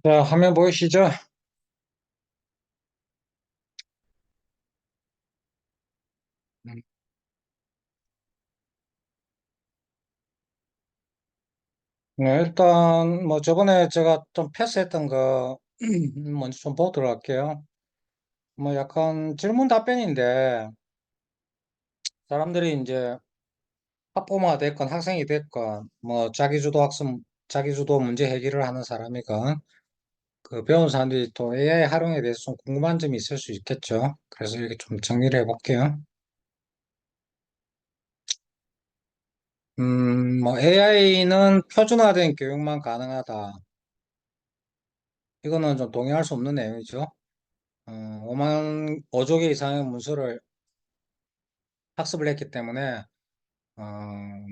자, 화면 보이시죠? 음, 네, 일단, 저번에 제가 좀 패스했던 거, 먼저 좀 보도록 할게요. 약간 질문 답변인데, 사람들이 이제 학부모가 됐건 학생이 됐건, 자기주도 학습, 자기주도 문제 해결을 하는 사람이건, 그 배운 사람들이 또 AI 활용에 대해서 좀 궁금한 점이 있을 수 있겠죠. 그래서 이렇게 좀 정리를 해볼게요. AI는 표준화된 교육만 가능하다. 이거는 좀 동의할 수 없는 내용이죠. 5조 개 이상의 문서를 학습을 했기 때문에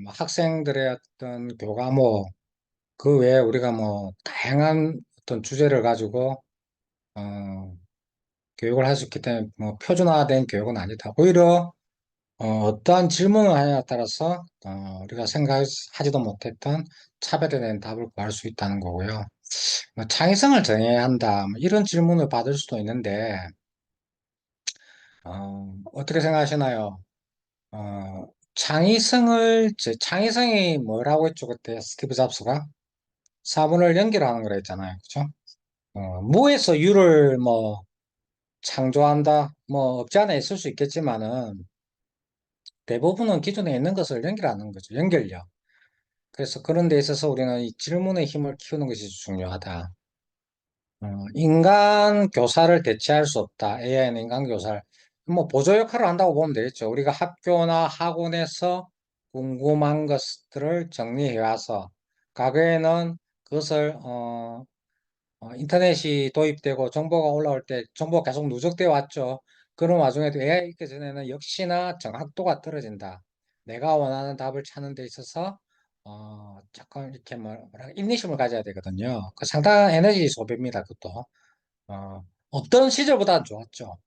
학생들의 어떤 교과목 그 외에 우리가 다양한 어떤 주제를 가지고 어, 교육을 할 수 있기 때문에 표준화된 교육은 아니다. 오히려 어떠한 질문을 하냐에 따라서 우리가 생각하지도 못했던 차별화된 답을 구할 수 있다는 거고요. 창의성을 정해야 한다. 이런 질문을 받을 수도 있는데 어떻게 생각하시나요? 창의성이 뭐라고 했죠, 그때 스티브 잡스가? 사물을 연결하는 거라 했잖아요. 그죠? 무에서 유를 창조한다? 없지 않아 있을 수 있겠지만은, 대부분은 기존에 있는 것을 연결하는 거죠. 연결력. 그래서 그런 데 있어서 우리는 이 질문의 힘을 키우는 것이 중요하다. 인간 교사를 대체할 수 없다. AI는 인간 교사를. 보조 역할을 한다고 보면 되겠죠. 우리가 학교나 학원에서 궁금한 것들을 정리해 와서, 과거에는 그것을, 인터넷이 도입되고 정보가 올라올 때 정보가 계속 누적되어 왔죠. 그런 와중에도 AI 있기 전에는 역시나 정확도가 떨어진다. 내가 원하는 답을 찾는 데 있어서, 조금 이렇게 인내심을 가져야 되거든요. 그 상당한 에너지 소비입니다, 그것도. 없던 시절보다는 좋았죠.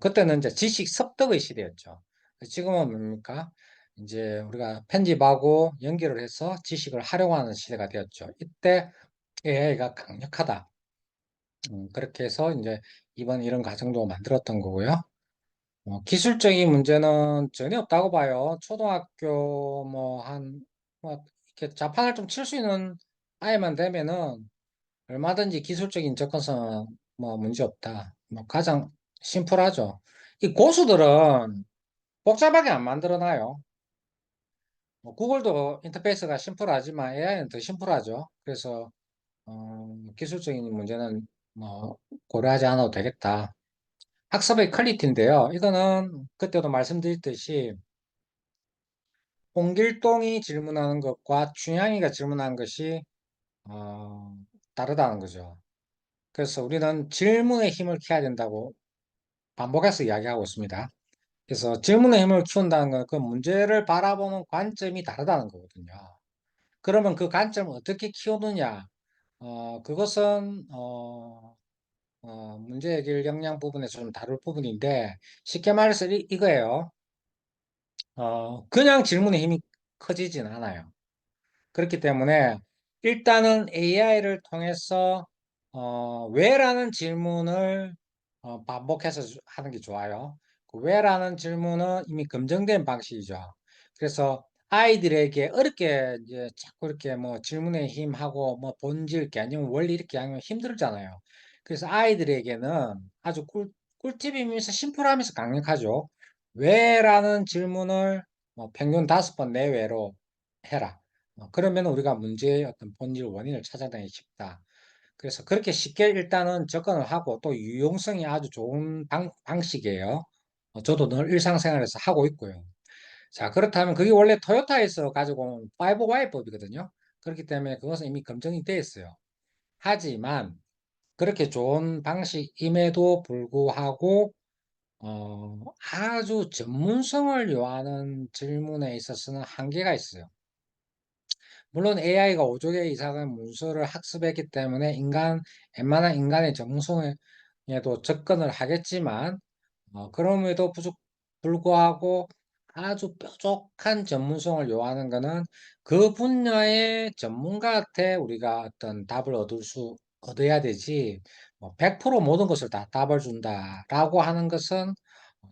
그때는 이제 지식 습득의 시대였죠. 지금은 뭡니까? 이제 우리가 편집하고 연결을 해서 지식을 활용하는 시대가 되었죠. 이때 AI가 강력하다. 그렇게 해서 이제 이번 이런 과정도 만들었던 거고요. 기술적인 문제는 전혀 없다고 봐요. 초등학교 이렇게 자판을 좀 칠 수 있는 아이만 되면은 얼마든지 기술적인 접근성은 문제 없다. 가장 심플하죠. 이 고수들은 복잡하게 안 만들어놔요. 구글도 인터페이스가 심플하지만 AI는 더 심플하죠. 그래서 기술적인 문제는 고려하지 않아도 되겠다. 학습의 퀄리티인데요. 이거는 그때도 말씀드렸듯이 홍길동이 질문하는 것과 춘향이가 질문하는 것이 어, 다르다는 거죠. 그래서 우리는 질문의 힘을 키워야 된다고 반복해서 이야기하고 있습니다. 그래서 질문의 힘을 키운다는 건 그 문제를 바라보는 관점이 다르다는 거거든요. 그러면 그 관점을 어떻게 키우느냐? 그것은 문제 해결 역량 부분에서 좀 다룰 부분인데 쉽게 말해서 이거예요. 그냥 질문의 힘이 커지진 않아요. 그렇기 때문에 일단은 AI를 통해서 왜라는 질문을 반복해서 하는 게 좋아요. 그 왜라는 질문은 이미 검증된 방식이죠. 그래서 아이들에게 어렵게 이제 자꾸 이렇게 질문의 힘하고 본질 있게 아니면 원리 이렇게 하면 힘들잖아요. 그래서 아이들에게는 아주 꿀팁이면서 심플하면서 강력하죠. 왜라는 질문을 평균 5번 내외로 해라. 그러면 우리가 문제의 어떤 본질 원인을 찾아내기 쉽다. 그래서 그렇게 쉽게 일단은 접근을 하고 또 유용성이 아주 좋은 방식이에요. 저도 늘 일상생활에서 하고 있고요. 자, 그렇다면 그게 원래 토요타에서 가지고 온 5Y법이거든요. 그렇기 때문에 그것은 이미 검증이 되어 있어요. 하지만 그렇게 좋은 방식임에도 불구하고 아주 전문성을 요하는 질문에 있어서는 한계가 있어요. 물론 AI가 5조 개 이상의 문서를 학습했기 때문에 웬만한 인간의 정성에도 접근을 하겠지만, 그럼에도 불구하고 아주 뾰족한 전문성을 요하는 것은 그 분야의 전문가한테 우리가 어떤 답을 얻을 수 얻어야 되지, 뭐 100% 모든 것을 다 답을 준다라고 하는 것은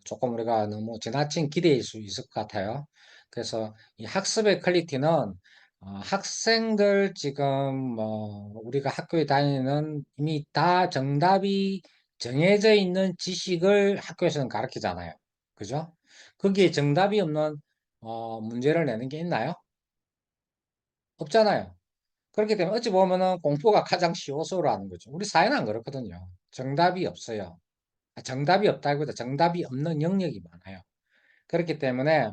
조금 우리가 너무 지나친 기대일 수 있을 것 같아요. 그래서 이 학습의 퀄리티는 학생들 지금 뭐 우리가 학교에 다니는 이미 다 정답이 정해져 있는 지식을 학교에서는 가르치잖아요. 그죠? 거기에 정답이 없는 문제를 내는 게 있나요? 없잖아요. 그렇기 때문에 어찌 보면은 공부가 가장 쉬워서로 하는 거죠. 우리 사회는 안 그렇거든요. 정답이 없어요. 정답이 없다기보다 정답이 없는 영역이 많아요. 그렇기 때문에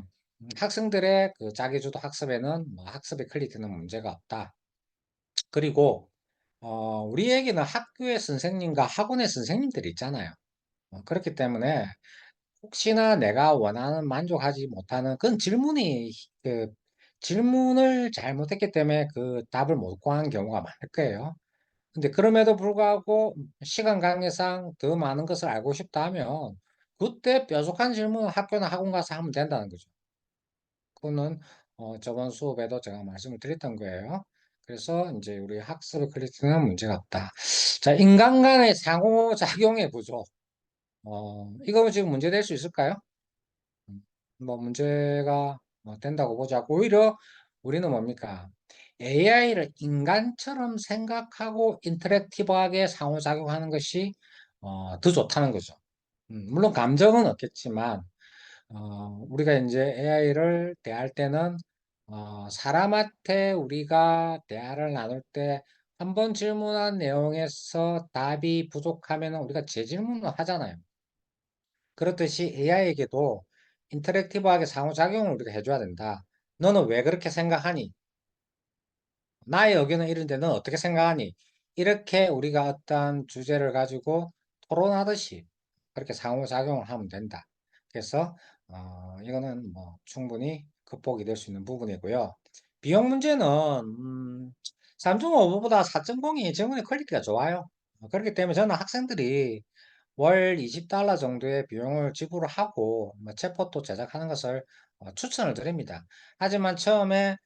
학생들의 그 자기주도 학습에는 뭐 학습의 퀄리티는 문제가 없다. 그리고 우리에게는 학교의 선생님과 학원의 선생님들이 있잖아요. 그렇기 때문에 혹시나 내가 원하는 만족하지 못하는 그건 그 질문을 잘못했기 때문에 그 답을 못 구하는 경우가 많을 거예요. 근데 그럼에도 불구하고 시간 관계상 더 많은 것을 알고 싶다 하면 그때 뾰족한 질문을 학교나 학원 가서 하면 된다는 거죠. 그거는 저번 수업에도 제가 말씀을 드렸던 거예요. 그래서 이제 우리 학습의 퀄리티는 문제가 없다. 자, 인간 간의 상호작용의 구조. 이거 지금 문제될 수 있을까요? 음, 뭐 문제가 된다고 보자. 오히려 우리는 뭡니까? AI를 인간처럼 생각하고 인터랙티브하게 상호작용하는 것이 더 좋다는 거죠. 물론 감정은 없겠지만 우리가 이제 AI를 대할 때는 사람한테 우리가 대화를 나눌 때 한 번 질문한 내용에서 답이 부족하면 우리가 재질문을 하잖아요. 그렇듯이 AI에게도 인터랙티브하게 상호작용을 우리가 해줘야 된다. 너는 왜 그렇게 생각하니? 나의 의견은 이런데 넌 어떻게 생각하니? 이렇게 우리가 어떤 주제를 가지고 토론하듯이 그렇게 상호작용을 하면 된다. 그래서 이거는 뭐 충분히 극복이 될 수 있는 부분이고요. 비용 문제는 3.5보다 4.0이 정원의 퀄리티가 좋아요. 그렇기 때문에 저는 학생들이 월 $20 정도의 비용을 지불하고 뭐 챗봇도 제작하는 것을 추천을 드립니다. 하지만 처음에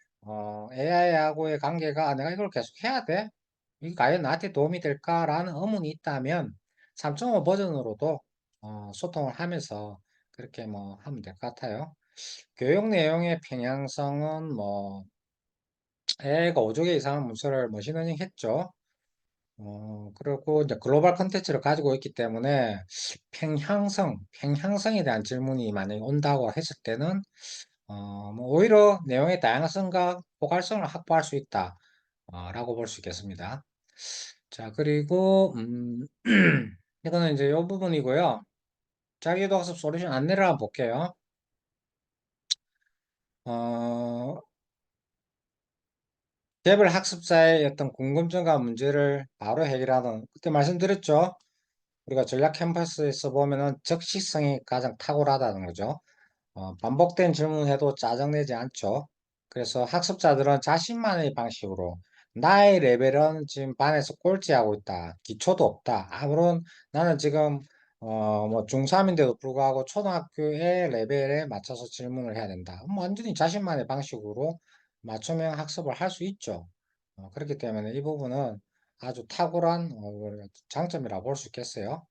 AI하고의 관계가 내가 이걸 계속 해야 돼? 이게 과연 나한테 도움이 될까라는 의문이 있다면 3.5 버전으로도 소통을 하면서 그렇게 뭐 하면 될 것 같아요. 교육 내용의 편향성은 뭐 AI가 5조 개 이상의 문서를 머신러닝 했죠. 그리고 이제 글로벌 컨텐츠를 가지고 있기 때문에 평형성에 대한 질문이 만약에 온다고 했을 때는, 뭐 오히려 내용의 다양성과 포괄성을 확보할 수 있다, 라고 볼 수 있겠습니다. 자, 그리고, 이거는 이제 이 부분이고요. 자기도학습 솔루션 안내를 한번 볼게요. 어, 개별 학습자의 어떤 궁금증과 문제를 바로 해결하는, 그때 말씀드렸죠. 우리가 전략 캠퍼스에서 보면은 적시성이 가장 탁월하다는 거죠. 반복된 질문해도 짜증내지 않죠. 그래서 학습자들은 자신만의 방식으로 나의 레벨은 지금 반에서 꼴찌하고 있다. 기초도 없다. 아무런 나는 지금 뭐 중3인데도 불구하고 초등학교의 레벨에 맞춰서 질문을 해야 된다. 완전히 자신만의 방식으로 맞춤형 학습을 할 수 있죠. 그렇기 때문에 이 부분은 아주 탁월한 장점이라고 볼 수 있겠어요.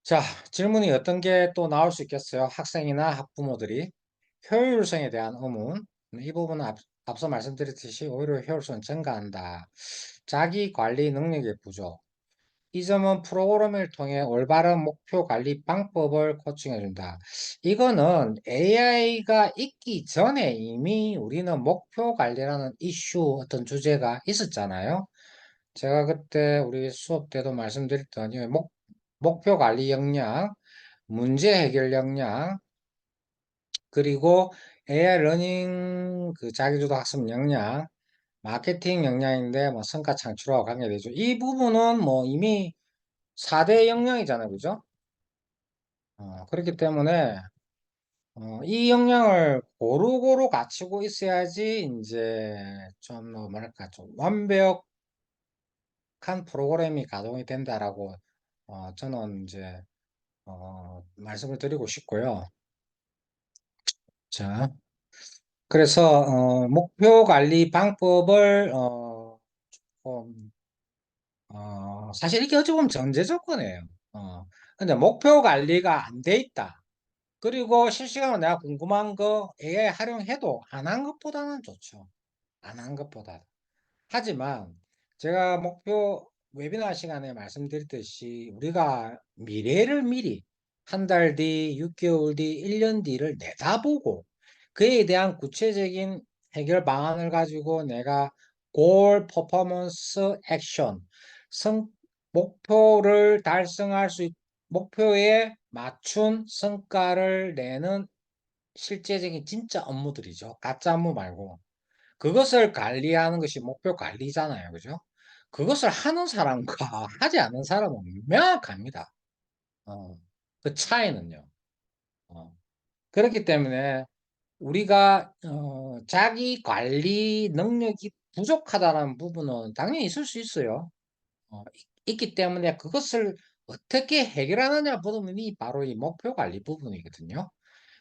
자, 질문이 어떤 게 또 나올 수 있겠어요? 학생이나 학부모들이 효율성에 대한 의문. 이 부분은 앞서 말씀드렸듯이 오히려 효율성은 증가한다. 자기 관리 능력의 부족. 이 점은 프로그램을 통해 올바른 목표 관리 방법을 코칭해준다. 이거는 AI가 있기 전에 이미 우리는 목표 관리라는 이슈, 어떤 주제가 있었잖아요. 제가 그때 우리 수업 때도 말씀드렸더니 목표 관리 역량, 문제 해결 역량, 그리고 AI 러닝 그 자기주도 학습 역량, 마케팅 역량인데 뭐 성과 창출하고 관계되죠. 이 부분은 뭐 이미 4대 역량이잖아요. 그죠? 그렇기 때문에 이 역량을 고루고루 갖추고 있어야지 이제 좀 뭐랄까 좀 완벽한 프로그램이 가동이 된다라고 저는 이제 말씀을 드리고 싶고요. 자, 그래서 목표 관리 방법을 사실 이게 어찌 보면 전제 조건이에요. 근데 목표 관리가 안 돼 있다. 그리고 실시간으로 내가 궁금한 거 AI 활용해도 안 한 것보다는 좋죠. 안 한 것보다. 하지만 제가 목표 웨비나 시간에 말씀드렸듯이 우리가 미래를 미리 한 달 뒤, 6개월 뒤, 1년 뒤를 내다보고 그에 대한 구체적인 해결 방안을 가지고 내가 골 퍼포먼스 액션 목표를 달성할 수 목표에 맞춘 성과를 내는 실제적인 진짜 업무들이죠. 가짜 업무 말고. 그것을 관리하는 것이 목표 관리잖아요. 그죠? 그것을 하는 사람과 하지 않는 사람은 명확합니다. 어, 그 차이는요. 어, 그렇기 때문에 우리가 자기 관리 능력이 부족하다는 부분은 당연히 있을 수 있어요. 있기 때문에 그것을 어떻게 해결하느냐 부분이 바로 이 목표 관리 부분이거든요.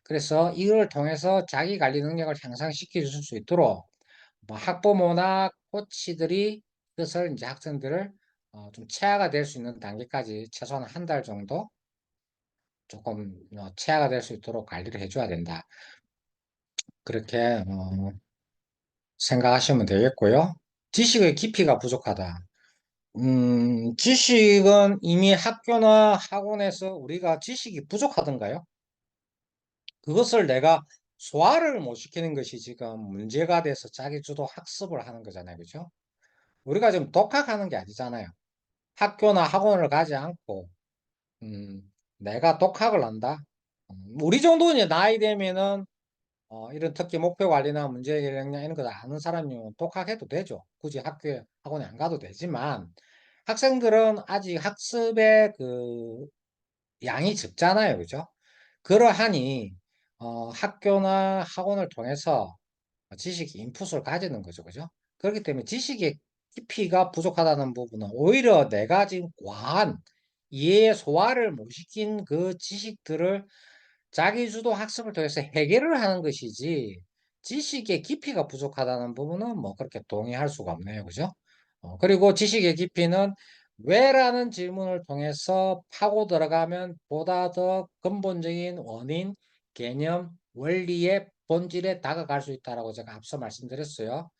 그래서 이걸 통해서 자기 관리 능력을 향상시켜 줄 수 있도록 뭐 학부모나 코치들이 이것을 이제 학생들을 좀 체화가 될 수 있는 단계까지 최소한 한 달 정도 조금 체화가 될 수 있도록 관리를 해줘야 된다. 그렇게 생각하시면 되겠고요. 지식의 깊이가 부족하다. 지식은 이미 학교나 학원에서 우리가 지식이 부족하던가요? 그것을 내가 소화를 못 시키는 것이 지금 문제가 돼서 자기주도 학습을 하는 거잖아요. 그죠? 우리가 지금 독학하는 게 아니잖아요. 학교나 학원을 가지 않고, 음, 내가 독학을 한다? 우리 정도는 나이 되면은, 이런 특히 목표 관리나 문제 해결 역량 이런 거 아는 사람이면 독학해도 되죠. 굳이 학교에, 학원에 안 가도 되지만, 학생들은 아직 학습의 그 양이 적잖아요. 그죠? 그러하니, 학교나 학원을 통해서 지식 인풋을 가지는 거죠. 그죠? 그렇기 때문에 지식의 깊이가 부족하다는 부분은 오히려 내가 지금 과한 이해 소화를 못 시킨 그 지식들을 자기주도 학습을 통해서 해결을 하는 것이지 지식의 깊이가 부족하다는 부분은 뭐 그렇게 동의할 수가 없네요. 그죠? 그리고 지식의 깊이는 왜라는 질문을 통해서 파고 들어가면 보다 더 근본적인 원인, 개념, 원리의 본질에 다가갈 수 있다라고 제가 앞서 말씀드렸어요.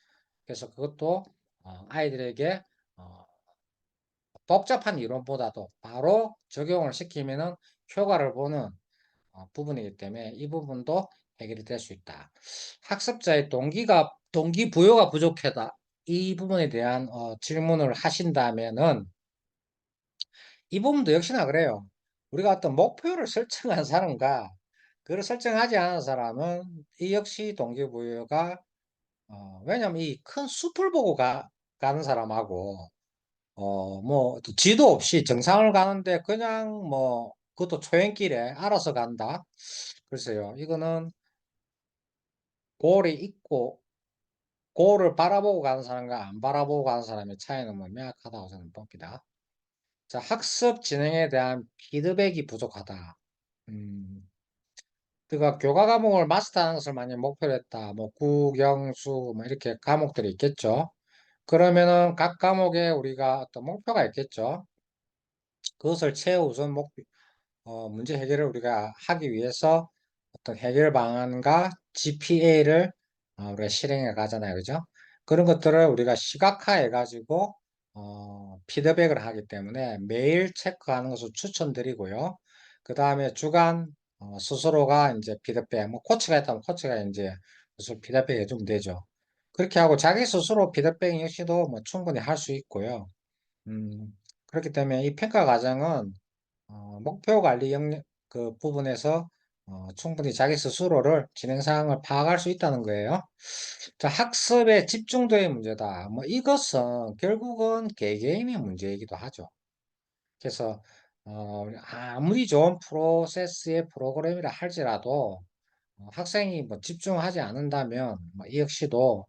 그래서 그것도 아이들에게 어, 복잡한 이론보다도 바로 적용을 시키면은 효과를 보는 부분이기 때문에 이 부분도 해결이 될 수 있다. 학습자의 동기부여가 부족하다. 이 부분에 대한 질문을 하신다면은 이 부분도 역시나 그래요. 우리가 어떤 목표를 설정한 사람과 그걸 설정하지 않은 사람은 이 역시 동기부여가 왜냐면 이 큰 숲을 보고 가는 사람하고 뭐 지도 없이 정상을 가는데 그냥 뭐 그것도 초행길에 알아서 간다. 글쎄요. 이거는 골이 있고 골을 바라보고 가는 사람과 안 바라보고 가는 사람의 차이는 뭐 명확하다고 저는 봅니다. 자, 학습 진행에 대한 피드백이 부족하다. 음, 그가 교과 과목을 마스터하는 것을 만약 목표로 했다. 뭐 국영수 뭐 이렇게 과목들이 있겠죠. 그러면은 각 과목에 우리가 어떤 목표가 있겠죠. 그것을 최우선 문제 해결을 우리가 하기 위해서 어떤 해결 방안과 GPA를 우리가 실행해 가잖아요. 그죠? 그런 것들을 우리가 시각화해 가지고 피드백을 하기 때문에 매일 체크하는 것을 추천드리고요. 그 다음에 주간 스스로가 이제 피드백, 뭐 코치가 있다면 코치가 이제 스스로 피드백 해주면 되죠. 그렇게 하고 자기 스스로 피드백 역시도 뭐 충분히 할 수 있고요. 음, 그렇기 때문에 이 평가 과정은 목표 관리 영역 그 부분에서 충분히 자기 스스로를 진행 상황을 파악할 수 있다는 거예요. 자, 학습의 집중도의 문제다. 뭐 이것은 결국은 개개인의 문제이기도 하죠. 그래서 아무리 좋은 프로세스의 프로그램이라 할지라도 학생이 뭐 집중하지 않는다면 뭐이 역시도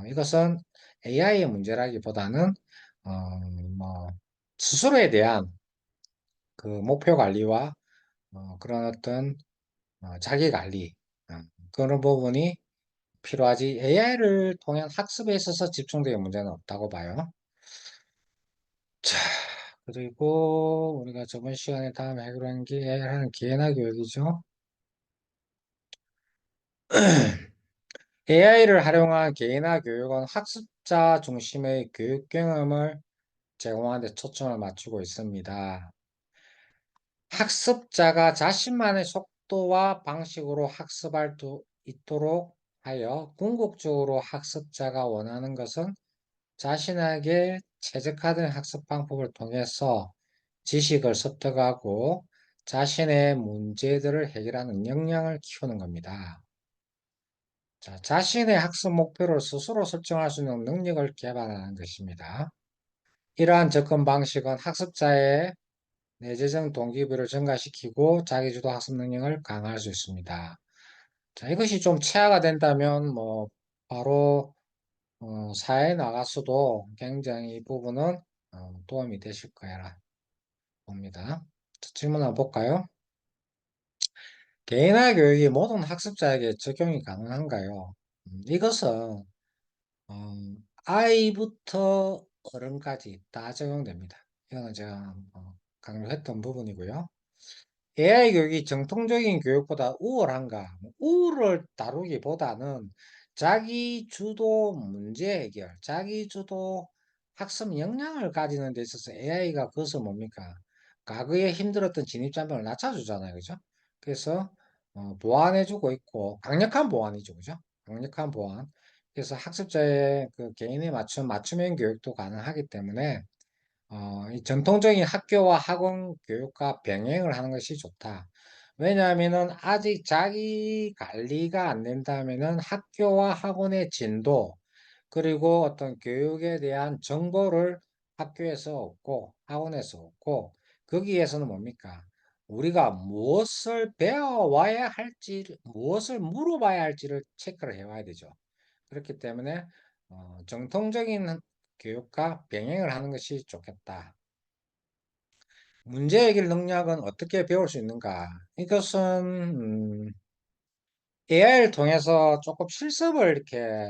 이것은 AI의 문제라기보다는 뭐 스스로에 대한 그 목표 관리와 그런 어떤 자기 관리 그런 부분이 필요하지 AI를 통한 학습에 있어서 집중되는 문제는 없다고 봐요. 자, 그리고 우리가 저번 시간에 다음에 하기로 한 게 하는 기회나 교육이죠. AI를 활용한 개인화 교육은 학습자 중심의 교육 경험을 제공하는 데 초점을 맞추고 있습니다. 학습자가 자신만의 속도와 방식으로 학습할 수 있도록 하여 궁극적으로 학습자가 원하는 것은 자신에게 최적화된 학습 방법을 통해서 지식을 습득하고 자신의 문제들을 해결하는 역량을 키우는 겁니다. 자, 자신의 학습 목표를 스스로 설정할 수 있는 능력을 개발하는 것입니다. 이러한 접근 방식은 학습자의 내재적 동기부여를 증가시키고 자기주도 학습 능력을 강화할 수 있습니다. 자, 이것이 좀 체화가 된다면 뭐 바로 사회에 나가서도 굉장히 이 부분은 도움이 되실 거라 봅니다. 자, 질문 한번 볼까요? 개인화 교육이 모든 학습자에게 적용이 가능한가요? 이것은 어, 아이부터 어른까지 다 적용됩니다. 이거는 제가 강조했던 부분이고요. AI 교육이 정통적인 교육보다 우월한가? 우월을 다루기보다는 자기 주도 문제 해결, 자기 주도 학습 역량을 가지는 데 있어서 AI가 그것을 뭡니까? 과거에 힘들었던 진입장벽을 낮춰주잖아요. 그죠? 그래서 보완해주고 있고 강력한 보완이죠. 그죠? 강력한 보완. 그래서 학습자의 그 개인에 맞춘 맞춤형 교육도 가능하기 때문에 이 전통적인 학교와 학원 교육과 병행을 하는 것이 좋다. 왜냐하면은 아직 자기 관리가 안 된다면은 학교와 학원의 진도, 그리고 어떤 교육에 대한 정보를 학교에서 얻고 학원에서 얻고 거기에서는 뭡니까? 우리가 무엇을 배워와야 할지, 무엇을 물어봐야 할지를 체크를 해와야 되죠. 그렇기 때문에 정통적인 교육과 병행을 하는 것이 좋겠다. 문제 해결 능력은 어떻게 배울 수 있는가? 이것은 AI를 통해서 조금 실습을 이렇게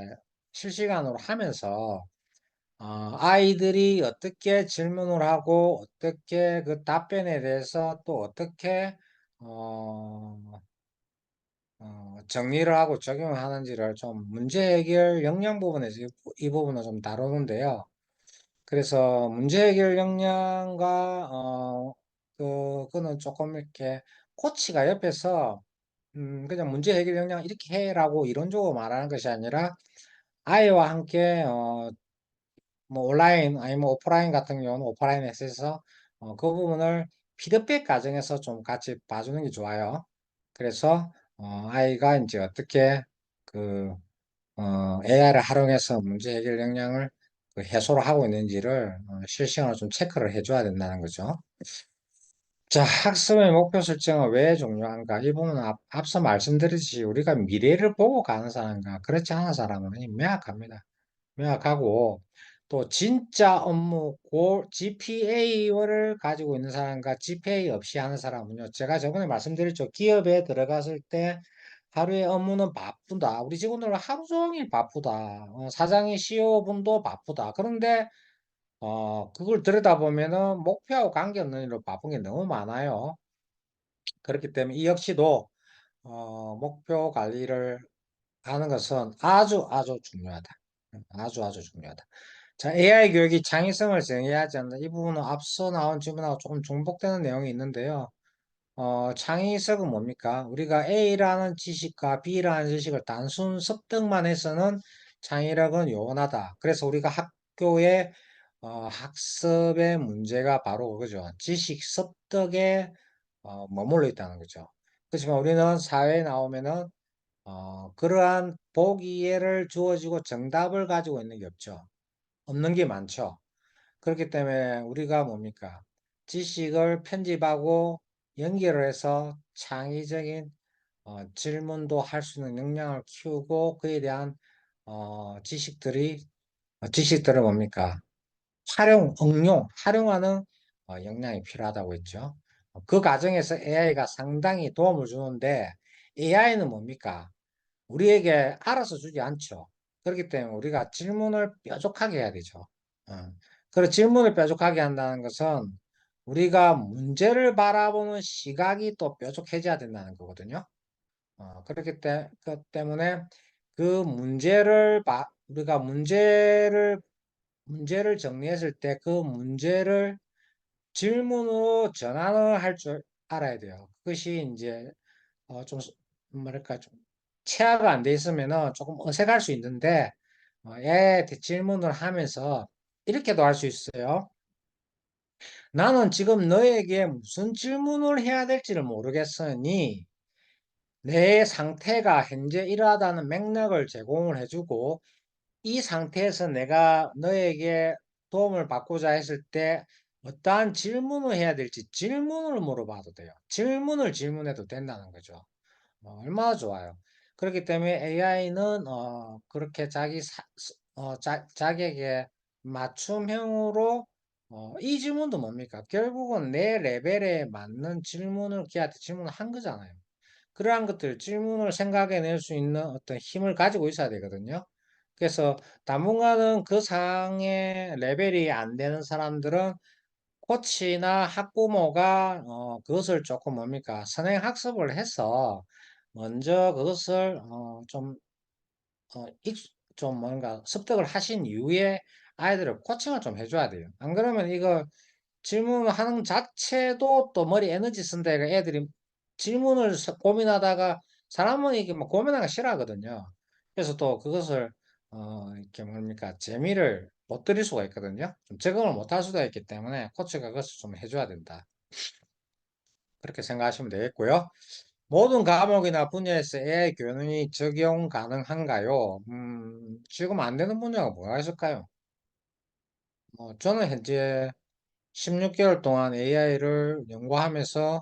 실시간으로 하면서 아이들이 어떻게 질문을 하고 어떻게 그 답변에 대해서 또 어떻게 어, 정리를 하고 적용을 하는지를 좀 문제 해결 역량 부분에서 이 부분을 좀 다루는데요. 그래서 문제 해결 역량과 그거는 조금 이렇게 코치가 옆에서 그냥 문제 해결 역량 이렇게 해라고 이론적으로 말하는 것이 아니라 아이와 함께 뭐 온라인 아니면 오프라인 같은 경우는 오프라인에서 그 부분을 피드백 과정에서 좀 같이 봐주는 게 좋아요. 그래서 아이가 이제 어떻게 그 AI를 활용해서 문제 해결 역량을 그 해소를 하고 있는지를 실시간으로 좀 체크를 해줘야 된다는 거죠. 자, 학습의 목표 설정은 왜 중요한가? 이 부분은 앞서 말씀드렸듯이 우리가 미래를 보고 가는 사람과 그렇지 않은 사람은 명확합니다. 명확하고 또 진짜 업무 GPA를 가지고 있는 사람과 GPA 없이 하는 사람은요. 제가 저번에 말씀드렸죠. 기업에 들어갔을 때 하루에 업무는 바쁘다. 우리 직원들은 하루 종일 바쁘다. 사장이 CEO 분도 바쁘다. 그런데 그걸 들여다보면은 목표하고 관계없는 일로 바쁜 게 너무 많아요. 그렇기 때문에 이 역시도 목표 관리를 하는 것은 아주 아주 중요하다. 아주 아주 중요하다. 자, AI 교육이 창의성을 정의하지 않는 이 부분은 앞서 나온 질문하고 조금 중복되는 내용이 있는데요. 창의성은 뭡니까? 우리가 A라는 지식과 B라는 지식을 단순 습득만 해서는 창의력은 요원하다. 그래서 우리가 학교에 학습의 문제가 바로 그거죠. 지식 습득에 머물러 있다는 거죠. 그렇지만 우리는 사회에 나오면은 그러한 보기를 주어지고 정답을 가지고 있는 게 없죠. 없는 게 많죠. 그렇기 때문에 우리가 뭡니까? 지식을 편집하고 연결을 해서 창의적인 질문도 할 수 있는 역량을 키우고 그에 대한 지식들을 뭡니까? 활용하는 역량이 필요하다고 했죠. 그 과정에서 AI가 상당히 도움을 주는데 AI는 뭡니까? 우리에게 알아서 주지 않죠. 그렇기 때문에 우리가 질문을 뾰족하게 해야 되죠. 어. 그리고 질문을 뾰족하게 한다는 것은 우리가 문제를 바라보는 시각이 또 뾰족해져야 된다는 거거든요. 그 때문에 그 우리가 문제를 정리했을 때 그 문제를 질문으로 전환을 할 줄 알아야 돼요. 그것이 이제 좀 뭐랄까 좀 체화가 안 돼 있으면은 조금 어색할 수 있는데 애한테 질문을 하면서 이렇게도 할 수 있어요. 나는 지금 너에게 무슨 질문을 해야 될지를 모르겠으니 내 상태가 현재 이러하다는 맥락을 제공을 해주고 이 상태에서 내가 너에게 도움을 받고자 했을 때 어떠한 질문을 해야 될지 질문을 물어봐도 돼요. 질문을 질문해도 된다는 거죠. 얼마나 좋아요. 그렇기 때문에 AI는 그렇게 자기에게 맞춤형으로 이 질문도 뭡니까? 결국은 내 레벨에 맞는 질문을 걔한테 질문을 한 거잖아요. 그러한 것들 질문을 생각해낼 수 있는 어떤 힘을 가지고 있어야 되거든요. 그래서 당분간은 그 상의 레벨이 안 되는 사람들은 코치나 학부모가 그것을 조금 뭡니까 선행 학습을 해서 먼저 그것을 어, 익, 좀 뭔가 습득을 하신 이후에 아이들을 코칭을 좀 해줘야 돼요. 안 그러면 이거 질문하는 자체도 또 머리 에너지 쓴다. 애들이 질문을 고민하다가 사람은 이게 뭐 고민하는 거 싫어하거든요. 그래서 또 그것을 이렇게 뭡니까 재미를 못 들일 수가 있거든요. 좀 적응을 못 할 수도 있기 때문에 코치가 그것을 좀 해줘야 된다. 그렇게 생각하시면 되겠고요. 모든 과목이나 분야에서 AI 교육이 적용 가능한가요? 지금 안 되는 분야가 뭐가 있을까요? 저는 현재 16개월 동안 AI를 연구하면서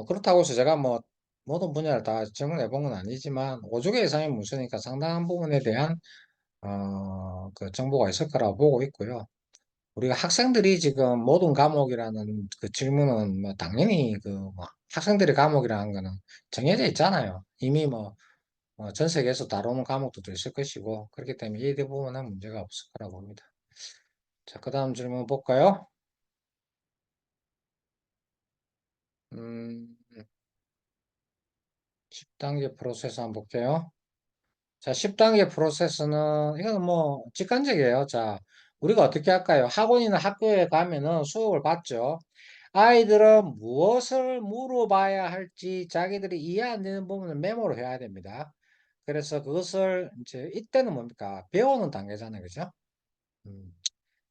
그렇다고 해서 제가 뭐 모든 분야를 다 적응해 본 건 아니지만 5주기 이상의 문서니까 상당한 부분에 대한 그 정보가 있을 거라고 보고 있고요. 우리가 학생들이 지금 모든 과목이라는 그 질문은 뭐 당연히 그뭐 학생들의 과목이라는 거는 정해져 있잖아요. 이미 전 세계에서 다루는 과목도 있을 것이고 그렇기 때문에 이 대부분은 문제가 없을 거라고 봅니다. 자, 그 다음 질문 볼까요? 음, 10단계 프로세스 한번 볼게요. 자, 10단계 프로세스는, 이거는 뭐, 직관적이에요. 자, 우리가 어떻게 할까요? 학원이나 학교에 가면은 수업을 받죠. 아이들은 무엇을 물어봐야 할지 자기들이 이해 안 되는 부분을 메모를 해야 됩니다. 그래서 그것을 이제 이때는 뭡니까? 배우는 단계잖아요. 그죠? 음.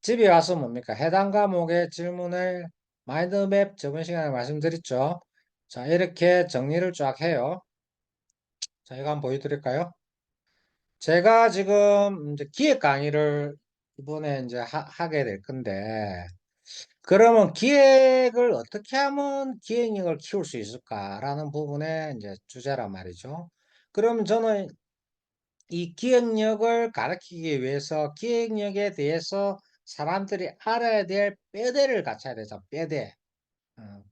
집에 와서 뭡니까? 해당 과목의 질문을 마인드맵 저번 시간에 말씀드렸죠. 자, 이렇게 정리를 쫙 해요. 자, 이거 한번 보여드릴까요? 제가 지금 이제 기획 강의를 이번에 이제 하게 될 건데, 그러면 기획을 어떻게 하면 기획력을 키울 수 있을까라는 부분에 이제 주제란 말이죠. 그러면 저는 이 기획력을 가르치기 위해서 기획력에 대해서 사람들이 알아야 될 뼈대를 갖춰야 되죠. 뼈대. 어.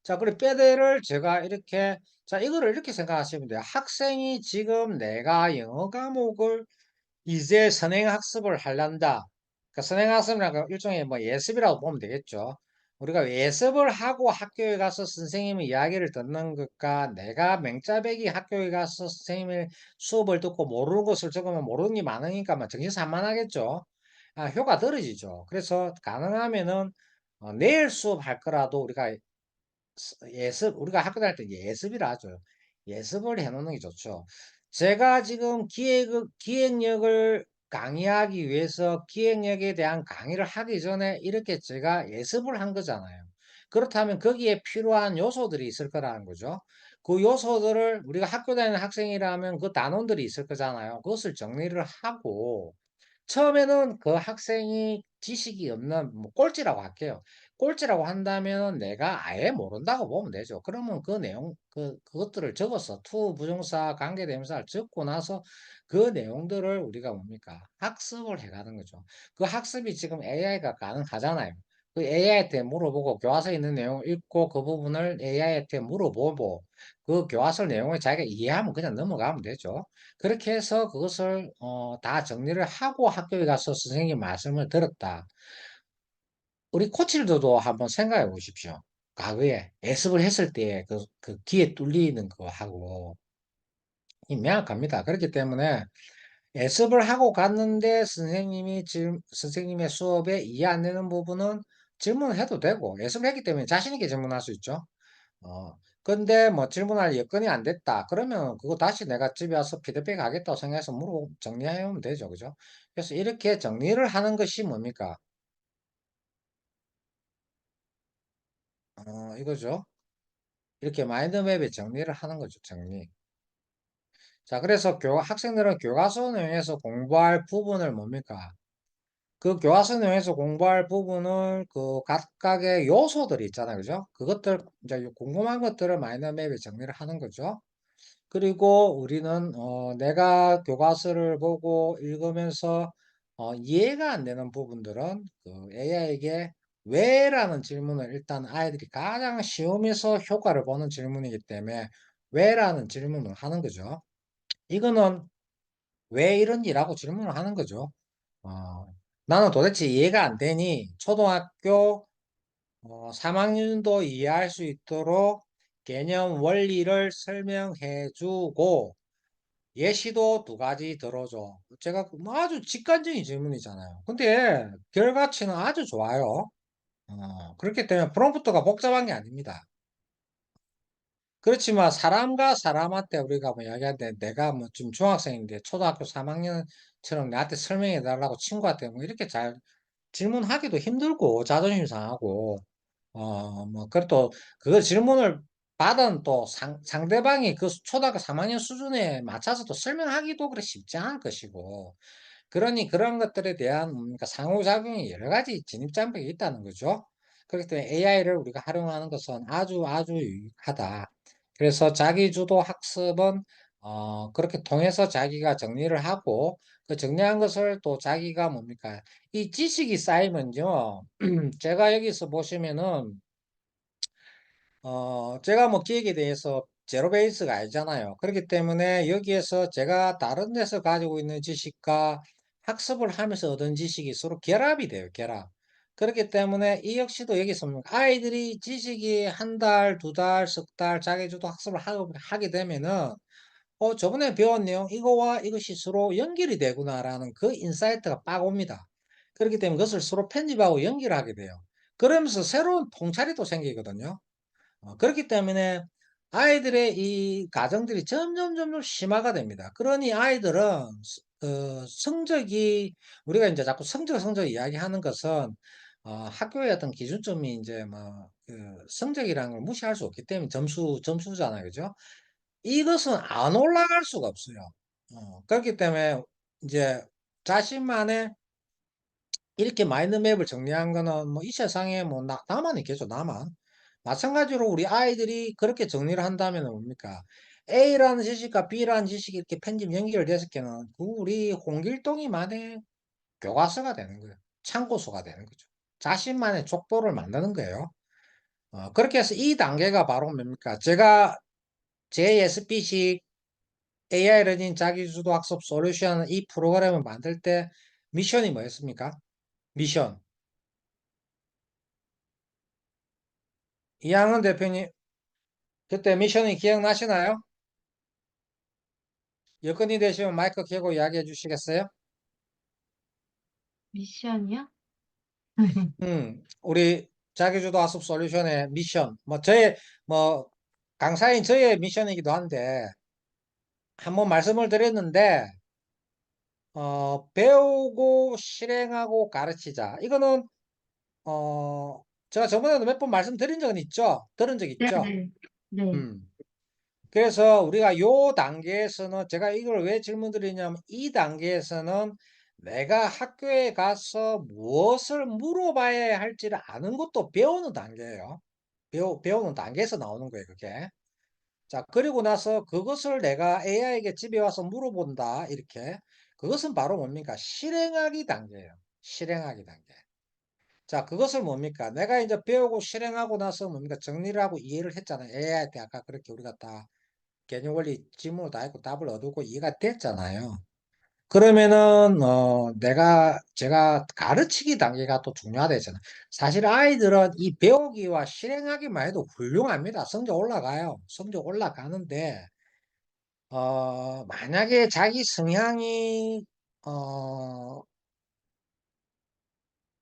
자, 그리고 뼈대를 제가 이렇게, 자, 이거를 이렇게 생각하시면 돼요. 학생이 지금 내가 영어 과목을 이제 선행학습을 하려다. 그러니까 선행학습이라는 건 일종의 뭐 예습이라고 보면 되겠죠. 우리가 예습을 하고 학교에 가서 선생님의 이야기를 듣는 것과 내가 맹짜배기 학교에 가서 선생님의 수업을 듣고 모르는 것을 적으면 모르는 게 많으니까 뭐 정신산만하겠죠. 효과 떨어지죠. 그래서 가능하면은 내일 수업할 거라도 우리가 우리가 학교 다닐 때 예습이라 하죠. 예습을 해놓는 게 좋죠. 제가 지금 기획력을 강의하기 위해서 기획력에 대한 강의를 하기 전에 이렇게 제가 예습을 한 거잖아요. 그렇다면 거기에 필요한 요소들이 있을 거라는 거죠. 그 요소들을 우리가 학교 다니는 학생이라면 그 단원들이 있을 거잖아요. 그것을 정리를 하고 처음에는 그 학생이 지식이 없는 뭐 꼴찌라고 할게요. 꼴찌라고 한다면 내가 아예 모른다고 보면 되죠. 그러면 그 내용, 그것들을 적어서 투, 부정사, 관계대명사를 적고 나서 그 내용들을 우리가 뭡니까? 학습을 해가는 거죠. 그 학습이 지금 AI가 가능하잖아요. 그 AI한테 물어보고 교과서에 있는 내용을 읽고 그 부분을 AI한테 물어보고 그 교과서 내용을 자기가 이해하면 그냥 넘어가면 되죠. 그렇게 해서 그것을 다 정리를 하고 학교에 가서 선생님 말씀을 들었다. 우리 코치들도 한번 생각해 보십시오. 과거에 예습을 했을 때 그 귀에 뚫리는 거 하고 명확합니다. 그렇기 때문에 예습을 하고 갔는데 선생님의 수업에 이해 안 되는 부분은 질문을 해도 되고 예습을 했기 때문에 자신 있게 질문할 수 있죠. 근데 뭐 질문할 여건이 안 됐다. 그러면 그거 다시 내가 집에 와서 피드백 하겠다고 생각해서 물어 정리해 오면 되죠. 그죠? 그래서 이렇게 정리를 하는 것이 뭡니까? 이거죠. 이렇게 마인드맵에 정리를 하는 거죠. 정리. 자, 그래서 학생들은 교과서 내용에서 공부할 부분을 뭡니까? 그 교과서 내용에서 공부할 부분을 그 각각의 요소들이 있잖아요. 그죠? 그것들, 이제 궁금한 것들을 마인드맵에 정리를 하는 거죠. 그리고 우리는, 내가 교과서를 보고 읽으면서, 이해가 안 되는 부분들은 그 AI에게 왜라는 질문을 일단 아이들이 가장 시험에서 효과를 보는 질문이기 때문에 왜라는 질문을 하는 거죠. 이거는 왜 이런지라고 질문을 하는 거죠. 나는 도대체 이해가 안 되니 초등학교 3학년도 이해할 수 있도록 개념 원리를 설명해 주고 예시도 두 가지 들어줘. 제가 뭐 아주 직관적인 질문이잖아요. 근데 결과치는 아주 좋아요. 그렇기 때문에 프롬프트가 복잡한 게 아닙니다. 그렇지만 사람과 사람한테 우리가 뭐 이야기하는데 내가 뭐 지금 중학생인데 초등학교 3학년처럼 나한테 설명해 달라고 친구한테 뭐 이렇게 잘 질문하기도 힘들고 자존심 상하고 뭐 그래도 그 질문을 받은 또 상대방이 그 초등학교 3학년 수준에 맞춰서 또 설명하기도 그래 쉽지 않을 것이고 그러니 그런 것들에 대한 그러니까 상호작용이 여러 가지 진입장벽이 있다는 거죠. 그렇기 때문에 AI를 우리가 활용하는 것은 아주 아주 유익하다. 그래서 자기주도 학습은 그렇게 통해서 자기가 정리를 하고 그 정리한 것을 또 자기가 뭡니까? 이 지식이 쌓이면요. 제가 여기서 보시면은 제가 뭐 기획에 대해서 제로 베이스가 아니잖아요. 그렇기 때문에 여기에서 제가 다른 데서 가지고 있는 지식과 학습을 하면서 얻은 지식이 서로 결합이 돼요, 결합. 그렇기 때문에 이 역시도 여기서 뭐 아이들이 지식이 한 달, 두 달, 석 달 자기주도 학습을 하게 되면은 저번에 배운 내용 이거와 이것이 서로 연결이 되구나라는 그 인사이트가 빡 옵니다. 그렇기 때문에 그것을 서로 편집하고 연결하게 돼요. 그러면서 새로운 통찰이 또 생기거든요. 그렇기 때문에 아이들의 이 가정들이 점점 심화가 됩니다. 그러니 아이들은 성적이 우리가 이제 자꾸 성적 이야기하는 것은 학교의 어떤 기준점이 이제 뭐 성적이라는 걸 무시할 수 없기 때문에 점수잖아요, 그죠? 이것은 안 올라갈 수가 없어요. 그렇기 때문에 이제 자신만의 이렇게 마인드맵을 정리한 거는 뭐 이 세상에 뭐 나만 있겠죠, 나만. 마찬가지로 우리 아이들이 그렇게 정리를 한다면 뭡니까? A라는 지식과 B라는 지식이 이렇게 편집 연결됐을 때는 그 우리 홍길동이만의 교과서가 되는 거예요. 참고서가 되는 거죠. 자신만의 족보를 만드는 거예요. 그렇게 해서 이 단계가 바로 뭡니까? 제가 JSP식 AI 러닝 자기주도 학습 솔루션 이 프로그램을 만들 때 미션이 뭐였습니까? 미션. 이양은 대표님, 그때 미션이 기억나시나요? 여건이 되시면 마이크 켜고 이야기해 주시겠어요? 미션이요? 우리 자기주도 학습 솔루션의 미션, 뭐, 강사인 저의 미션이기도 한데, 한번 말씀을 드렸는데, 배우고 실행하고 가르치자. 이거는, 제가 저번에도 몇 번 말씀드린 적은 있죠? 들은 적 있죠? 네네. 네. 음. 그래서 우리가 요 단계에서는 제가 이걸 왜 질문드리냐면 이 단계에서는 내가 학교에 가서 무엇을 물어봐야 할지를 아는 것도 배우는 단계예요. 배우는 단계에서 나오는 거예요, 그게. 자, 그리고 나서 그것을 내가 AI에게 집에 와서 물어본다, 이렇게. 그것은 바로 뭡니까? 실행하기 단계예요. 실행하기 단계. 자, 그것을 뭡니까? 내가 이제 배우고 실행하고 나서 뭡니까? 정리를 하고 이해를 했잖아요. AI한테 아까 그렇게 우리가 다 개념 원리 질문을 다 했고 답을 얻었고 이해가 됐잖아요. 그러면은 제가 가르치기 단계가 또 중요하다잖아. 사실 아이들은 이 배우기와 실행하기만 해도 훌륭합니다. 성적 올라가요. 성적 올라가는데 만약에 자기 성향이 어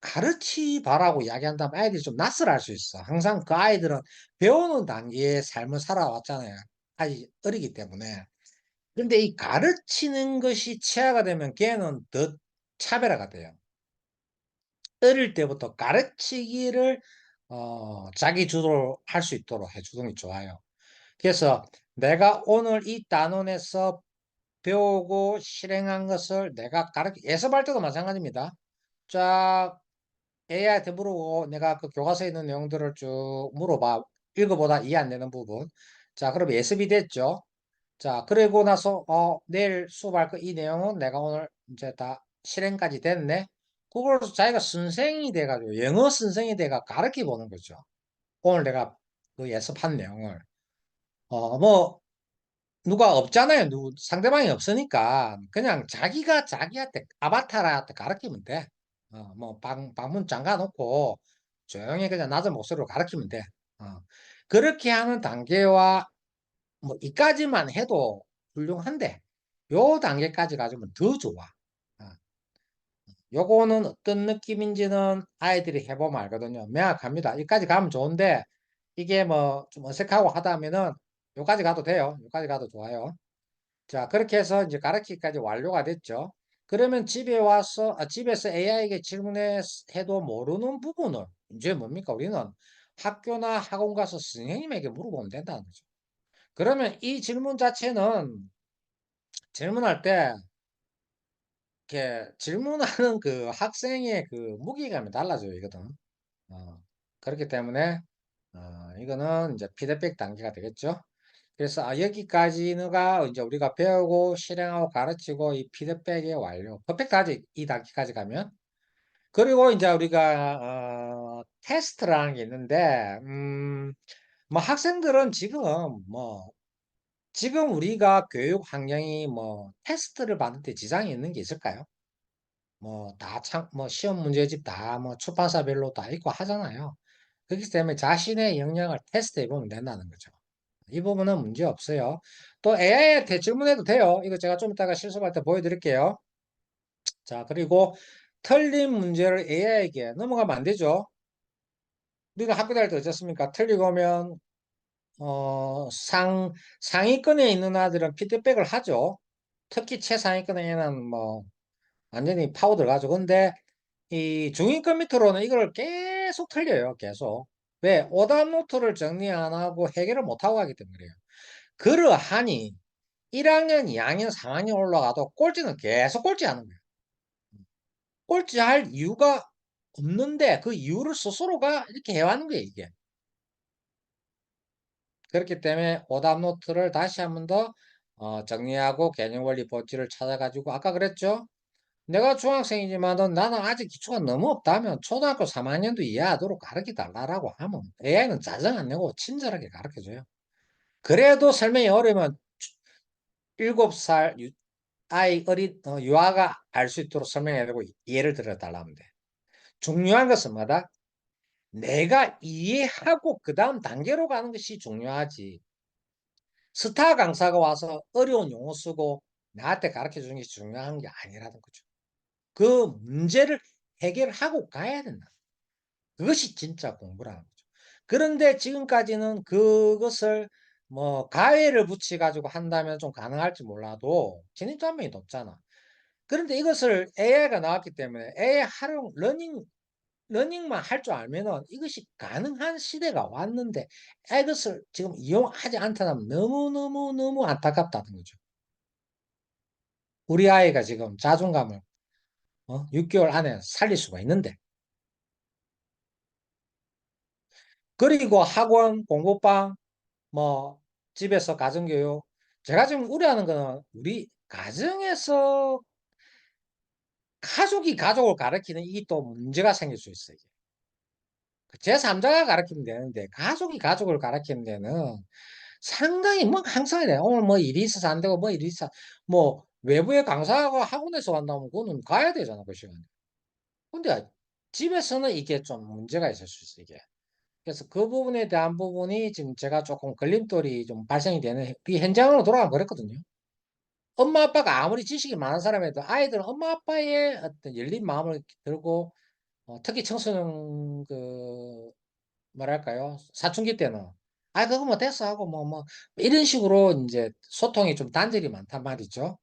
가르치봐라고 이야기한다면 아이들이 좀 낯설할 수 있어. 항상 그 아이들은 배우는 단계의 삶을 살아왔잖아요. 아직 어리기 때문에. 근데 이 가르치는 것이 치아가 되면 걔는 더 차별화가 돼요. 어릴 때부터 가르치기를 자기 주도로 할 수 있도록 해 주는 게 좋아요. 그래서 내가 오늘 이 단원에서 배우고 실행한 것을 내가 예습할 때도 마찬가지입니다. 쫙 AI한테 물어보고 내가 그 교과서에 있는 내용들을 쭉 물어봐. 읽어보다 이해 안 되는 부분. 자, 그럼 예습이 됐죠. 자, 그리고 나서 내일 수업할 거 이 내용은 내가 오늘 이제 다 실행까지 됐네. 그걸 자기가 선생이 돼가지고 영어 선생이 돼가 가르쳐 보는 거죠. 오늘 내가 그 예습한 내용을 뭐 누가 없잖아요. 상대방이 없으니까 그냥 자기가 자기한테 아바타한테 가르치면 돼. 뭐 방문 잠가 놓고 조용히 그냥 낮은 목소리로 가르치면 돼. 어. 그렇게 하는 단계와 뭐 이까지만 해도 훌륭한데 요 단계까지 가지면 더 좋아. 어. 요거는 어떤 느낌인지는 아이들이 해보면 알거든요. 명확합니다. 여기까지 가면 좋은데 이게 뭐 좀 어색하고 하다면은 요까지 가도 돼요. 요까지 가도 좋아요. 자, 그렇게 해서 이제 가르치기까지 완료가 됐죠. 그러면 집에 와서, 집에서 AI에게 질문해도 모르는 부분을, 이제 뭡니까? 우리는 학교나 학원 가서 선생님에게 물어보면 된다는 거죠. 그러면 이 질문 자체는 질문할 때, 이렇게 질문하는 그 학생의 그 무게감이 달라져요, 이거든. 어, 그렇기 때문에, 이거는 이제 피드백 단계가 되겠죠. 그래서 여기까지가 이제 우리가 배우고 실행하고 가르치고 이 피드백의 완료. 퍼펙트하지 이 단계까지 가면. 그리고 이제 우리가 테스트라는 게 있는데 뭐 학생들은 지금 우리가 교육 환경이 뭐 테스트를 받을 때 지장이 있는 게 있을까요? 뭐 다 참 뭐 시험 문제집 다 뭐 출판사별로 다 있고 하잖아요. 그렇기 때문에 자신의 역량을 테스트해 보면 된다는 거죠. 이 부분은 문제 없어요. 또 AI한테 질문해도 돼요. 이거 제가 좀 이따가 실습할 때 보여드릴게요. 자, 그리고 틀린 문제를 AI에게 넘어가면 안 되죠. 우리가 학교 다닐 때 어떻습니까? 틀리고 오면, 상위권에 있는 아들은 피드백을 하죠. 특히 최상위권에 있는 뭐, 완전히 파고 들어가죠. 근데 이 중위권 밑으로는 이걸 계속 틀려요. 계속. 왜? 오답 노트를 정리 안 하고 해결을 못 하고 가기 때문에 그래요. 그러하니 1학년, 2학년, 3학년 올라가도 꼴찌는 계속 꼴찌하는 거예요. 꼴찌할 이유가 없는데 그 이유를 스스로가 이렇게 해왔는 거예요, 이게. 그렇기 때문에 오답 노트를 다시 한번 더 정리하고 개념 원리 법칙을 찾아가지고 아까 그랬죠? 내가 중학생이지만은 나는 아직 기초가 너무 없다면 초등학교 3학년도 이해하도록 가르쳐 달라고 하면 AI는 짜증 안 내고 친절하게 가르쳐줘요. 그래도 설명이 어려우면 7살 유아가 알 수 있도록 설명해야 되고 예를 들어 달라면 돼. 중요한 것은 뭐다? 내가 이해하고 그 다음 단계로 가는 것이 중요하지. 스타 강사가 와서 어려운 용어 쓰고 나한테 가르쳐 주는 게 중요한 게 아니라는 거죠. 그 문제를 해결하고 가야 된다. 그것이 진짜 공부라는 거죠. 그런데 지금까지는 그것을 뭐 가외를 붙여 가지고 한다면 좀 가능할지 몰라도 진입장벽이 높잖아. 그런데 이것을 AI가 나왔기 때문에 AI 활용 러닝만 할 줄 알면은 이것이 가능한 시대가 왔는데 이것을 지금 이용하지 않다면 너무너무너무 안타깝다는 거죠. 우리 아이가 지금 자존감을 6개월 안에 살릴 수가 있는데 그리고 학원, 공부방, 뭐 집에서 가정교육 제가 지금 우려하는 거는 우리 가정에서 가족이 가족을 가르치는 이게 또 문제가 생길 수 있어요. 제3자가 가르치면 되는데 가족이 가족을 가르치는 데는 상당히 뭐 항상 이래. 오늘 뭐 일이 있어서 안 되고 뭐 일이 있어. 뭐 외부의 강사가 학원에서 간다면 그거는 가야 되잖아, 그 시간에. 근데 집에서는 이게 좀 문제가 있을 수 있어, 이게. 그래서 그 부분에 대한 부분이 지금 제가 조금 걸림돌이 좀 발생이 되는, 이 현장으로 돌아가면 그랬거든요. 엄마 아빠가 아무리 지식이 많은 사람에도 아이들은 엄마 아빠의 어떤 열린 마음을 들고, 특히 청소년 뭐랄까요? 사춘기 때는 그거 뭐 됐어 하고 뭐 이런 식으로 이제 소통이 좀 단절이 많단 말이죠.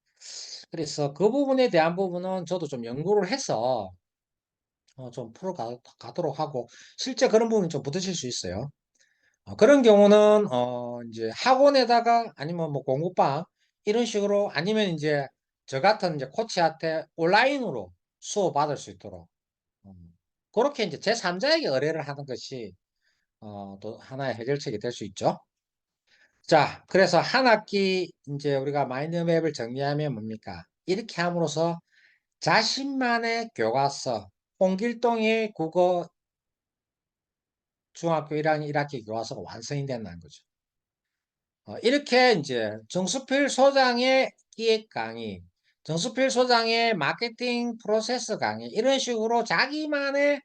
그래서 그 부분에 대한 부분은 저도 좀 연구를 해서 좀 풀어가도록 하고 실제 그런 부분이 좀 붙으실 수 있어요. 그런 경우는 이제 학원에다가 아니면 뭐 공부방 이런 식으로 아니면 이제 저 같은 이제 코치한테 온라인으로 수업 받을 수 있도록 그렇게 이제 제3자에게 의뢰를 하는 것이 또 하나의 해결책이 될 수 있죠. 자, 그래서 한 학기 이제 우리가 마인드맵을 정리하면 뭡니까? 이렇게 함으로써 자신만의 교과서, 홍길동의 국어 중학교 1학년 1학기 교과서가 완성이 된다는 거죠. 이렇게 이제 정수필 소장의 기획 강의, 정수필 소장의 마케팅 프로세스 강의, 이런 식으로 자기만의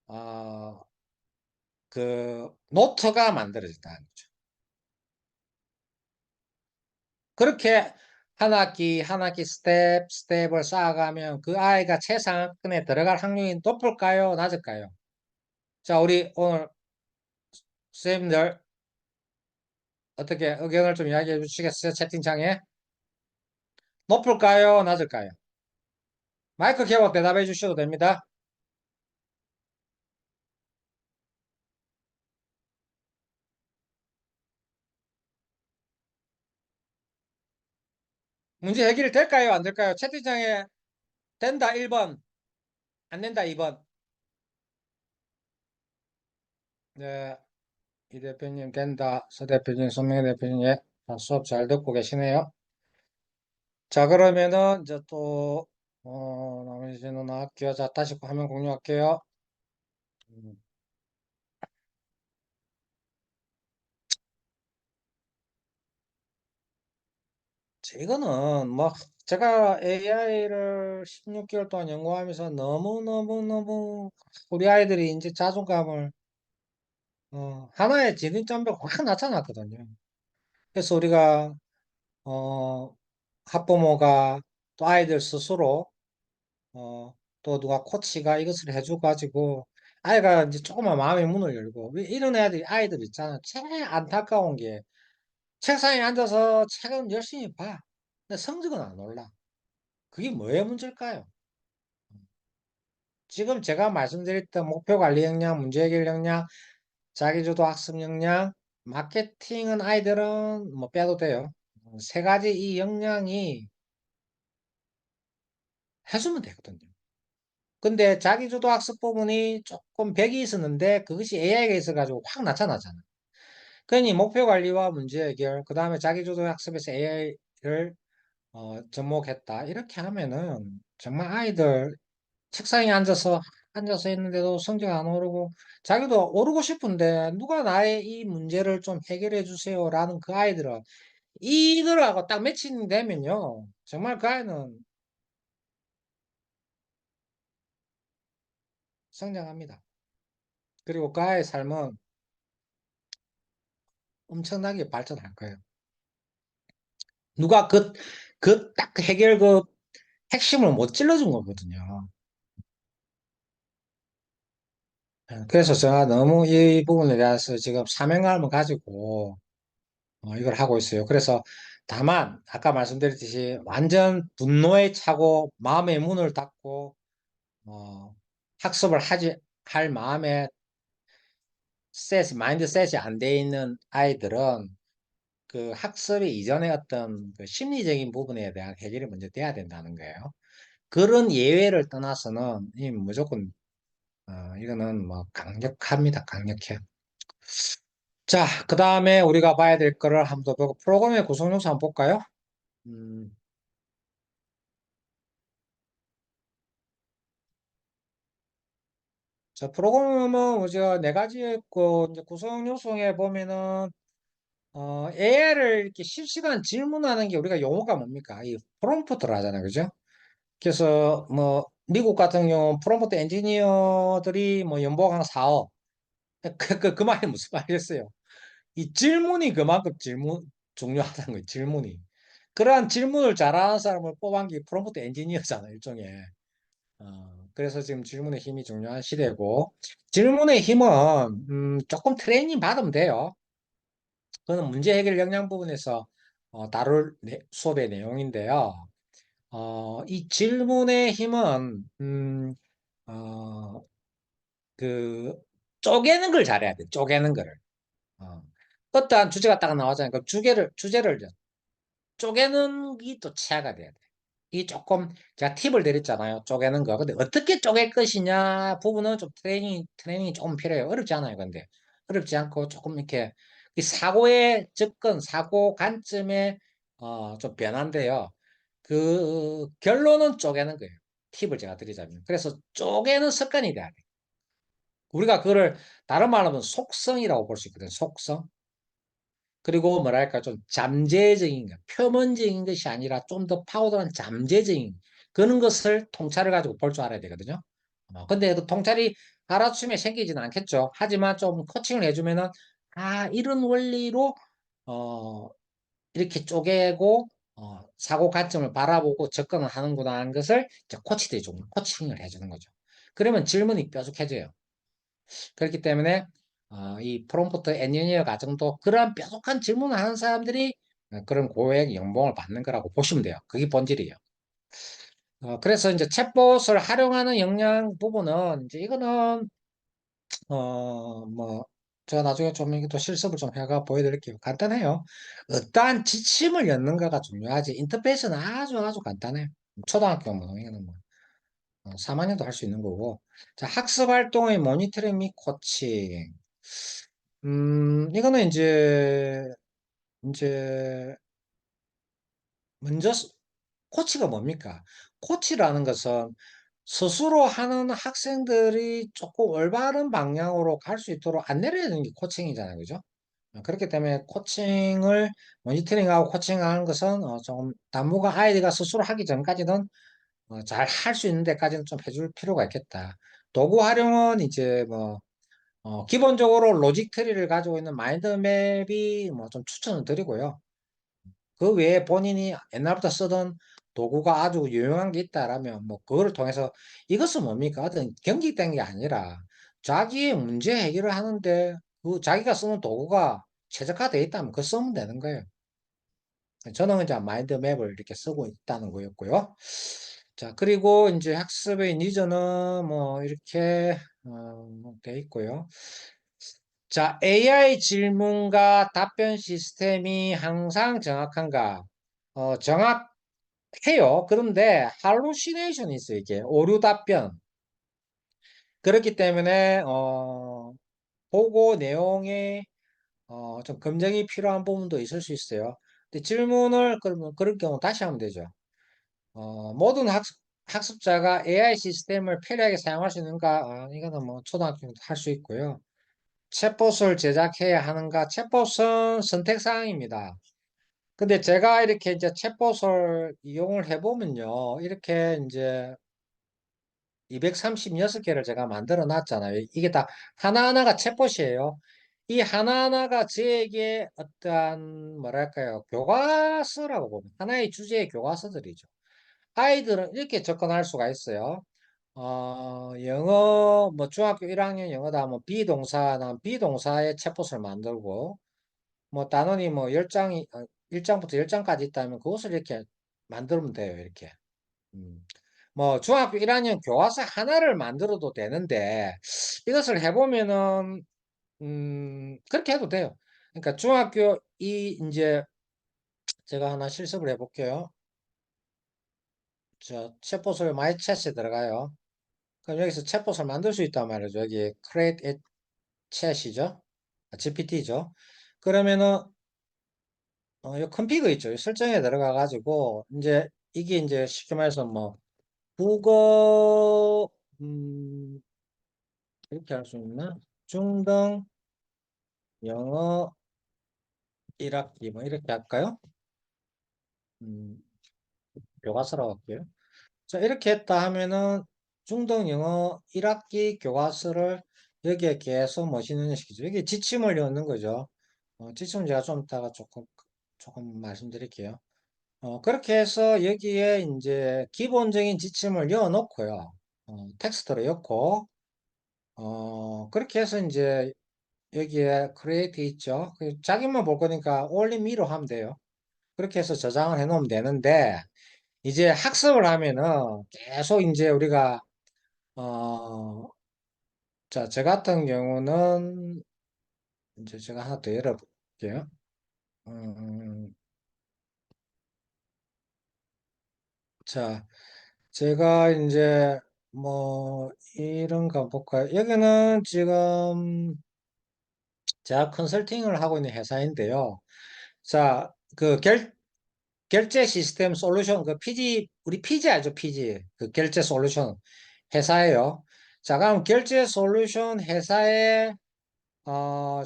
어, 노트가 만들어진다는 거죠. 그렇게 한 학기 스텝을 쌓아가면 그 아이가 최상위권에 들어갈 확률이 높을까요? 낮을까요? 자, 우리 오늘 선생님들 어떻게 의견을 좀 이야기해 주시겠어요? 채팅창에. 높을까요? 낮을까요? 마이크 켜고 대답해 주셔도 됩니다. 문제 해결이 될까요? 안 될까요? 채팅창에 된다 1번, 안 된다 2번. 네, 이 대표님 된다. 서 대표님, 손명희 대표님, 예. 수업 잘 듣고 계시네요. 자, 그러면은 이제 또 나머지는 할게요. 자, 다시 화면 공유할게요. 음, 이거는 뭐 제가 AI를 16개월 동안 연구하면서 너무너무너무 우리 아이들이 이제 자존감을 하나의 진입장벽 확 나타났거든요. 그래서 우리가 어, 학부모가 또 아이들 스스로 또 누가 코치가 이것을 해줘가지고 아이가 이제 조금만 마음의 문을 열고 이런 아이들 있잖아. 제일 안타까운 게 책상에 앉아서 책은 열심히 봐. 근데 성적은 안 올라. 그게 뭐의 문제일까요? 지금 제가 말씀드렸던 목표 관리 역량, 문제 해결 역량, 자기주도 학습 역량, 마케팅은 아이들은 뭐 빼도 돼요. 세 가지 이 역량이 해주면 되거든요. 근데 자기주도 학습 부분이 조금 벽이 있었는데 그것이 AI가 있어가지고 확 나타나잖아. 그러니 목표 관리와 문제 해결, 그 다음에 자기주도 학습에서 AI를 접목했다. 이렇게 하면은 정말 아이들 책상에 앉아서 있는데도 성적 안 오르고 자기도 오르고 싶은데 누가 나의 이 문제를 좀 해결해 주세요라는 그 아이들은 이들하고 딱 매칭 되면요. 정말 그 아이는 성장합니다. 그리고 그 아이의 삶은 엄청나게 발전할 거예요. 누가 딱 해결 핵심을 못 찔러준 거거든요. 그래서 제가 너무 이 부분에 대해서 지금 사명감을 가지고 이걸 하고 있어요. 그래서 다만 아까 말씀드렸듯이 완전 분노에 차고 마음의 문을 닫고 어, 학습을 할 마음에 마인드셋이 안 돼 있는 아이들은 그 학습의 이전에 어떤 그 심리적인 부분에 대한 해결이 먼저 돼야 된다는 거예요. 그런 예외를 떠나서는 이 무조건 이거는 뭐 강력합니다. 강력해. 자, 그 다음에 우리가 봐야 될 거를 한번 더 보고 프로그램의 구성 요소 한번 볼까요? 음, 자, 프로그램은 우리가 네 가지 있고 이제 구성 요소에 보면은 AI를 이렇게 실시간 질문하는 게 우리가 용어가 뭡니까? 이 프롬프트를 하잖아요. 그죠? 그래서 뭐 미국 같은 경우 프롬프트 엔지니어들이 뭐 연봉 한 4억. 그 말이 무슨 말이겠어요? 이 질문이 그만큼 중요하다는 거예요. 질문이. 그러한 질문을 잘하는 사람을 뽑은 게 프롬프트 엔지니어잖아요. 일종의. 그래서 지금 질문의 힘이 중요한 시대고, 질문의 힘은 조금 트레이닝 받으면 돼요. 그거는 문제 해결 역량 부분에서 다룰 수업의 내용인데요. 이 질문의 힘은 어, 그 쪼개는 걸 잘해야 돼. 쪼개는 거를. 어. 어떠한 주제가 딱 나오잖아요. 그 주제를 쪼개는 게 또 치아가 돼야 돼. 이 조금 제가 팁을 드렸잖아요. 쪼개는 거. 근데 어떻게 쪼갤 것이냐 부분은 좀 트레이닝이 조금 필요해요. 어렵지 않아요. 근데 어렵지 않고 조금 이렇게 이 사고의 접근, 사고 관점에 좀 변한데요. 그 결론은 쪼개는 거예요. 팁을 제가 드리자면. 그래서 쪼개는 습관이 돼야 돼. 우리가 그거를 다른 말로 하면 속성이라고 볼 수 있거든요. 속성. 그리고 뭐랄까 좀 잠재적인 것, 표면적인 것이 아니라 좀 더 파고들한 잠재적인 그런 것을 통찰을 가지고 볼 줄 알아야 되거든요. 근데 그 통찰이 하루아침에 생기지는 않겠죠. 하지만 좀 코칭을 해주면은 이런 원리로 어 이렇게 쪼개고 사고 관점을 바라보고 접근을 하는구나 하는 것을 이제 코치들이 좀 코칭을 해주는 거죠. 그러면 질문이 뾰족해져요. 그렇기 때문에 이 프롬프트 엔지니어 과정도 그러한 뾰족한 질문을 하는 사람들이 그런 고액 연봉을 받는 거라고 보시면 돼요. 그게 본질이에요. 그래서 이제 챗봇을 활용하는 역량 부분은 이제 이거는 뭐 제가 나중에 좀 이게 또 실습을 좀 해가 보여드릴게요. 간단해요. 어떠한 지침을 엮는가가 중요하지. 인터페이스는 아주 아주 간단해요. 초등학교 뭐 이거는 뭐 3학년도 할 수 있는 거고. 자, 학습 활동의 모니터링 및 코칭. 이거는 이제, 먼저, 코치가 뭡니까? 코치라는 것은 스스로 하는 학생들이 조금 올바른 방향으로 갈 수 있도록 안내를 해주는 게 코칭이잖아요. 그죠? 그렇기 때문에 코칭을, 모니터링하고 코칭하는 것은 조금 단무가 아이디가 스스로 하기 전까지는 잘 할 수 있는 데까지는 좀 해줄 필요가 있겠다. 도구 활용은 이제 뭐, 기본적으로 로직 트리를 가지고 있는 마인드맵이 뭐 좀 추천을 드리고요. 그 외에 본인이 옛날부터 쓰던 도구가 아주 유용한 게 있다라면 뭐 그거를 통해서 이것은 뭡니까? 어떤 경직된 게 아니라 자기의 문제 해결을 하는데 그 자기가 쓰는 도구가 최적화되어 있다면 그거 쓰면 되는 거예요. 저는 이제 마인드맵을 이렇게 쓰고 있다는 거였고요. 자, 그리고 이제 학습의 니즈는 뭐 이렇게 돼 있고요. 자, AI 질문과 답변 시스템이 항상 정확한가? 정확해요. 그런데 할루시네이션이 있어요, 이게. 오류 답변. 그렇기 때문에, 보고 내용에, 좀 검증이 필요한 부분도 있을 수 있어요. 근데 질문을, 그러면 그럴 경우 다시 하면 되죠. 모든 학습자가 AI 시스템을 편리하게 사용할 수 있는가? 이거는 뭐 초등학교도 할 수 있고요. 챗봇을 제작해야 하는가? 챗봇은 선택사항입니다. 근데 제가 이렇게 이제 챗봇을 이용을 해보면요. 이렇게 이제 236개를 제가 만들어 놨잖아요. 이게 다 하나하나가 챗봇이에요. 이 하나하나가 저에게 어떠한, 뭐랄까요, 교과서라고 보면, 하나의 주제의 교과서들이죠. 아이들은 이렇게 접근할 수가 있어요. 영어, 뭐 중학교 1학년 영어다, 뭐 비동사나 비동사의 챗봇을 만들고, 뭐 단원이 뭐 10장이 1장부터 10장까지 있다면 그것을 이렇게 만들면 돼요. 이렇게. 음. 뭐 중학교 1학년 교과서 하나를 만들어도 되는데 이것을 해보면은 그렇게 해도 돼요. 그러니까 중학교 이 이제 제가 하나 실습을 해볼게요. 저 챗봇을 마이 챗에 들어가요. 그럼 여기서 챗봇을 만들 수 있단 말이죠. 여기 create a chat이죠. GPT죠. 그러면은 이 컨피그 있죠. 이 설정에 들어가 가지고 이제 이게 이제 쉽게 말해서 뭐 국어 이렇게 할 수 있나? 중등 영어 1학기 뭐 이렇게 할까요? 음, 교과서라고 할게요. 자, 이렇게 했다 하면은 중등 영어 1학기 교과서를 여기에 계속 머신을 시키죠. 여기 지침을 넣는 거죠. 지침은 제가 좀 이따가 조금 말씀드릴게요. 그렇게 해서 여기에 이제 기본적인 지침을 넣어 놓고요. 텍스트로 넣고, 그렇게 해서 이제 여기에 create 있죠. 자기만 볼 거니까 only me로 하면 돼요. 그렇게 해서 저장을 해 놓으면 되는데, 이제 학습을 하면은 계속 이제 우리가 어, 자, 저 같은 경우는 이제 제가 하나 더 열어볼게요. 음, 자, 제가 이제 뭐 이런 거 볼까요? 여기는 지금 제가 컨설팅을 하고 있는 회사인데요. 자, 결제 시스템 솔루션 그 PG 우리 PG 알죠? PG 그 결제 솔루션 회사예요. 자, 그럼 결제 솔루션 회사에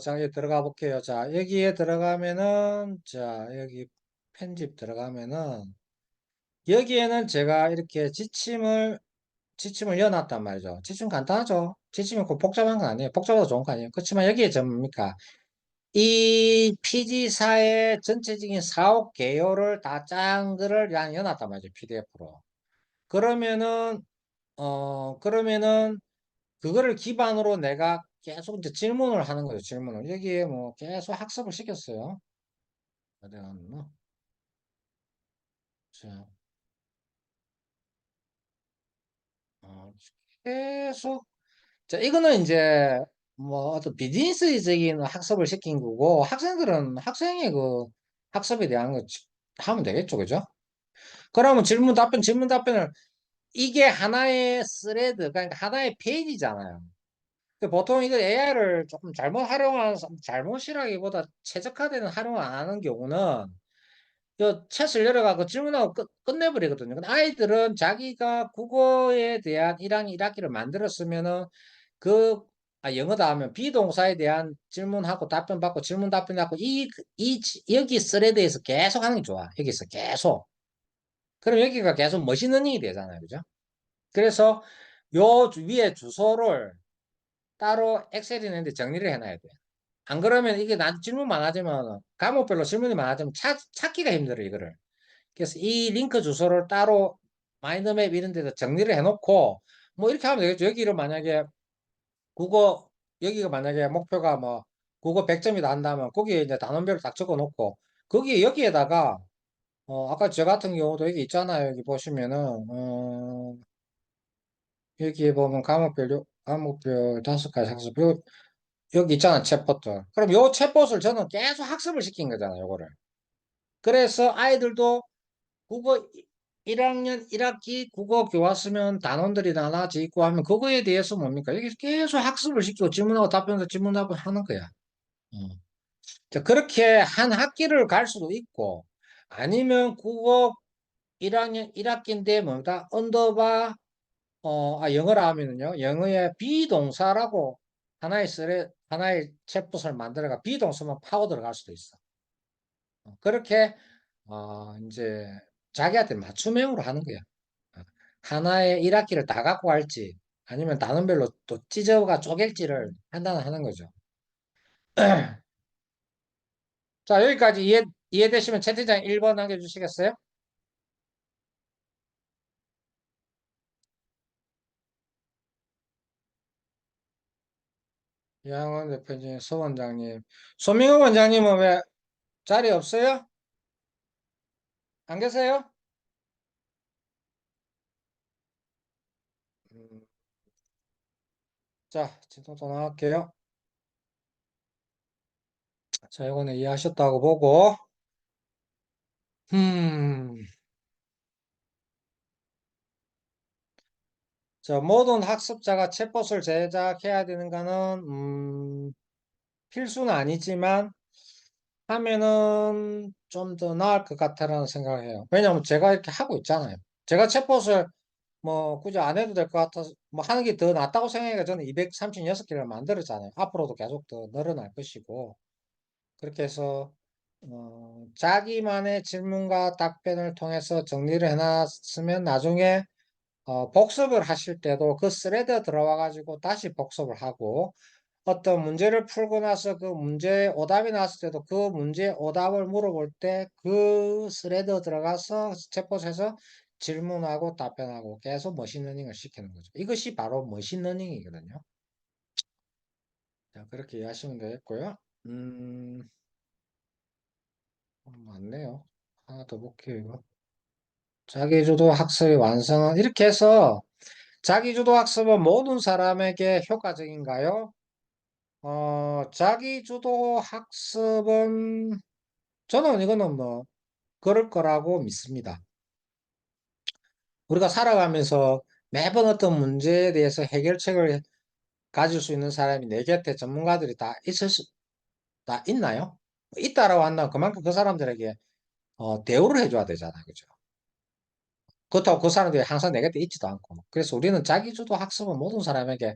자, 여기 들어가 볼게요. 자, 여기에 들어가면은, 자, 여기 편집 들어가면은, 여기에는 제가 이렇게 지침을 넣어놨단 말이죠. 지침 간단하죠? 지침이 꼭 복잡한 건 아니에요. 복잡해도 좋은 거 아니에요. 그렇지만 여기에 뭡니까? 이 PG사의 전체적인 사업 개요를 다 짠 거를 그냥 넣어놨단 말이죠. PDF로. 그러면은, 그러면은, 그거를 기반으로 내가 계속 이제 질문을 하는 거예요. 질문을. 여기에 뭐 계속 학습을 시켰어요. 어디 갔나? 자, 어, 계속. 자, 이거는 이제 뭐 어떤 비즈니스적인 학습을 시킨 거고, 학생들은 학생의 그 학습에 대한 거 하면 되겠죠. 그죠? 그러면 질문 답변을 이게 하나의 스레드, 그러니까 하나의 페이지잖아요. 보통 이거 AI를 조금 잘못이라기보다 최적화되는 활용을 안 하는 경우는 저 챗을 열어가고 질문하고 끝내버리거든요. 근데 아이들은 자기가 국어에 대한 1학년 1학기를 만들었으면은 그, 영어다 하면 비동사에 대한 질문하고 답변 받고 질문 답변하고 여기 스레드에서 계속 하는 게 좋아. 여기서 계속. 그럼 여기가 계속 머신러닝이 되잖아요. 그죠? 그래서 요 위에 주소를 따로 엑셀이 있는데 정리를 해놔야 돼. 안 그러면 이게 난 질문 많아지면 과목별로 질문이 많아지면 찾기가 힘들어 이거를. 그래서 이 링크 주소를 따로 마인드맵 이런 데다 정리를 해놓고 뭐 이렇게 하면 되겠죠. 여기를 만약에 국어 여기가 만약에 목표가 뭐 국어 100점이다 한다면 거기에 이제 단원별로 딱 적어 놓고 거기에 여기에다가 아까 저 같은 경우도 여기 있잖아요. 여기 보시면은 여기에 보면 과목별 5가지 학습 여기 있잖아 챗봇들. 그럼 요 챗봇을 저는 계속 학습을 시킨 거잖아요. 요거를. 그래서 아이들도 국어 1학년 1학기 국어 교과서면 단원들이 나눠져 있고 하면 그거에 대해서 뭡니까? 여기 계속 학습을 시키고 질문하고 답변하고 질문하고 하는 거야. 어. 자, 그렇게 한 학기를 갈 수도 있고 아니면 국어 1학년 1학기인데 뭐다? 언더바 영어라 하면은요. 영어의 비동사라고 하나의 챗봇을 만들어가 비동사만 파고 들어갈 수도 있어. 그렇게 이제 자기한테 맞춤형으로 하는 거야. 어, 하나의 1학기를 다 갖고 갈지 아니면 단원별로 또 찢어가 쪼갤지를 판단하는 거죠. 자, 여기까지 이해되시면 채팅창 1번 남겨주시겠어요? 양원 대표님, 서 원장님. 소명호 원장님은 왜 자리 없어요? 안 계세요? 음, 자, 지도 또 나갈게요. 자, 이거는 이해하셨다고 보고, 음, 자, 모든 학습자가 챗봇을 제작해야 되는가는, 필수는 아니지만, 하면은 좀 더 나을 것 같다라는 생각을 해요. 왜냐면 제가 이렇게 하고 있잖아요. 제가 챗봇을 뭐 굳이 안 해도 될 것 같아서, 뭐 하는 게 더 낫다고 생각해서 저는 236개를 만들었잖아요. 앞으로도 계속 더 늘어날 것이고, 그렇게 해서 자기만의 질문과 답변을 통해서 정리를 해놨으면 나중에 복습을 하실 때도 그 스레드 들어와 가지고 다시 복습을 하고 어떤 문제를 풀고 나서 그 문제에 오답이 나왔을 때도 그 문제에 오답을 물어볼 때 그 스레드 들어가서 챗봇에서 질문하고 답변하고 계속 머신러닝을 시키는 거죠. 이것이 바로 머신러닝이거든요. 자, 그렇게 이해하시면 되겠고요. 음, 맞네요. 하나 더 볼게요, 이거. 자기주도 학습의 완성은 이렇게 해서 자기주도 학습은 모든 사람에게 효과적인가요? 자기주도 학습은 저는 이거는 뭐 그럴 거라고 믿습니다. 우리가 살아가면서 매번 어떤 문제에 대해서 해결책을 가질 수 있는 사람이 내 곁에 전문가들이 다 있나요? 있다라고 한다면 그만큼 그 사람들에게 대우를 해줘야 되잖아요. 그죠? 그렇다고 그 사람들이 항상 내 곁에 있지도 않고. 그래서 우리는 자기주도 학습은 모든 사람에게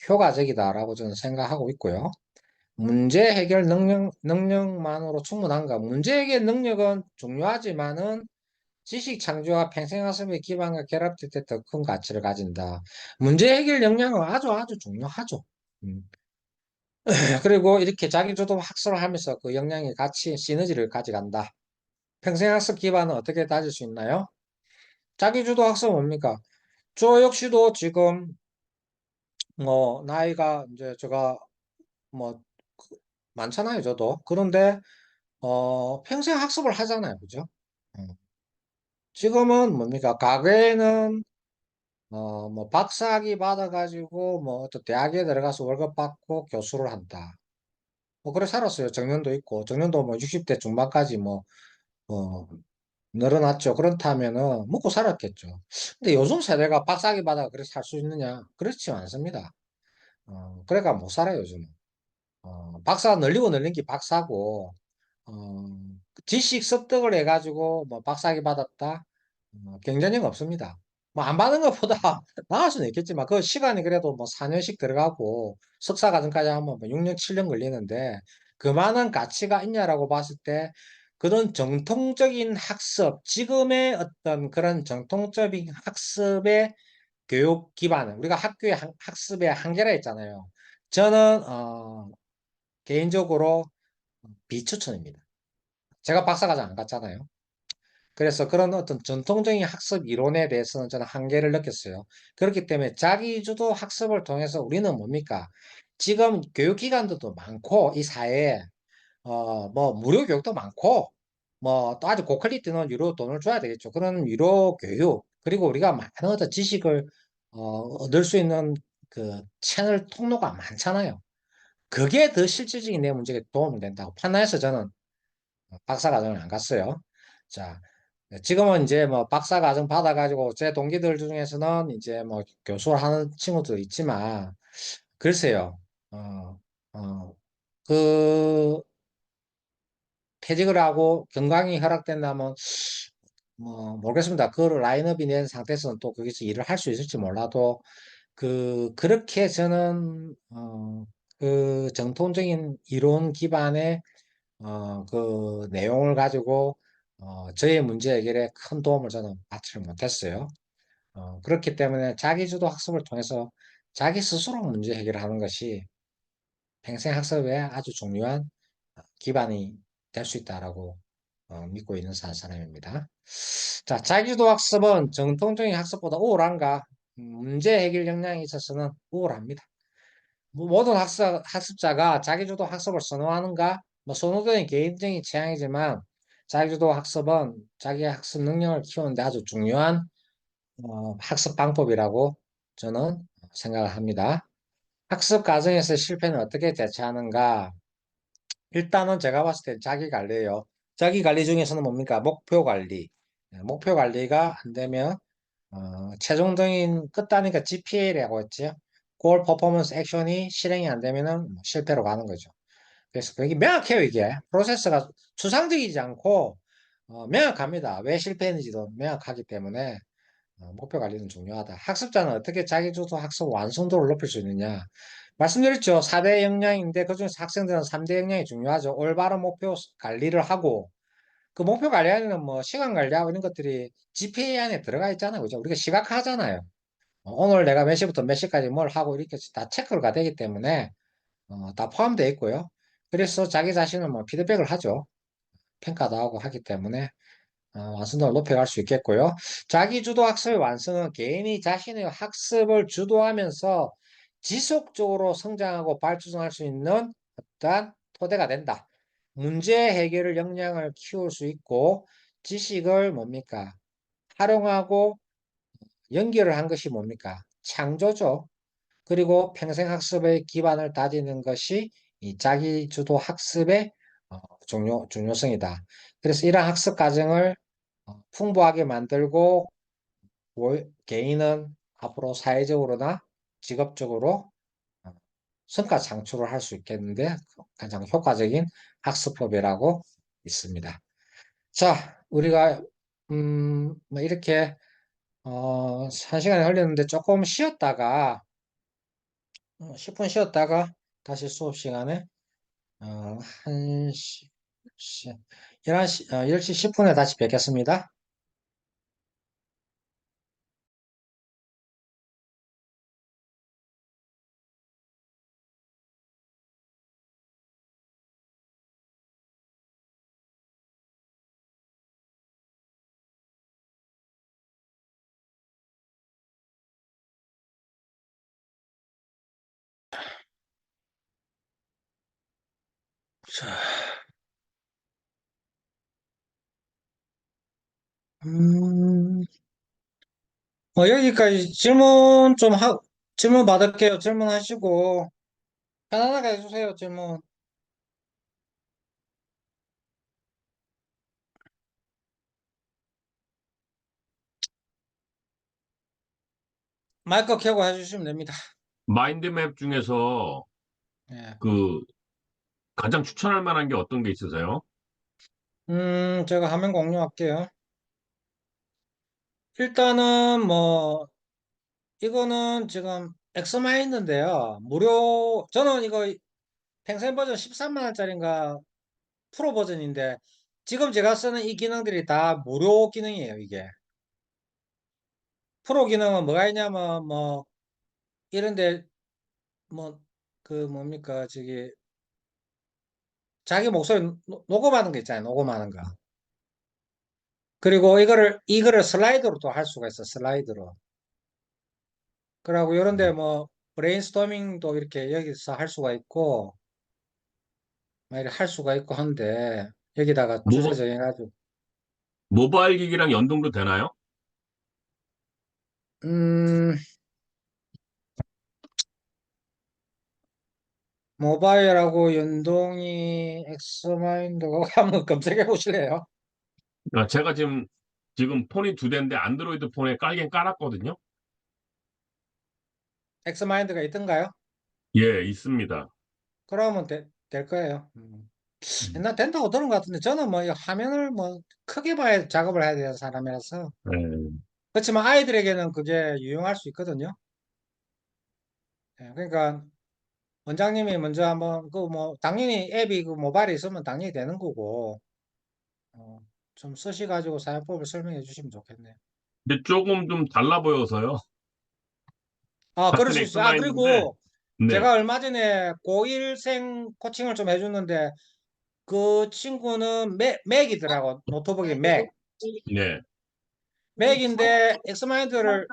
효과적이다라고 저는 생각하고 있고요. 문제 해결 능력만으로 충분한가? 문제 해결 능력은 중요하지만은 지식 창조와 팽생학습의 기반과 결합될 때 더 큰 가치를 가진다. 문제 해결 역량은 아주 아주 중요하죠. 음. 그리고 이렇게 자기주도 학습을 하면서 그 역량의 가치, 시너지를 가져간다. 평생학습 기반은 어떻게 다질 수 있나요? 자기주도 학습은 뭡니까? 저 역시도 지금 뭐 나이가 이제 제가 뭐 많잖아요, 저도. 그런데 평생 학습을 하잖아요, 그죠? 음. 지금은 뭡니까? 과거에는 뭐 박사학위 받아가지고 뭐 또 대학에 들어가서 월급 받고 교수를 한다. 뭐 그래 살았어요. 정년도 있고 정년도 뭐 60대 중반까지 뭐 어, 늘어났죠. 그렇다면은 먹고 살았겠죠. 근데 요즘 세대가 박사학위 받아 그래 살 수 있느냐? 그렇지 않습니다. 그래가 못 살아요, 요즘은. 박사 늘리고 늘린 게 박사고 어, 지식 습득을 해가지고 뭐 박사학위 받았다. 경쟁력 없습니다. 뭐 안 받은 것보다 나을 수는 있겠지만 그 시간이 그래도 뭐 4년씩 들어가고 석사 과정까지 하면 뭐 6년, 7년 걸리는데 그만한 가치가 있냐라고 봤을 때 그런 정통적인 학습, 지금의 어떤 그런 정통적인 학습의 교육 기반, 우리가 학교의 학습의 한계라 했잖아요. 저는 개인적으로 비추천입니다. 제가 박사과정 안 갔잖아요. 그래서 그런 어떤 전통적인 학습 이론에 대해서는 저는 한계를 느꼈어요. 그렇기 때문에 자기주도 학습을 통해서 우리는 뭡니까? 지금 교육기관들도 많고, 이 사회에, 뭐, 무료 교육도 많고, 뭐, 또 아주 고퀄리티는 유료 돈을 줘야 되겠죠. 그런 유료 교육, 그리고 우리가 많은 어떤 지식을, 얻을 수 있는 그 채널 통로가 많잖아요. 그게 더 실질적인 내 문제에 도움이 된다고 판단해서 저는 박사과정을 안 갔어요. 자, 지금은 이제 뭐 박사과정 받아가지고 제 동기들 중에서는 이제 뭐 교수를 하는 친구도 있지만, 글쎄요, 어, 그 퇴직을 하고 건강이 허락된다면, 뭐, 모르겠습니다. 그 라인업이 된 상태에서는 또 거기서 일을 할 수 있을지 몰라도, 그렇게 저는, 그 정통적인 이론 기반의 그 내용을 가지고 저의 문제 해결에 큰 도움을 저는 받지를 못했어요. 그렇기 때문에 자기주도 학습을 통해서 자기 스스로 문제 해결을 하는 것이 평생 학습에 아주 중요한 기반이 될 수 있다라고 믿고 있는 사람입니다. 자, 자기주도 학습은 정통적인 학습보다 우월한가? 문제 해결 역량에 있어서는 우월합니다. 뭐 모든 학습자가 자기주도 학습을 선호하는가? 뭐 선호도는 개인적인 취향이지만 자기주도 학습은 자기 학습 능력을 키우는데 아주 중요한 학습 방법이라고 저는 생각을 합니다. 학습 과정에서 실패는 어떻게 대처하는가? 일단은 제가 봤을 때 자기 관리예요. 자기 관리 중에서는 뭡니까? 목표 관리. 목표 관리가 안 되면 최종적인 끝단위가 GPA라고 했죠. Goal Performance Action이 실행이 안 되면은 실패로 가는 거죠. 그래서 그게 명확해요, 이게. 프로세스가 추상적이지 않고 명확합니다. 왜 실패했는지도 명확하기 때문에 목표 관리는 중요하다. 학습자는 어떻게 자기주도 학습 완성도를 높일 수 있느냐? 말씀드렸죠. 4대 역량인데 그중에서 학생들은 3대 역량이 중요하죠. 올바른 목표 관리를 하고 그 목표 관리하는 뭐 시간 관리하고 이런 것들이 GPA 안에 들어가 있잖아요. 그죠? 우리가 시각화하잖아요. 오늘 내가 몇 시부터 몇 시까지 뭘 하고 이렇게 다 체크가 되기 때문에 다 포함되어 있고요. 그래서 자기 자신을 뭐 피드백을 하죠. 평가도 하고 하기 때문에 완성도를 높여갈 수 있겠고요. 자기주도 학습의 완성은 개인이 자신의 학습을 주도하면서 지속적으로 성장하고 발전할 수 있는 어떠한 토대가 된다. 문제 해결을 역량을 키울 수 있고 지식을 뭡니까? 활용하고 연결을 한 것이 뭡니까? 창조죠. 그리고 평생학습의 기반을 다지는 것이 이 자기주도 학습의 중요성이다. 그래서 이러한 학습 과정을 풍부하게 만들고 개인은 앞으로 사회적으로나 직업적으로 어, 성과 창출을 할 수 있겠는데 가장 효과적인 학습법이라고 있습니다. 자, 우리가 뭐 이렇게 1시간이 흘렸는데 조금 쉬었다가 10분 쉬었다가 다시 수업 시간에 어, 1시, 11시, 10시 10분에 다시 뵙겠습니다. 자, 음, 여기까지 질문 받을게요. 질문하시고, 편안하게 해주세요, 질문. 마이크 켜고 해주시면 됩니다. 마인드맵 중에서 예. 그 가장 추천할 만한 게 어떤 게 있으세요? 제가 화면 공유할게요. 일단은 이거는 지금 엑스마인드인데요. 저는 이거 평생 버전 13만 원짜리인가 프로 버전인데, 지금 제가 쓰는 이 기능들이 다 무료 기능이에요, 이게. 프로 기능은 뭐가 있냐면, 이런데, 뭐, 뭡니까, 자기 목소리 녹음하는 거 있잖아요, 녹음하는 거. 그리고 이거를 슬라이드로 또 할 수가 있어, 슬라이드로. 그러고 이런데 브레인스토밍도 이렇게 여기서 할 수가 있고, 막 이렇게 할 수가 있고 한데, 여기다가 주제 모바, 정해가지고, 모바일 기기랑 연동도 되나요? 음, 모바일하고 연동이 엑스마인드가 한번 검색해 보실래요? 제가 지금 폰이 두 대인데 안드로이드 폰에 깔긴 깔았거든요. 엑스마인드가 있던가요? 예, 있습니다. 그러면 될 거예요. 음. 옛날 된다고 들은 것 같은데 저는 이 화면을 크게 봐야 작업을 해야 되는 사람이라서 예. 그렇지만 아이들에게는 그게 유용할 수 있거든요. 예, 그러니까 원장님이 먼저 한번 당연히 앱이 그 모바일에 있으면 당연히 되는 거고 어, 좀 쓰셔가지고 사용법을 설명해 주시면 좋겠네요. 근데 조금 좀 달라 보여서요. 아, 그럴 같은 수 있어요. 엑스마인드인데, 그리고 네, 제가 얼마 전에 고1생 코칭을 좀 해줬는데 그 친구는 맥이더라고. 노트북이 맥. 네. 맥인데 엑스마인드를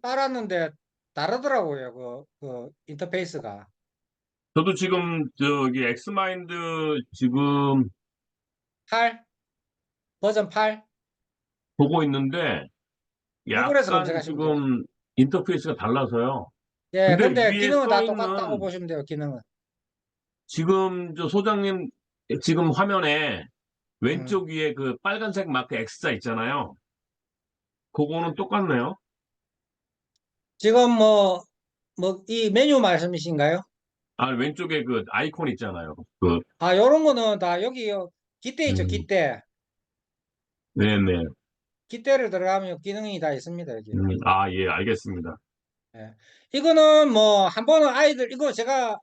깔았는데 다르더라고요. 그 인터페이스가. 저도 지금 저기 엑스마인드 지금 8? 버전 8? 보고 있는데 구글에서 약간 검색하시면 돼요. 지금 인터페이스가 달라서요. 예, 근데 근데 위에 기능은 써 다 똑같다고 있는 보시면 돼요. 기능은. 지금 저 소장님 지금 화면에 음. 왼쪽 위에 그 빨간색 마크 X자 있잖아요. 그거는 똑같네요. 지금 이 메뉴 말씀이신가요? 아, 왼쪽에 그 아이콘 있잖아요. 그, 아, 요런 거는 다 여기요. 깃대 있죠, 음, 깃대. 네네. 깃대를 들어가면 기능이 다 있습니다, 여기. 아, 예, 알겠습니다. 예. 이거는 뭐 한 번은 아이들 이거 제가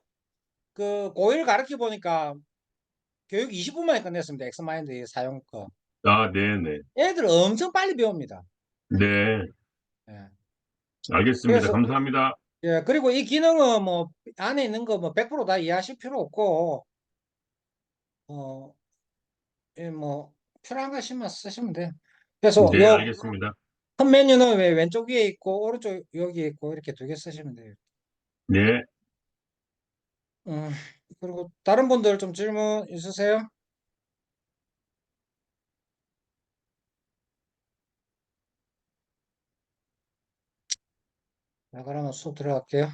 그 고1 가르쳐 보니까 교육 20분 만에 끝냈습니다. 엑스마인드 사용 거. 아, 네네. 애들 엄청 빨리 배웁니다. 네. 예. 알겠습니다. 그래서 감사합니다. 예, 그리고 이 기능은 뭐 안에 있는 거 뭐 100%다 이해하실 필요 없고 어, 예, 뭐 필요한 거 있으면 쓰시면 돼요. 그래서 네, 요 알겠습니다. 큰 메뉴는 왜 왼쪽 위에 있고 오른쪽 여기 있고 이렇게 두 개 쓰시면 돼요. 네. 음, 그리고 다른 분들 좀 질문 있으세요? 자, 그러면 수업 들어갈게요.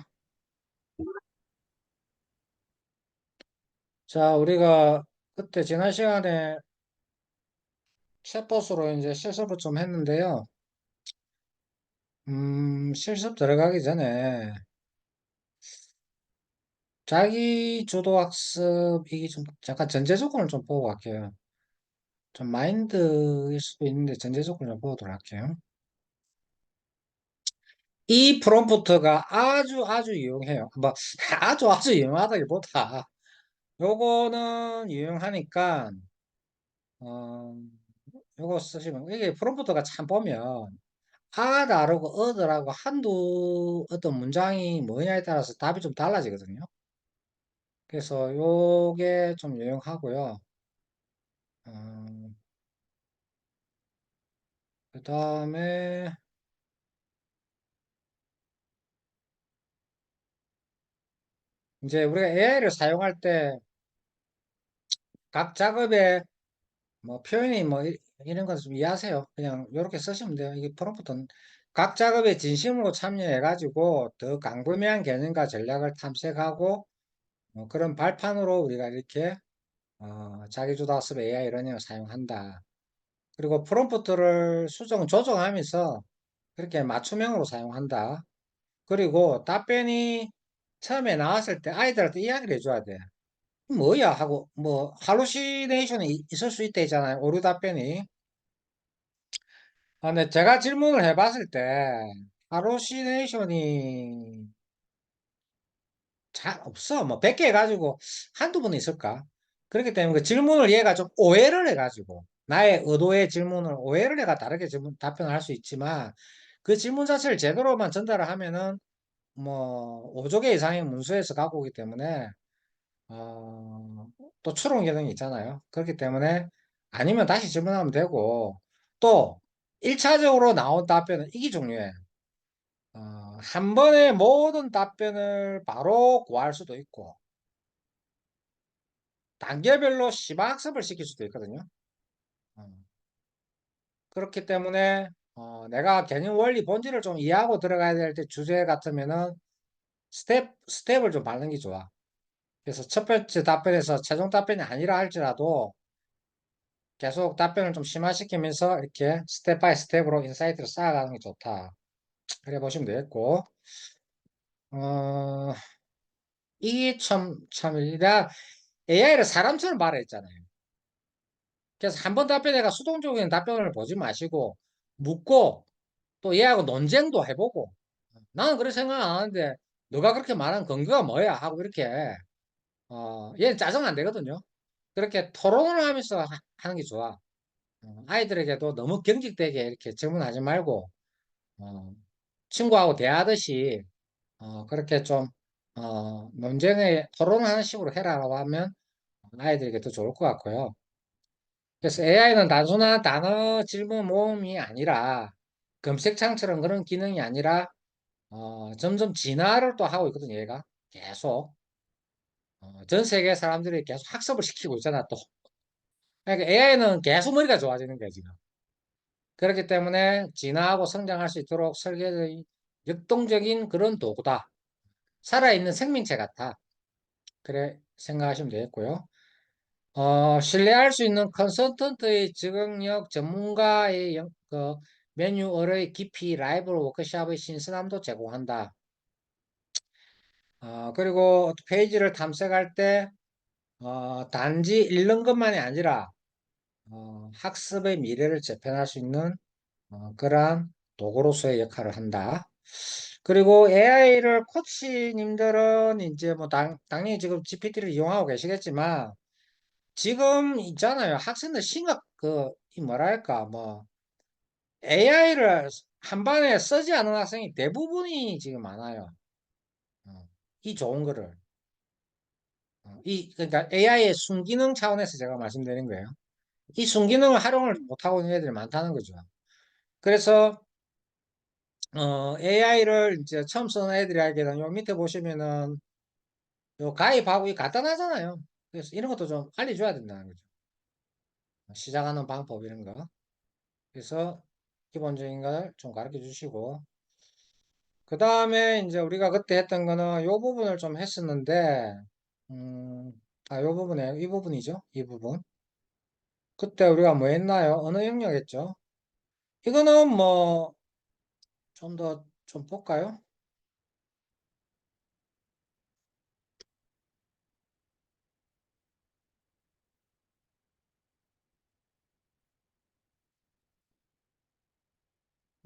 자, 우리가 그때 지난 시간에 챗봇으로 이제 실습을 좀 했는데요. 실습 들어가기 전에 자기 주도 학습 이게 좀 잠깐 전제 조건을 좀 보고 갈게요. 좀 마인드일 수도 있는데 전제 조건을 좀 보도록 할게요. 이 프롬프트가 아주 유용해요. 뭐 아주 유용하다기보다 요거는 유용하니까 어 요거 쓰시면 이게 프롬프트가 참 보면 아다르고 어다르고 한두 어떤 문장이 뭐냐에 따라서 답이 좀 달라지거든요. 그래서 요게 좀 유용하고요. 그 다음에 이제 우리가 AI를 사용할 때 각 작업에 뭐 표현이 뭐 이런 거 좀 이해하세요. 그냥 이렇게 쓰시면 돼요. 이게 프롬프트는 각 작업에 진심으로 참여해가지고 더 광범위한 개념과 전략을 탐색하고 그런 발판으로 우리가 이렇게 자기주도 학습 AI 러닝을 사용한다. 그리고 프롬프트를 수정, 조정하면서 그렇게 맞춤형으로 사용한다. 그리고 답변이 처음에 나왔을 때 아이들한테 이야기를 해줘야 돼. 뭐야 하고 뭐 할루시네이션이 있을 수 있다 했잖아요. 오류 답변이. 근데 제가 질문을 해봤을 때 할루시네이션이 잘 없어. 뭐 100개 해가지고 한두 번 있을까? 그렇기 때문에 그 질문을 얘가 좀 오해를 해가지고 나의 의도의 질문을 오해를 해가 다르게 답변을 할 수 있지만 그 질문 자체를 제대로만 전달을 하면은 뭐 5조 개 이상의 문서에서 갖고 오기 때문에 어, 또 추론 기능이 있잖아요. 그렇기 때문에 아니면 다시 질문하면 되고 또 1차적으로 나온 답변은 이게 중요해. 한 번에 모든 답변을 바로 구할 수도 있고 단계별로 심화학습을 시킬 수도 있거든요. 어, 그렇기 때문에 내가 개념 원리 본질을 좀 이해하고 들어가야 될 때 주제 같으면은 스텝을 좀 밟는 게 좋아. 그래서 첫 번째 답변에서 최종 답변이 아니라 할지라도 계속 답변을 좀 심화시키면서 이렇게 스텝 바이 스텝으로 인사이트를 쌓아가는 게 좋다. 그래 보시면 되겠고, 어, 이게 내가 AI를 사람처럼 말했잖아요. 그래서 한 번 답변해가 수동적인 답변을 보지 마시고, 묻고, 또 얘하고 논쟁도 해보고, 나는 그렇게 생각 안 하는데, 너가 그렇게 말한 근거가 뭐야? 하고 이렇게, 얘는 짜증 안 되거든요. 그렇게 토론을 하면서 하는 게 좋아. 아이들에게도 너무 경직되게 이렇게 질문하지 말고, 어, 친구하고 대하듯이 그렇게 좀 논쟁에 토론하는 식으로 해라라고 하면 아이들에게 더 좋을 것 같고요. 그래서 AI는 단순한 단어 질문 모음이 아니라 검색창처럼 그런 기능이 아니라 점점 진화를 또 하고 있거든요. 얘가 계속 전 세계 사람들이 계속 학습을 시키고 있잖아 또. 그러니까 AI는 계속 머리가 좋아지는 거야 지금. 그렇기 때문에 진화하고 성장할 수 있도록 설계된 역동적인 그런 도구다. 살아있는 생명체 같아. 그래 생각하시면 되겠고요. 신뢰할 수 있는 컨설턴트의 적응력, 전문가의 매뉴얼의 깊이, 라이브 워크샵의 신선함도 제공한다. 그리고 페이지를 탐색할 때 단지 읽는 것만이 아니라 학습의 미래를 재편할 수 있는 그러한 도구로서의 역할을 한다. 그리고 AI를 코치님들은 이제 뭐 당연히 지금 GPT를 이용하고 계시겠지만 지금 있잖아요. 학생들 심각 이 뭐랄까 뭐 AI를 한 반에 쓰지 않은 학생이 대부분이 지금 많아요. 이 좋은 거를. 그러니까 AI의 순기능 차원에서 제가 말씀드린 거예요. 이 순기능을 활용을 못하고 있는 애들이 많다는 거죠. 그래서 AI를 이제 처음 쓰는 애들에게는 요 밑에 보시면은 요 가입하고 이 간단하잖아요. 그래서 이런 것도 좀 알려줘야 된다는 거죠. 시작하는 방법 이런 거. 그래서 기본적인 걸 좀 가르쳐 주시고 그 다음에 이제 우리가 그때 했던 거는 요 부분을 좀 했었는데 요 부분에 이 부분이죠. 이 부분. 그때 우리가 뭐 했나요? 언어 영역 했죠. 이거는 뭐 좀 더 좀 볼까요?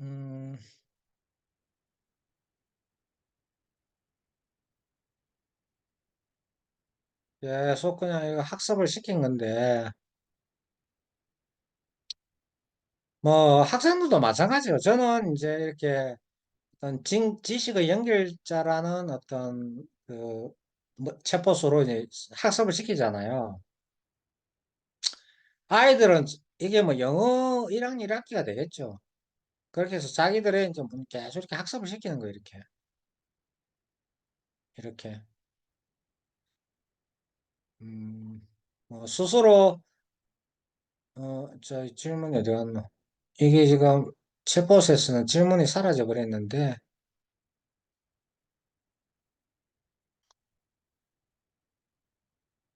음, 계속 그냥 이거 학습을 시킨 건데 뭐 학생들도 마찬가지예요. 저는 이제 이렇게 어떤 지식의 연결자라는 어떤 뭐 체포소로 이제 학습을 시키잖아요. 아이들은 이게 뭐 영어 1학년 1학기가 되겠죠. 그렇게 해서 자기들의 이제 뭐 계속 이렇게 학습을 시키는 거예요. 이렇게. 음, 뭐 스스로 저 질문이 어디 갔노? 이게 지금 챗봇에서는 질문이 사라져 버렸는데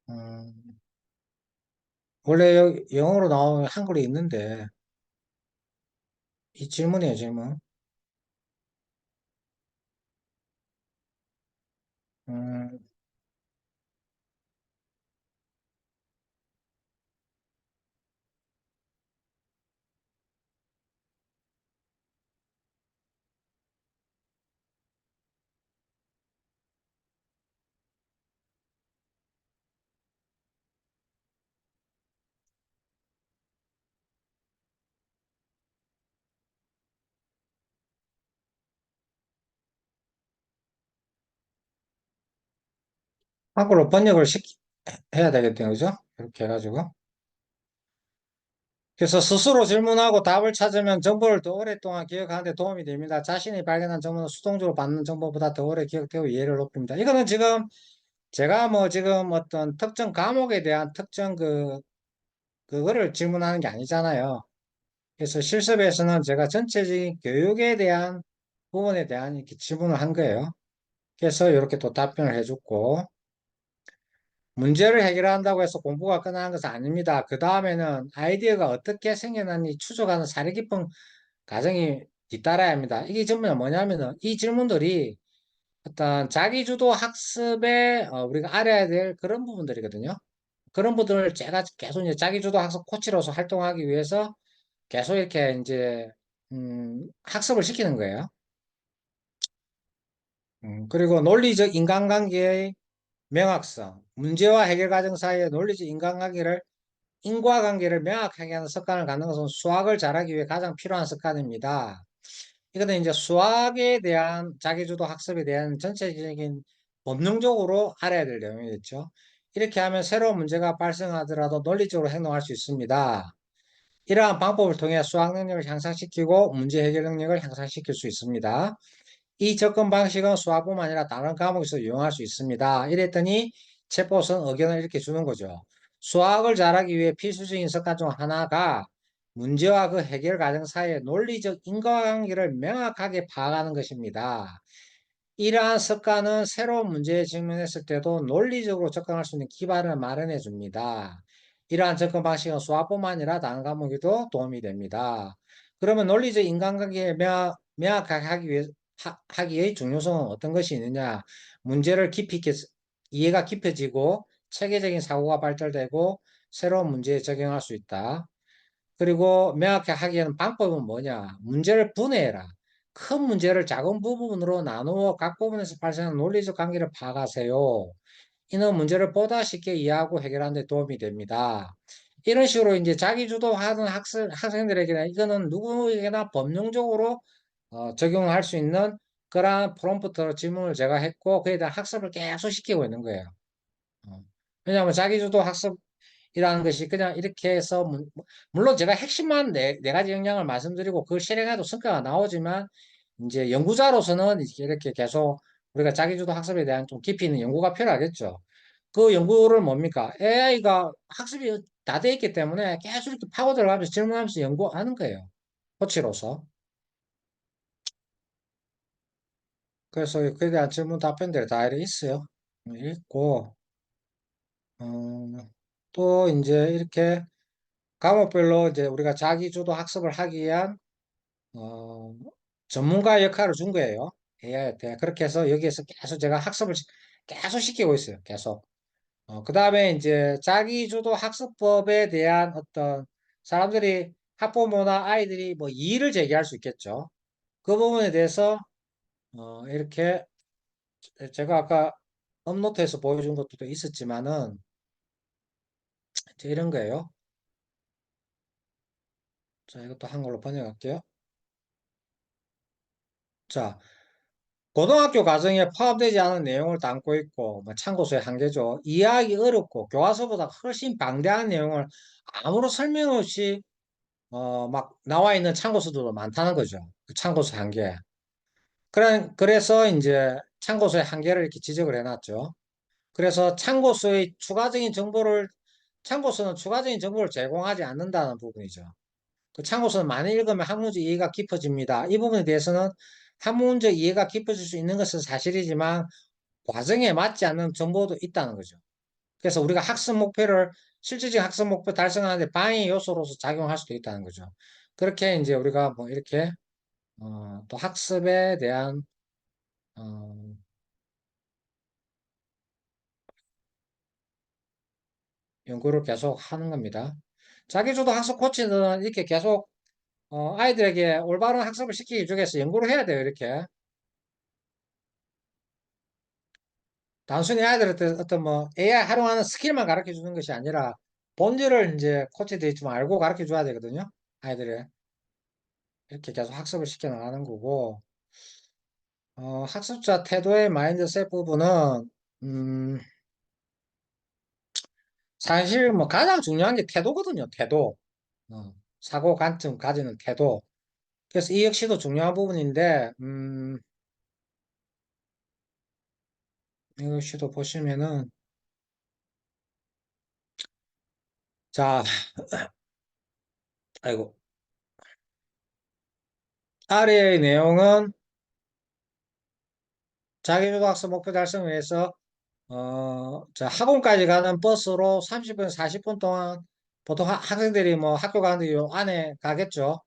음, 원래 여기 영어로 나오면 한글이 있는데 이 질문이에요, 질문. 음, 한글로 번역을 해야 되겠네요, 그죠? 이렇게 해가지고. 그래서 스스로 질문하고 답을 찾으면 정보를 더 오랫동안 기억하는 데 도움이 됩니다. 자신이 발견한 정보는 수동적으로 받는 정보보다 더 오래 기억되고 이해를 높입니다. 이거는 지금 제가 뭐 지금 어떤 특정 과목에 대한 특정 그거를 질문하는 게 아니잖아요. 그래서 실습에서는 제가 전체적인 교육에 대한 부분에 대한 이렇게 질문을 한 거예요. 그래서 이렇게 또 답변을 해줬고, 문제를 해결한다고 해서 공부가 끝나는 것은 아닙니다. 그 다음에는 아이디어가 어떻게 생겨났는지 추적하는 사려 깊은 과정이 뒤따라야 합니다. 이게 전부 뭐냐면은 이 질문들이 어떤 자기주도 학습에 우리가 알아야 될 그런 부분들이거든요. 그런 부분을 제가 계속 이제 자기주도 학습 코치로서 활동하기 위해서 계속 이렇게 이제 학습을 시키는 거예요. 그리고 논리적 인간관계의 명확성, 문제와 해결 과정 사이의 논리적 인과관계를 명확하게 하는 습관을 갖는 것은 수학을 잘하기 위해 가장 필요한 습관입니다. 이거는 이제 수학에 대한 자기주도 학습에 대한 전체적인 법령적으로 알아야 될 내용이겠죠. 이렇게 하면 새로운 문제가 발생하더라도 논리적으로 행동할 수 있습니다. 이러한 방법을 통해 수학 능력을 향상시키고 문제 해결 능력을 향상시킬 수 있습니다. 이 접근 방식은 수학뿐만 아니라 다른 과목에서 이용할 수 있습니다. 이랬더니 챗봇은 의견을 이렇게 주는 거죠. 수학을 잘하기 위해 필수적인 습관 중 하나가 문제와 그 해결 과정 사이의 논리적 인과관계를 명확하게 파악하는 것입니다. 이러한 습관은 새로운 문제에 직면했을 때도 논리적으로 접근할 수 있는 기반을 마련해 줍니다. 이러한 접근 방식은 수학뿐만 아니라 다른 과목에도 도움이 됩니다. 그러면 논리적 인간관계를 명확하게 하기의 중요성은 어떤 것이 있느냐? 문제를 깊이 있게 이해가 깊어지고 체계적인 사고가 발달되고 새로운 문제에 적용할 수 있다. 그리고 명확히 하기에는 방법은 뭐냐? 문제를 분해해라. 큰 문제를 작은 부분으로 나누어 각 부분에서 발생하는 논리적 관계를 파악하세요. 이는 문제를 보다 쉽게 이해하고 해결하는 데 도움이 됩니다. 이런 식으로 이제 자기 주도하는 학생들에게는 이거는 누구에게나 법령적으로 적용할 수 있는 그러한 프롬프트 질문을 제가 했고, 그에 대한 학습을 계속 시키고 있는 거예요. 어. 왜냐하면 자기주도 학습이라는 것이 그냥 이렇게 해서, 물론 제가 핵심만 네 가지 역량을 말씀드리고 그걸 실행해도 성과가 나오지만, 이제 연구자로서는 이렇게 계속 우리가 자기주도 학습에 대한 좀 깊이 있는 연구가 필요하겠죠. 그 연구를 뭡니까? AI가 학습이 다 돼 있기 때문에 계속 이렇게 파고 들어가면서 질문하면서 연구하는 거예요. 코치로서. 그래서 그에 대한 질문 답변들이 다 이렇게 있어요. 있고, 또 이제 이렇게 과목별로 이제 우리가 자기주도 학습을 하기 위한, 어, 전문가 역할을 준 거예요. AI한테. 그렇게 해서 여기에서 계속 제가 학습을 계속 시키고 있어요. 계속. 그 다음에 이제 자기주도 학습법에 대한 어떤 사람들이 학부모나 아이들이 뭐 이의를 제기할 수 있겠죠. 그 부분에 대해서, 이렇게 제가 아까 업노트에서 보여준 것도 있었지만은, 이런 거예요. 자, 이것도 한글로 번역할게요. 자, 고등학교 과정에 포함되지 않은 내용을 담고 있고, 뭐 참고서의 한계죠. 이해하기 어렵고 교과서보다 훨씬 방대한 내용을 아무런 설명 없이 막 나와 있는 참고서들도 많다는 거죠. 그 참고서 한계. 그래서 이제 참고서의 한계를 이렇게 지적을 해놨죠. 그래서 참고서는 추가적인 정보를 제공하지 않는다는 부분이죠. 그 참고서는 많이 읽으면 학문적 이해가 깊어집니다. 이 부분에 대해서는 학문적 이해가 깊어질 수 있는 것은 사실이지만 과정에 맞지 않는 정보도 있다는 거죠. 그래서 우리가 실질적인 학습 목표 달성하는데 방해 요소로서 작용할 수도 있다는 거죠. 그렇게 이제 우리가 뭐 이렇게 또 학습에 대한 어, 연구를 계속 하는 겁니다. 자기주도 학습 코치는 이렇게 계속 아이들에게 올바른 학습을 시키기 위해서 연구를 해야 돼요. 이렇게 단순히 아이들한테 어떤 뭐 AI 활용하는 스킬만 가르쳐 주는 것이 아니라 본질을 이제 코치들이 좀 알고 가르쳐 줘야 되거든요. 아이들이 이렇게 계속 학습을 시켜 나가는 거고, 학습자 태도의 마인드셋 부분은 음, 사실 뭐 가장 중요한 게 태도거든요. 태도. 사고 관점 가지는 태도. 그래서 이 역시도 중요한 부분인데, 이 역시도 보시면은, 자, 아이고, 아래의 내용은 자기주도학습 목표 달성을 위해서, 자, 학원까지 가는 버스로 30분, 40분 동안 보통 학생들이 뭐 학교 가는데 요 안에 가겠죠.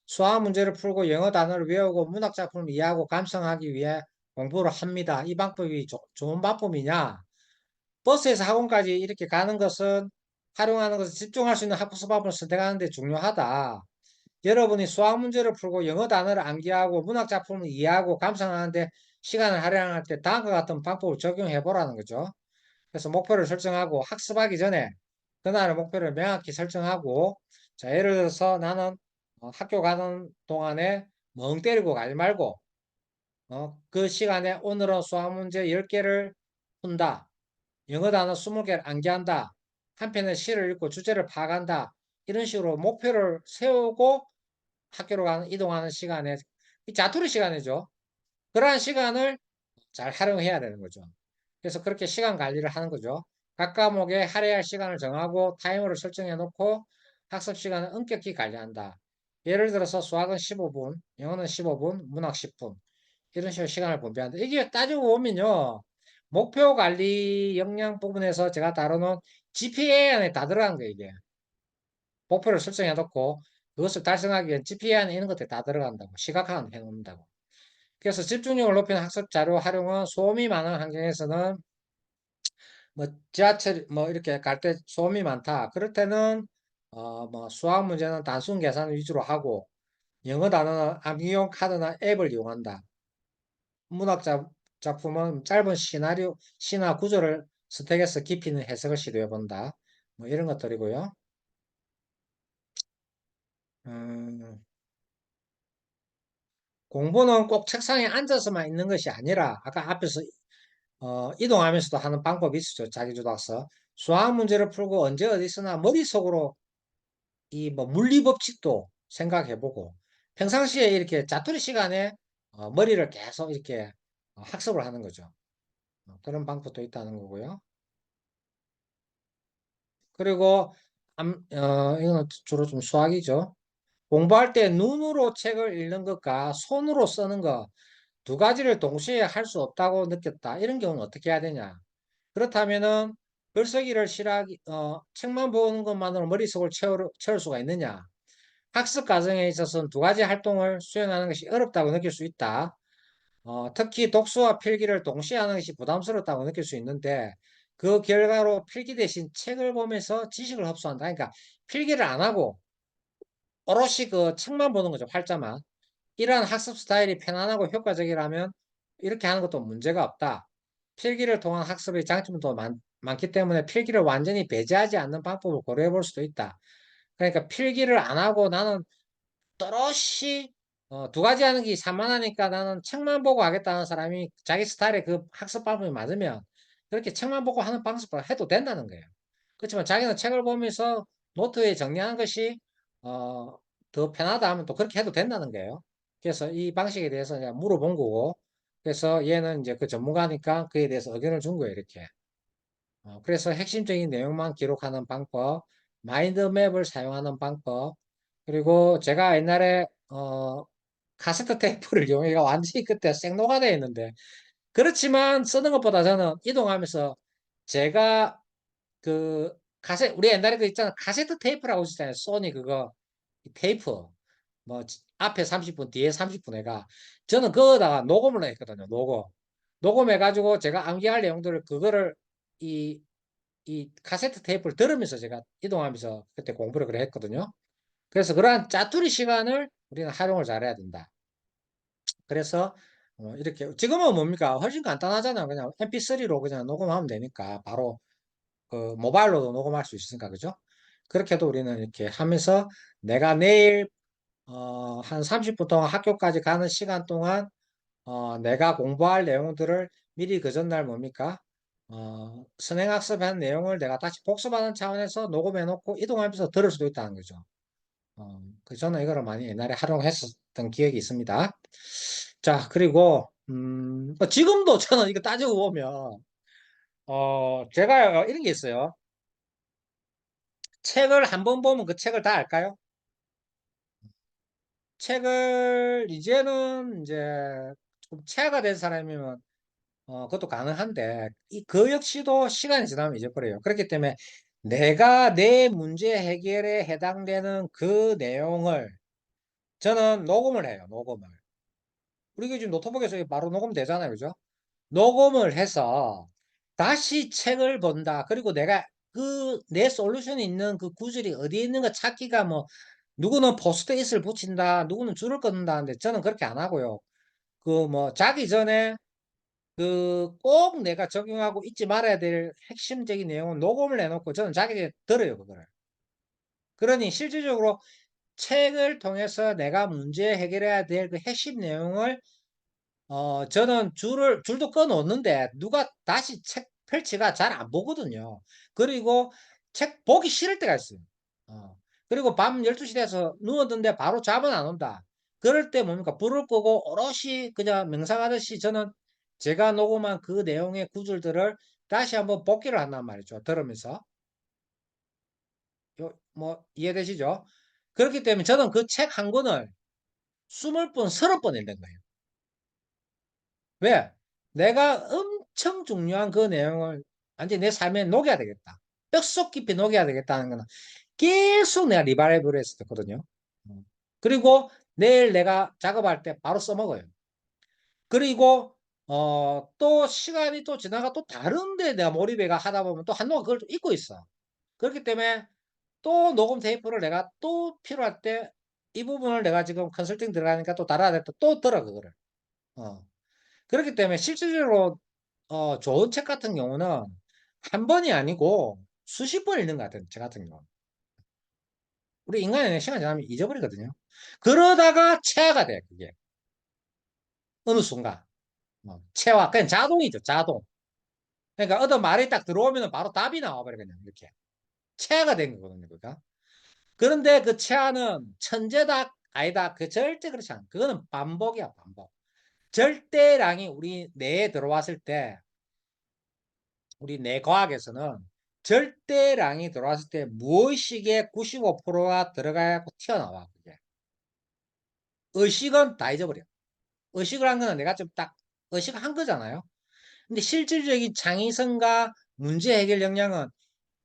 수학 문제를 풀고 영어 단어를 외우고 문학 작품을 이해하고 감상하기 위해 공부를 합니다. 이 방법이 좋은 방법이냐? 버스에서 학원까지 이렇게 가는 것은 활용하는 것을 집중할 수 있는 학습 방법을 선택하는 데 중요하다. 여러분이 수학 문제를 풀고 영어 단어를 암기하고 문학 작품을 이해하고 감상하는데 시간을 할애할 때 다음과 같은 방법을 적용해 보라는 거죠. 그래서 목표를 설정하고 학습하기 전에 그날의 목표를 명확히 설정하고, 자, 예를 들어서 나는 학교 가는 동안에 멍 때리고 가지 말고 그 시간에 오늘은 수학 문제 10개를 푼다. 영어 단어 20개를 암기한다. 한 편의 시를 읽고 주제를 파악한다. 이런 식으로 목표를 세우고 학교로 이동하는 시간에, 이 자투리 시간이죠. 그러한 시간을 잘 활용해야 되는 거죠. 그래서 그렇게 시간 관리를 하는 거죠. 각 과목에 할애할 시간을 정하고 타이머를 설정해 놓고 학습 시간을 엄격히 관리한다. 예를 들어서 수학은 15분, 영어는 15분, 문학 10분. 이런 식으로 시간을 분배한다. 이게 따지고 보면요. 목표 관리 역량 부분에서 제가 다루는 GPA 안에 다 들어간 거예요, 이게. 목표를 설정해 놓고 그것을 달성하기 위한 GPA 안에 있는 것들이 다 들어간다고. 시각화해 놓는다고. 그래서 집중력을 높이는 학습 자료 활용은 소음이 많은 환경에서는 뭐 지하철 뭐 이렇게 갈 때 소음이 많다. 그럴 때는 뭐 수학 문제는 단순 계산 위주로 하고 영어 단어는 암기용 카드나 앱을 이용한다. 문학 작품은 짧은 시나리오, 시나 구조를 스택해서 깊이 있는 해석을 시도해 본다. 뭐 이런 것들이고요. 음, 공부는 꼭 책상에 앉아서만 있는 것이 아니라 아까 앞에서 이동하면서도 하는 방법이 있었죠. 자기주도학습. 수학 문제를 풀고 언제 어디서나 머릿속으로 이 뭐 물리 법칙도 생각해보고 평상시에 이렇게 자투리 시간에 머리를 계속 이렇게 학습을 하는 거죠. 그런 방법도 있다는 거고요. 그리고 이거는 주로 좀 수학이죠. 공부할 때 눈으로 책을 읽는 것과 손으로 쓰는 것 두 가지를 동시에 할 수 없다고 느꼈다. 이런 경우는 어떻게 해야 되냐? 그렇다면은 글쓰기를 싫어하기, 책만 보는 것만으로 머릿속을 채울 수가 있느냐? 학습 과정에 있어서는 두 가지 활동을 수행하는 것이 어렵다고 느낄 수 있다. 특히 독서와 필기를 동시에 하는 것이 부담스럽다고 느낄 수 있는데 그 결과로 필기 대신 책을 보면서 지식을 흡수한다. 그러니까 필기를 안 하고 오롯이 그 책만 보는 거죠. 활자만. 이러한 학습 스타일이 편안하고 효과적이라면 이렇게 하는 것도 문제가 없다. 필기를 통한 학습의 장점도 많기 때문에 필기를 완전히 배제하지 않는 방법을 고려해 볼 수도 있다. 그러니까 필기를 안 하고 나는 또렷이 두 가지 하는 게 산만하니까 나는 책만 보고 하겠다는 사람이 자기 스타일의 그 학습 방법이 맞으면 그렇게 책만 보고 하는 방식으로 해도 된다는 거예요. 그렇지만 자기는 책을 보면서 노트에 정리하는 것이 더 편하다 하면 또 그렇게 해도 된다는 거예요. 그래서 이 방식에 대해서 그냥 물어본 거고 그래서 얘는 이제 그 전문가니까 그에 대해서 의견을 준 거예요, 이렇게. 그래서 핵심적인 내용만 기록하는 방법, 마인드맵을 사용하는 방법, 그리고 제가 옛날에 카세트 테이프를 이용해가 완전히 그때 생노가다 했는데 그렇지만 쓰는 것보다 저는 이동하면서 제가 그 우리 옛날에 그 있잖아 카세트 테이프라고 있었잖아요. 소니 그거 테이프 뭐 앞에 30분 뒤에 30분 해가 저는 그거다가 녹음을 했거든요. 녹음해가지고 제가 암기할 내용들을 그거를 이 카세트 테이프를 들으면서 제가 이동하면서 그때 공부를 그래 했거든요. 그래서 그러한 짜투리 시간을 우리는 활용을 잘해야 된다. 그래서 이렇게 지금은 뭡니까? 훨씬 간단하잖아요. 그냥 MP3로 그냥 녹음하면 되니까 바로 그 모바일로도 녹음할 수 있으니까 그죠? 그렇게도 우리는 이렇게 하면서 내가 내일 한 30분 동안 학교까지 가는 시간 동안 내가 공부할 내용들을 미리 그 전날 뭡니까? 선행학습한 내용을 내가 다시 복습하는 차원에서 녹음해 놓고 이동하면서 들을 수도 있다는 거죠. 저는 이거를 많이 옛날에 활용했었던 기억이 있습니다. 자, 그리고, 지금도 저는 이거 따지고 보면, 제가 이런 게 있어요. 책을 한 번 보면 그 책을 다 알까요? 책을 이제는 이제 좀 체화가 된 사람이면 그것도 가능한데, 그 역시도 시간이 지나면 잊어버려요. 그렇기 때문에 내가 내 문제 해결에 해당되는 그 내용을 저는 녹음을 해요, 녹음을. 우리가 지금 노트북에서 바로 녹음되잖아요, 그죠? 녹음을 해서 다시 책을 본다. 그리고 내가 내 솔루션이 있는 그 구절이 어디에 있는가 찾기가 뭐, 누구는 포스트잇을 붙인다, 누구는 줄을 끊는다 하는데 저는 그렇게 안 하고요. 그 뭐, 자기 전에 꼭 내가 적용하고 잊지 말아야 될 핵심적인 내용은 녹음을 해놓고 저는 자기 전에 들어요, 그거를. 그러니 실질적으로 책을 통해서 내가 문제 해결해야 될 그 핵심 내용을 저는 줄도 꺼놓는데 누가 다시 책 펼치가 잘 안 보거든요. 그리고 책 보기 싫을 때가 있어요. 어. 그리고 밤 12시 돼서 누웠는데 바로 잠은 안 온다. 그럴 때 뭡니까? 불을 끄고 오롯이 그냥 명상하듯이 저는 제가 녹음한 그 내용의 구절들을 다시 한번 복기를 한단 말이죠. 들으면서. 뭐, 이해되시죠? 그렇기 때문에 저는 그 책 한 권을 20번, 30번 읽는 거예요. 왜? 내가 엄청 중요한 그 내용을 완전히 내 삶에 녹여야 되겠다. 뼛속 깊이 녹여야 되겠다는 거는 계속 내가 리바이벌 했었거든요. 그리고 내일 내가 작업할 때 바로 써먹어요. 그리고 또 시간이 또 지나가 또 다른데 내가 몰입해가 하다 보면 또 한동안 그걸 또 잊고 있어. 그렇기 때문에 또 녹음 테이프를 내가 또 필요할 때 이 부분을 내가 지금 컨설팅 들어가니까 또 달아야 돼. 또 들어, 그거를. 어. 그렇기 때문에 실질적으로, 좋은 책 같은 경우는 한 번이 아니고 수십 번 읽는 것 같아요. 저 같은 경우는. 우리 인간의 시간 지나면 잊어버리거든요. 그러다가 체화가 돼, 그게. 어느 순간. 체화. 그냥 자동이죠, 자동. 그러니까 어떤 말이 딱 들어오면 바로 답이 나와버려, 그냥 이렇게. 체화가 된 거거든요, 그러니까. 그런데 그 체화는 천재다, 아니다. 그 절대 그렇지 않아. 그거는 반복이야, 반복. 절대량이 우리 뇌에 들어왔을 때, 우리 뇌 과학에서는 절대량이 들어왔을 때 무의식의 95%가 들어가고 튀어나와, 그게. 의식은 다 잊어버려. 의식을 한 거는 내가 좀 딱 의식한 거잖아요. 근데 실질적인 창의성과 문제 해결 역량은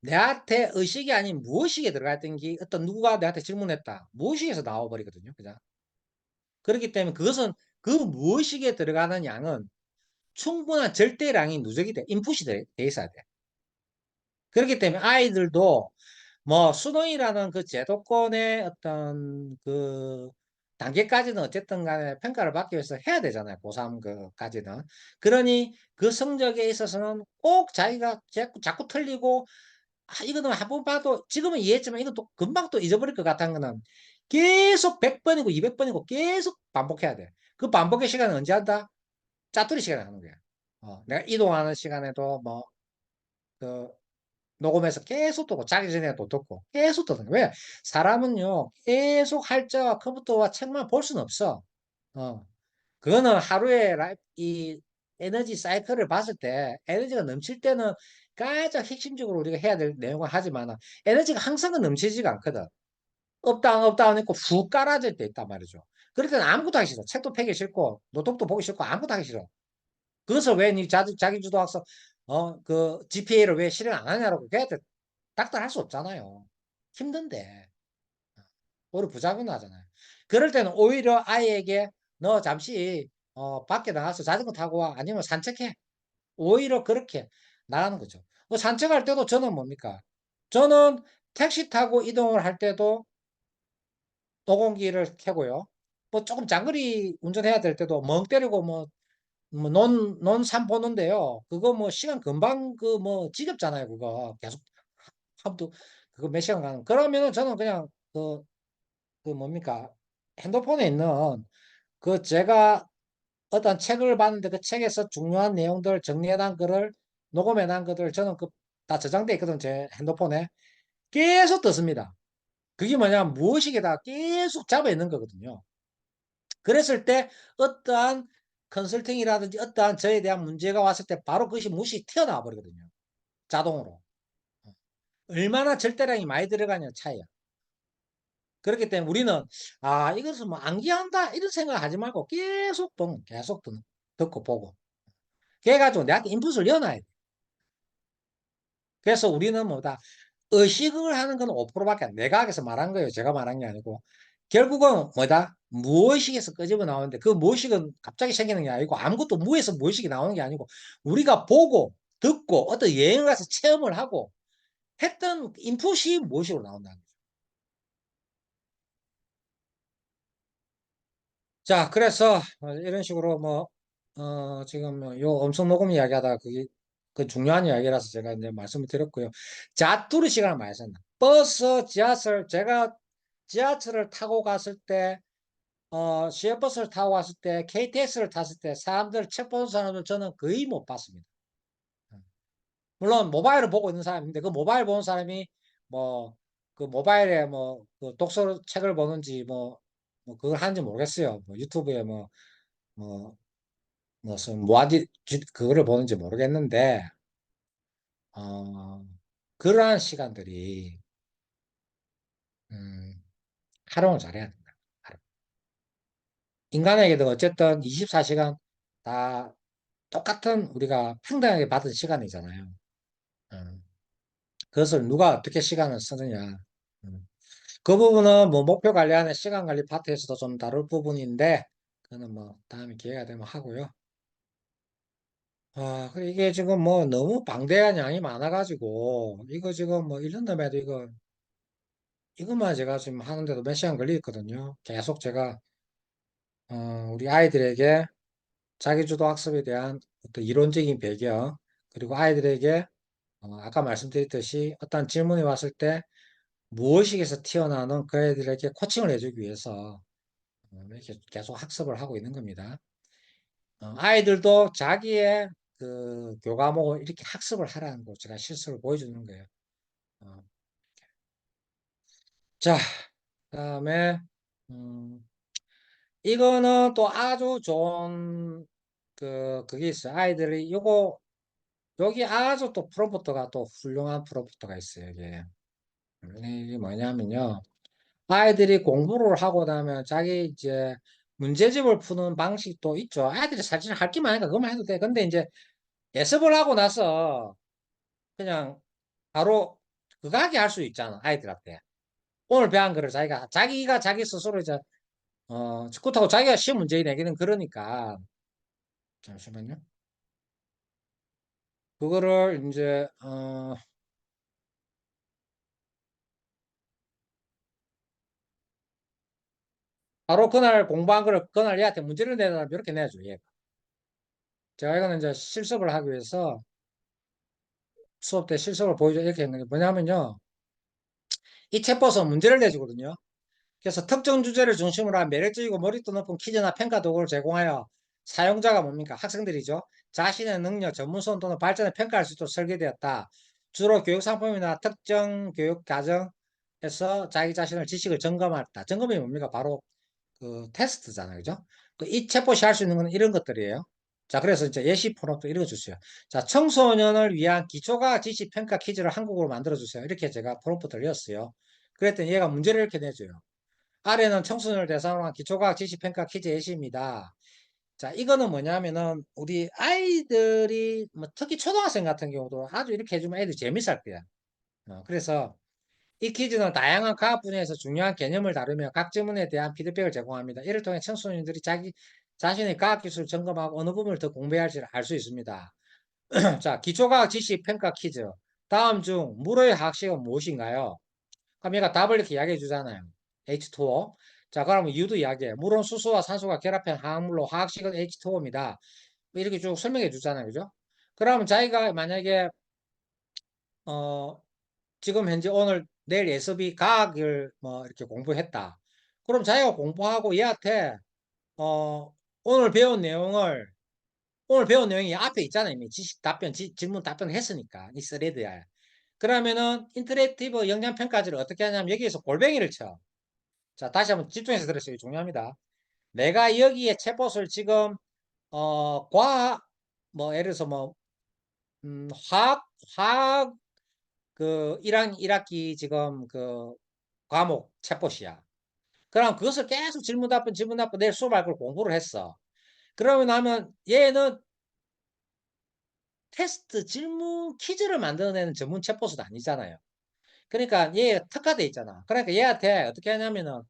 내한테 의식이 아닌 무의식에 들어가 있던 게 어떤 누가 내한테 질문했다. 무의식에서 나와버리거든요. 그죠? 그렇기 때문에 그것은 그 무의식에 들어가는 양은 충분한 절대량이 누적이 돼. 인풋이 돼 있어야 돼. 그렇기 때문에 아이들도 뭐 수능이라는 그 제도권의 어떤 그 단계까지는 어쨌든 간에 평가를 받기 위해서 해야 되잖아요. 고3 그까지는. 그러니 그 성적에 있어서는 꼭 자기가 자꾸 틀리고, 이거는 한 번 봐도 지금은 이해했지만 이건 또 금방 또 잊어버릴 것 같은 거는 계속 100번이고 200번이고 계속 반복해야 돼. 그 반복의 시간은 언제 한다? 짜투리 시간에 하는 거야. 내가 이동하는 시간에도 뭐, 그 녹음해서 계속 듣고 자기 전에 또 듣고 계속 듣는 거야. 왜? 사람은요 계속 할자와 컴퓨터와 책만 볼 수는 없어. 어. 그거는 하루에 이 에너지 사이클을 봤을 때 에너지가 넘칠 때는 가장 핵심적으로 우리가 해야 될 내용을 하지만 에너지가 항상은 넘치지가 않거든. 업다운 업다운 있고 훅 깔아질 때 있단 말이죠. 그럴 때는 아무것도 하기 싫어. 책도 펴기 싫고 노트북도 보기 싫고 아무것도 하기 싫어. 그것을 왜 니 자기 주도 학습 그 GPA를 왜 실행 안 하냐라고 걔한테 닥달할 수 없잖아요. 힘든데 오히려 부작용 나잖아요. 그럴 때는 오히려 아이에게 너 잠시 밖에 나가서 자전거 타고 와 아니면 산책해. 오히려 그렇게 나가는 거죠. 산책할 때도 저는 뭡니까? 저는 택시 타고 이동을 할 때도 노공기를 켜고요. 뭐 조금 장거리 운전해야 될 때도 멍 때리고 논산 보는데요. 그거 뭐 시간 금방 그 뭐 지겹잖아요. 그거 계속 하도 그거 몇 시간 가는. 그러면은 저는 그냥 그 뭡니까? 핸드폰에 있는 그 제가 어떤 책을 봤는데 그 책에서 중요한 내용들 정리해 놓은 거를 녹음해 놓은 것들 저는 그 다 저장돼 있거든. 제 핸드폰에. 계속 듣습니다. 그게 뭐냐 무의식에다 계속 잡아 있는 거거든요. 그랬을 때 어떠한 컨설팅이라든지 어떠한 저에 대한 문제가 왔을 때 바로 그것이 무시 튀어나와 버리거든요. 자동으로. 얼마나 절대량이 많이 들어가냐 차이야. 그렇기 때문에 우리는 이것을 뭐 암기한다 이런 생각 하지 말고 계속 듣고 보고 그래가지고 내한테 인풋을 넣어놔야 돼. 그래서 우리는 뭐다 의식을 하는 건 5%밖에 안 돼. 내각에서 말한 거예요. 제가 말한 게 아니고 결국은 뭐다 무의식에서 끄집어 나오는데 그 무의식은 갑자기 생기는 게 아니고 아무것도 무에서 무의식이 나오는 게 아니고 우리가 보고 듣고 어떤 여행을 가서 체험을 하고 했던 인풋이 무의식으로 나온다는 거죠. 자, 그래서 이런 식으로 뭐 지금 요 엄청 녹음 이야기하다가 그게 그 중요한 이야기라서 제가 이제 말씀을 드렸고요. 자투리 시간을 많이 쓴다. 버스, 지하철, 제가 지하철을 타고 갔을 때, 시외버스를 타고 갔을 때, KTX를 탔을 때 사람들 책 보는 사람들 저는 거의 못 봤습니다. 물론 모바일을 보고 있는 사람인데 그 모바일 보는 사람이 뭐 그 모바일에 뭐 그 독서 책을 보는지 뭐 그걸 하는지 모르겠어요. 뭐 유튜브에 뭐 무슨 뭐하지 그거를 보는지 모르겠는데 어 그러한 시간들이 음, 활용을 잘해야 된다. 인간에게도 어쨌든 24시간 다 똑같은 우리가 평등하게 받은 시간이잖아요. 음, 그것을 누가 어떻게 시간을 쓰느냐. 음, 그 부분은 뭐 목표 관리하는 시간 관리 파트에서도 좀 다룰 부분인데 그거는 뭐 다음에 기회가 되면 하고요. 이게 지금 뭐 너무 방대한 양이 많아가지고 이거 지금 뭐 1년 넘에도 이거 이것만 제가 지금 하는데도 몇 시간 걸리거든요. 계속 제가 우리 아이들에게 자기주도 학습에 대한 어떤 이론적인 배경, 그리고 아이들에게 아까 말씀드렸듯이 어떤 질문이 왔을 때 무의식에서 튀어나오는 그 애들에게 코칭을 해주기 위해서 이렇게 계속 학습을 하고 있는 겁니다. 아이들도 자기의 그 교과목을 이렇게 학습을 하라는 거 제가 실습을 보여주는 거예요. 어, 자, 그다음에 음, 이거는 또 아주 좋은 그게 있어요. 아이들이 여기 아주 또 프롬프트가 또 훌륭한 프롬프트가 있어요. 이게 뭐냐면요. 아이들이 공부를 하고 나면 자기 이제 문제집을 푸는 방식도 있죠. 아이들이 사실 할 게만 하니까 그것만 해도 돼. 근데 이제 예습을 하고 나서 그냥 바로 그거 하게 할 수 있잖아. 아이들한테. 오늘 배운 거를 자기가 자기 스스로 이제, 축구 타고 자기가 시험 문제 내기는 그러니까. 잠시만요. 그거를 이제, 바로 그날 공부한 거를 그날 얘한테 문제를 내다 이렇게 내줘, 얘가. 제가 이거는 이제 실습을 하기 위해서 수업 때 실습을 보여줘 이렇게 했는 게 뭐냐면요. 이 챗봇은 문제를 내주거든요. 그래서 특정 주제를 중심으로 한 매력적이고 몰입도 높은 퀴즈나 평가 도구를 제공하여 사용자가 뭡니까? 학생들이죠. 자신의 능력, 전문성 또는 발전을 평가할 수 있도록 설계되었다. 주로 교육 상품이나 특정 교육 과정에서 자기 자신을 지식을 점검했다. 점검이 뭡니까? 바로 그 테스트잖아요. 그죠? 이 챗봇이 할 수 있는 건 이런 것들이에요. 자, 그래서 이제 예시 프롬프트 읽어주세요. 자, 청소년을 위한 기초과학 지식 평가 퀴즈를 한국어로 만들어주세요. 이렇게 제가 프롬프트를 넣었어요. 그랬더니 얘가 문제를 이렇게 내줘요. 아래는 청소년을 대상으로 한 기초과학 지식 평가 퀴즈 예시입니다. 자, 이거는 뭐냐면은 우리 아이들이 뭐 특히 초등학생 같은 경우도 아주 이렇게 해주면 애들이 재밌을 거야. 그래서 이 퀴즈는 다양한 과학 분야에서 중요한 개념을 다루며 각 질문에 대한 피드백을 제공합니다. 이를 통해 청소년들이 자기 자신의 과학 기술을 점검하고 어느 부분을 더 공부해야 할지를 알 수 있습니다. 자, 기초과학 지식 평가 퀴즈. 다음 중 물의 화학식은 무엇인가요? 그럼 얘가 답을 이렇게 이야기해 주잖아요. H2O. 자, 그러면 이유도 이야기해. 물은 수소와 산소가 결합한 화학물로 화학식은 H2O입니다. 이렇게 쭉 설명해 주잖아요. 그죠? 그러면 자기가 만약에 어 지금 현재 오늘 내일 예습이 과학을 뭐 이렇게 공부했다. 그럼 자기가 공부하고 얘한테 어 오늘 배운 내용이 앞에 있잖아요. 이미 지식 답변, 질문 답변을 했으니까 이 스레드야. 그러면은 인터랙티브 영양 평가지를 어떻게 하냐면 여기에서 골뱅이를 쳐. 자, 다시 한번 집중해서 들으세요. 중요합니다. 내가 여기에 챗봇을 지금 과학 뭐 예를 들어서 뭐 화학 그 1학기 지금 그 과목 챗봇이야. 그럼 그것을 계속 질문 답변 내일 수업할 걸 공부를 했어. 그러면 나면 얘는 테스트 질문 퀴즈를 만들어내는 전문 챗봇은 아니잖아요. 그러니까 얘 특화돼 있잖아. 그러니까 얘한테 어떻게 하냐면은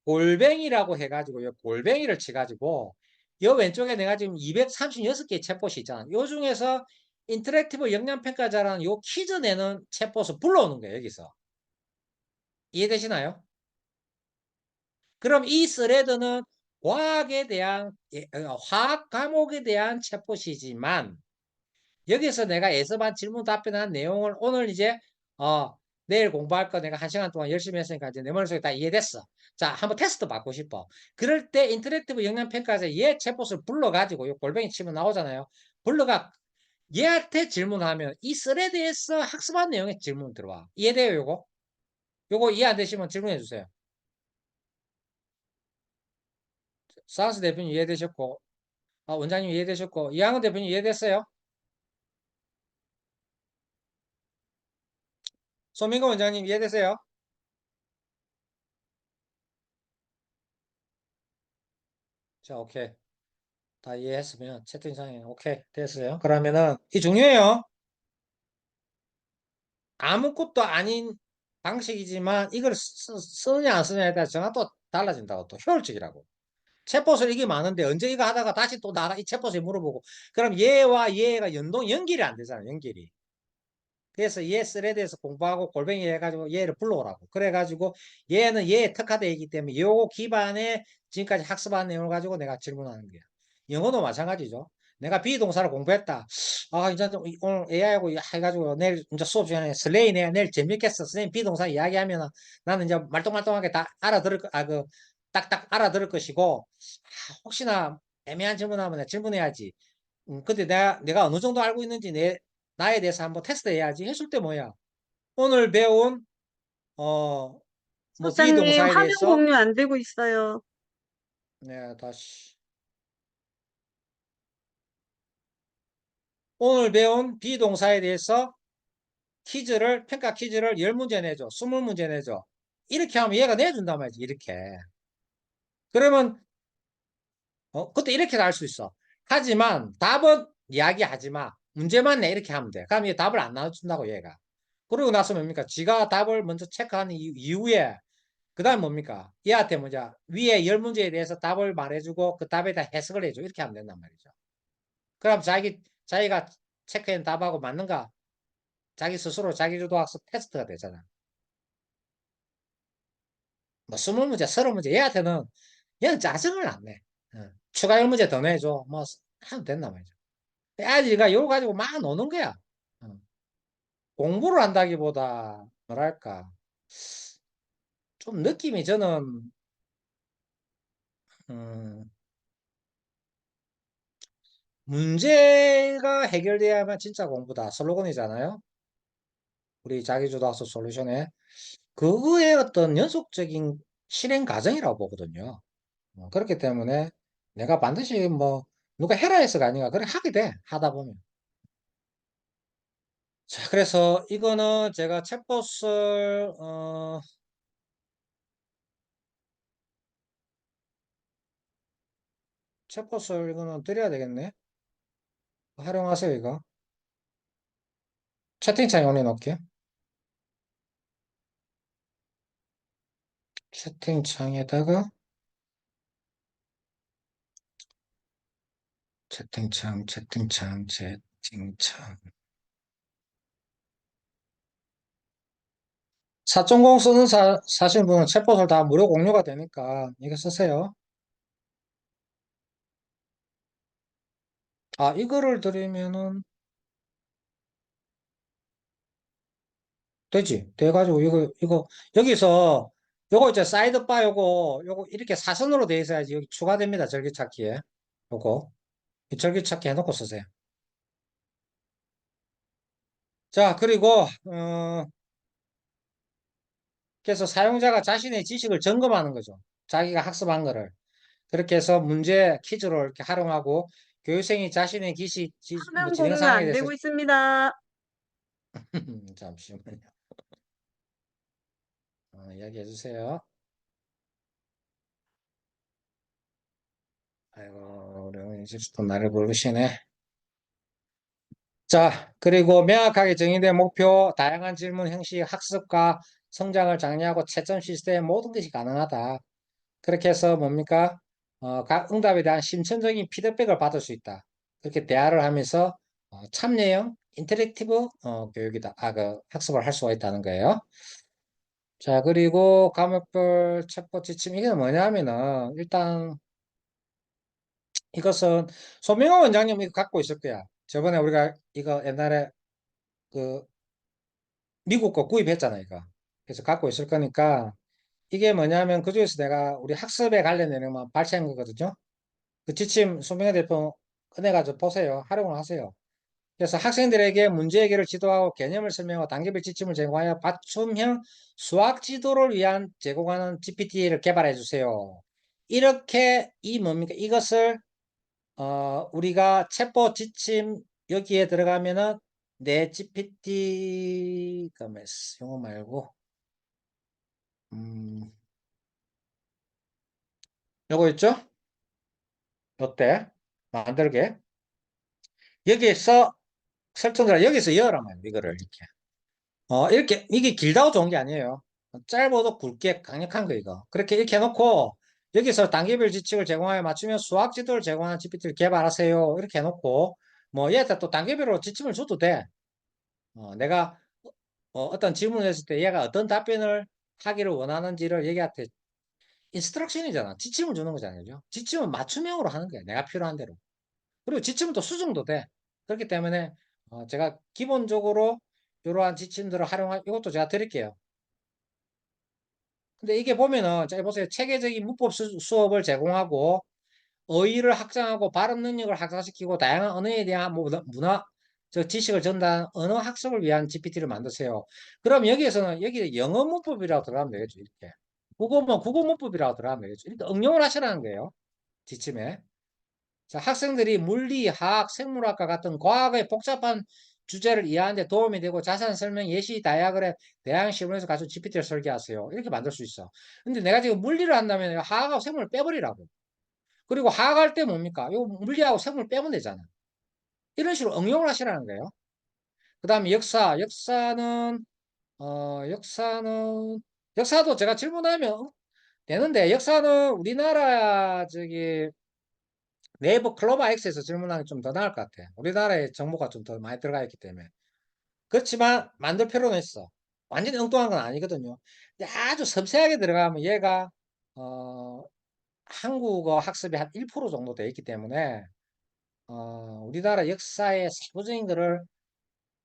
골뱅이라고 해가지고 요 골뱅이를 치가지고 요 왼쪽에 내가 지금 236개의 챗봇이 있잖아. 요 중에서 인터랙티브 역량평가자라는 요 퀴즈 내는 챗봇을 불러오는 거예요. 여기서. 이해되시나요? 그럼 이 스레드는 과학에 대한 화학 과목에 대한 챗봇이지만 여기서 내가 예습한 질문 답변한 내용을 오늘 이제 어 내일 공부할 거 내가 1시간 동안 열심히 했으니까 이제 내 머릿속에 다 이해됐어. 자, 한번 테스트 받고 싶어. 그럴 때 인터랙티브 영양평가에서 얘 챗봇을 불러가지고 요 골뱅이 치면 나오잖아요. 불러가 얘한테 질문하면 이 스레드에서 학습한 내용의 질문 들어와. 이해돼요, 요거? 요거 이해 안 되시면 질문해 주세요. 사우스 대표님 이해되셨고, 원장님 이해되셨고, 이항은 대표님 이해됐어요? 소민거 원장님 이해되세요? 자, 오케이. 다 이해했으면 채팅창에 오케이 됐어요. 그러면은 이 중요해요. 아무것도 아닌 방식이지만 이걸 쓰느냐 안 쓰느냐에 따라 전화 또 달라진다고 또 효율적이라고. 챗봇을 이게 많은데 언제 이거 하다가 다시 또 나가 이 챗봇에 물어보고 그럼 얘와 얘가 연결이 안 되잖아. 연결이. 그래서 얘 스레드에서 공부하고 골뱅이 해가지고 얘를 불러오라고. 그래가지고 얘는 얘에 특화되어 있기 때문에 요거 기반에 지금까지 학습한 내용을 가지고 내가 질문하는 거야. 영어도 마찬가지죠. 내가 비동사를 공부했다. 아, 이제 좀 오늘 AI하고 해가지고 내일 이제 수업 시간에 슬레이네. 내일 재밌겠어. 선생님 비동사 이야기하면은 나는 이제 말똥말똥하게 다 알아들을, 딱딱 알아들을 것이고, 혹시나 애매한 질문하면 내가 질문해야지. 근데 내가 어느 정도 알고 있는지 나에 대해서 한번 테스트 해야지. 했을 때 뭐야? 오늘 배운, 어, 뭐 소장님, 비동사에 화면 대해서, 공유 안 되고 있어요. 네, 다시. 오늘 배운 비동사에 대해서 평가 퀴즈를 10문제 내줘. 20문제 내줘. 이렇게 하면 얘가 내준단 말이지, 이렇게. 그러면, 그때 이렇게 할 수 있어. 하지만 답은 이야기하지 마. 문제만 내. 이렇게 하면 돼. 그럼 얘 답을 안 나눠준다고, 얘가. 그러고 나서 뭡니까? 지가 답을 먼저 체크한 이후에, 그 다음 뭡니까? 얘한테 뭐냐? 위에 10문제에 대해서 답을 말해주고 그 답에 다 해석을 해줘. 이렇게 하면 된단 말이죠. 그럼 자기가 체크한 답하고 맞는가? 자기 스스로 자기주도 학습 테스트가 되잖아. 뭐 20문제, 30문제 얘는 짜증을 안 내. 추가 10문제 더 내줘. 뭐 하면 된단 말이죠. 아직가 이거 가지고 막 노는 거야. 어. 공부를 한다기보다 뭐랄까 좀 느낌이 저는 음, 문제가 해결돼야만 진짜 공부다 슬로건이잖아요. 우리 자기주도 학습 솔루션에 그거의 어떤 연속적인 실행 과정이라고 보거든요. 그렇기 때문에 내가 반드시 뭐 누가 해라 해서가 아니라 그래 하게 돼 하다 보면. 자, 그래서 이거는 제가 챗봇을 이거는 드려야 되겠네. 활용하세요 이거. 채팅창에 올려놓을게요. 채팅창에다가 채팅창 4.0 쓰는 사실 분은 챗봇을 다 무료 공유가 되니까 이거 쓰세요. 아, 이거를 드리면은 되지. 돼가지고 여기서 요거 이제 사이드바 요거 이렇게 사선으로 돼 있어야지 여기 추가됩니다. 절기찾기에. 요거. 이 절기찾기 해놓고 쓰세요. 자, 그리고, 그래서 사용자가 자신의 지식을 점검하는 거죠. 자기가 학습한 거를. 그렇게 해서 문제 퀴즈로 이렇게 활용하고 교육생이 자신의 뭐 화면 진행 공유 상황에 안 대해서 되고 있습니다. 잠시만요. 이야기해 주세요. 아이고, 우리 이제부터 나를 부르시네. 자, 그리고 명확하게 정의된 목표, 다양한 질문 형식, 학습과 성장을 장려하고 채점 시스템 모든 것이 가능하다. 그렇게 해서 뭡니까? 각 응답에 대한 심층적인 피드백을 받을 수 있다. 그렇게 대화를 하면서 참여형 인터랙티브 교육이다. 학습을 할 수가 있다는 거예요. 자, 그리고 과목별 첩보 지침 이게 뭐냐면은 일단 이것은 소명호 원장님 이거 갖고 있을 거야. 저번에 우리가 이거 옛날에 그 미국 거 구입했잖아, 이거. 그래서 갖고 있을 거니까 이게 뭐냐면 그중에서 내가 우리 학습에 관련된 내용만 발췌한 거거든요. 그 지침 소명호 대표 꺼내가지고 보세요. 활용을 하세요. 그래서 학생들에게 문제 해결을 지도하고 개념을 설명하고 단계별 지침을 제공하여 맞춤형 수학 지도를 위한 제공하는 GPT를 개발해 주세요. 이렇게 이 뭡니까? 이것을 우리가 챗봇 지침 여기에 들어가면은 내 GPT 가면서 영어 말고 음 요거 있죠? 요때 만들게 여기에서 설정들 여기서 열어만 이거를 이렇게 이렇게, 이게 길다고 좋은 게 아니에요. 짧아도 굵게 강력한 거, 이거. 그렇게 이렇게 해놓고, 여기서 단계별 지식을 제공하여 맞추면 수학 지도를 제공하는 GPT를 개발하세요. 이렇게 해놓고, 뭐, 얘한테 또 단계별로 지침을 줘도 돼. 내가 어떤 질문을 했을 때 얘가 어떤 답변을 하기를 원하는지를 얘기한테 인스트럭션이잖아. 지침을 주는 거잖아요. 그죠? 지침은 맞춤형으로 하는 거야. 내가 필요한 대로. 그리고 지침은 또 수정도 돼. 그렇기 때문에 제가 기본적으로 이러한 지침들을 활용할 이것도 제가 드릴게요. 근데 이게 보면은 자 보세요. 체계적인 문법 수업을 제공하고 어휘를 확장하고 발음 능력을 향상시키고 다양한 언어에 대한 문화 지식을 전달하는 언어 학습을 위한 GPT를 만드세요. 그럼 여기에서는 여기 영어 문법이라고 들어가면 되겠죠. 이렇게. 국어면 국어 문법이라고 들어가면 되겠죠. 이렇게 응용을 하시라는 거예요. 지침에. 자, 학생들이 물리, 화학, 생물학과 같은 과학의 복잡한 주제를 이해하는 데 도움이 되고 자세한 설명, 예시, 다이아그램, 다양한 시험에서 가지고 GPT를 설계하세요. 이렇게 만들 수 있어. 근데 내가 지금 물리를 한다면 내가 화학하고 생물을 빼버리라고. 그리고 화학할 때 뭡니까? 요 물리하고 생물 빼면 되잖아. 이런 식으로 응용을 하시라는 거예요. 그 다음에 역사도 제가 질문하면 되는데, 역사는 우리나라, 네이버 클로버 X에서 질문하는 게 좀 더 나을 것 같아. 우리나라의 정보가 좀 더 많이 들어가 있기 때문에. 그렇지만, 만들 필요는 있어. 완전히 엉뚱한 건 아니거든요. 근데 아주 섬세하게 들어가면 얘가, 어, 한국어 학습이 한 1% 정도 돼 있기 때문에, 우리나라 역사의 세부적인 거를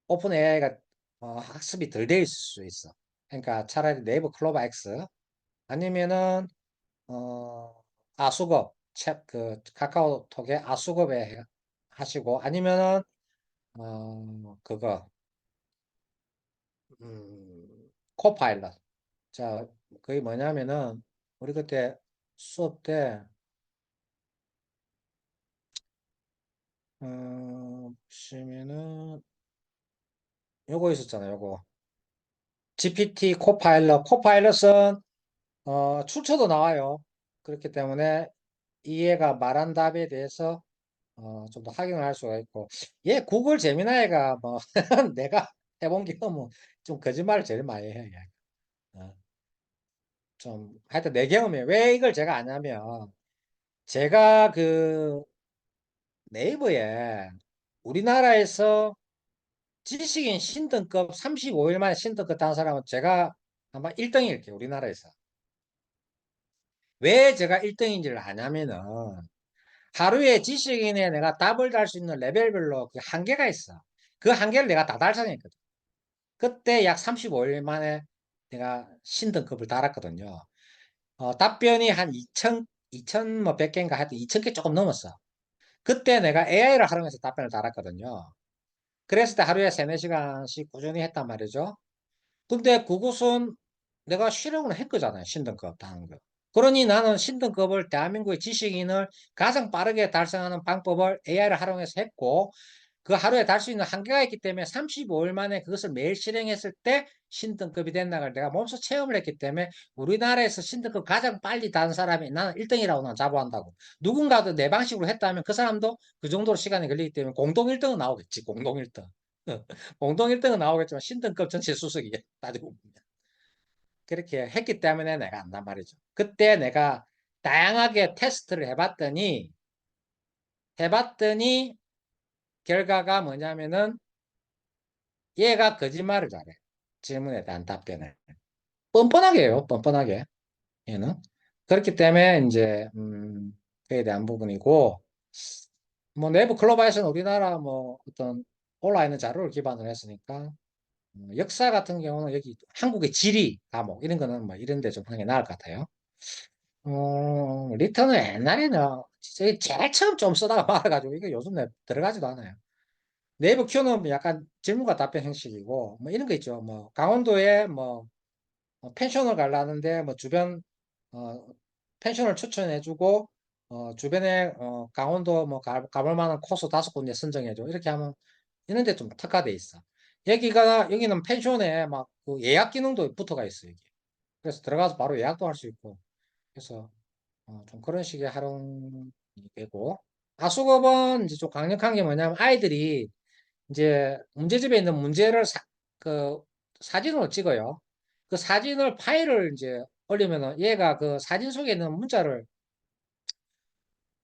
오픈 AI가 학습이 덜 돼 있을 수 있어. 그러니까 차라리 네이버 클로버 X 아니면은 아수거 그 카카오톡의 아수거에 하시고 아니면은 그거 코파일럿. 자, 그게 뭐냐면은 우리 그때 수업 때 보시면은 요거 있었잖아요. 요거 GPT 코파일럿은 출처도 나와요. 그렇기 때문에 이해가 말한 답에 대해서 좀 더 확인을 할 수가 있고, 얘 구글 제미나이가 뭐 내가 해본 경험은 좀 거짓말을 제일 많이 해요. 얘. 어, 좀 하여튼 내 경험이에요. 왜 이걸 제가 아냐면 제가 그 네이버에 우리나라에서 지식인 신등급 35일 만에 신등급 딴 사람은 제가 아마 1등일게요. 우리나라에서. 왜 제가 1등인지를 아냐면은 하루에 지식인에 내가 답을 달 수 있는 레벨별로 그 한계가 있어. 그 한계를 내가 다 달성했거든. 그때 약 35일 만에 내가 신등급을 달았거든요. 답변이 한 2천 뭐 100개인가 하여튼 2천 개 조금 넘었어. 그때 내가 AI를 활용해서 답변을 달았거든요. 그랬을 때 하루에 3, 4시간씩 꾸준히 했단 말이죠. 근데 그것은 내가 실행을 했거잖아요. 신등급 다는 거. 그러니 나는 신등급을 대한민국의 지식인을 가장 빠르게 달성하는 방법을 AI를 활용해서 했고, 그 하루에 달 수 있는 한계가 있기 때문에 35일 만에 그것을 매일 실행했을 때 신등급이 된다는 걸 내가 몸소 체험을 했기 때문에 우리나라에서 신등급 가장 빨리 단 사람이 나는 1등이라고 난 자부한다고. 누군가도 내 방식으로 했다면 그 사람도 그 정도로 시간이 걸리기 때문에 공동 1등은 나오겠지. 공동 1등. 공동 1등은 나오겠지만 신등급 전체 수석이 따지고 보면. 그렇게 했기 때문에 내가 안단 말이죠. 그때 내가 다양하게 테스트를 해봤더니 결과가 뭐냐면은 얘가 거짓말을 잘해. 질문에 대한 답변을. 뻔뻔하게 해요. 뻔뻔하게. 얘는. 그렇기 때문에 이제 그에 대한 부분이고 뭐 내부 클로바에서는 우리나라 뭐 어떤 올라있는 자료를 기반으로 했으니까 역사 같은 경우는 여기 한국의 지리 과목 이런 거는 뭐 이런 데 좀 하는 게 나을 것 같아요. 리턴은 옛날에는 진짜 제일 처음 좀 쓰다가 말아가지고 이게 요즘 내 들어가지도 않아요. 네이버 큐는 약간 질문과 답변 형식이고 뭐 이런 거 있죠. 뭐 강원도에 뭐 펜션을 가려는데 뭐 주변 어, 펜션을 추천해주고 주변에 강원도 뭐 가볼 만한 코스 5군데 선정해줘. 이렇게 하면 이런데 좀 특화돼 있어. 여기는 펜션에 막 그 예약 기능도 붙어가 있어 여기. 그래서 들어가서 바로 예약도 할 수 있고. 그래서 좀 그런 식의 활용이 되고 아수업은 이제 좀 강력한 게 뭐냐면 아이들이 이제 문제집에 있는 문제를 그 사진으로 찍어요. 그 사진을 파일을 이제 올리면은 얘가 그 사진 속에 있는 문자를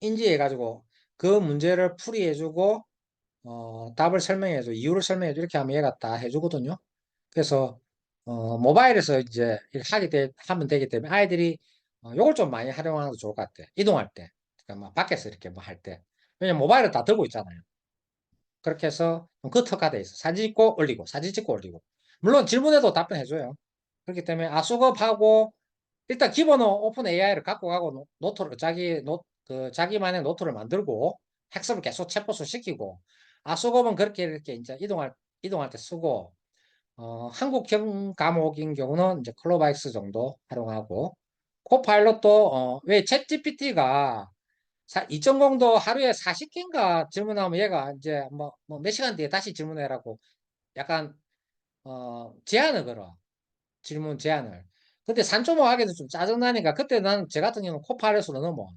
인지해가지고 그 문제를 풀이해주고 답을 설명해줘 이유를 설명해줘 이렇게 하면 얘가 다 해주거든요. 그래서 모바일에서 이제 하면 되기 때문에 아이들이 요걸 좀 많이 활용하는 게 좋을 것 같아. 이동할 때. 그러니까 막 밖에서 이렇게 뭐 할 때. 왜냐면 모바일을 다 들고 있잖아요. 그렇게 해서 그 특화돼 있어. 사진 찍고 올리고, 사진 찍고 올리고. 물론 질문에도 답변해줘요. 그렇기 때문에 수급하고 일단 기본은 오픈 AI를 갖고 가고 노트를 자기만의 노트를 만들고 학습을 계속 챗봇을 시키고 수급은 그렇게 이렇게 이제 이동할 때 쓰고 한국형 과목인 경우는 이제 클로바이스 정도 활용하고 코파일럿도 왜 챗GPT가 2.0도 하루에 40개인가 질문하면 얘가 이제 뭐 몇 시간 뒤에 다시 질문해라고 약간 제한을 걸어. 질문 제한을. 근데 3.5 하기도 좀 짜증나니까 그때 나는 제 같은 경우는 코파일럿으로 넘어.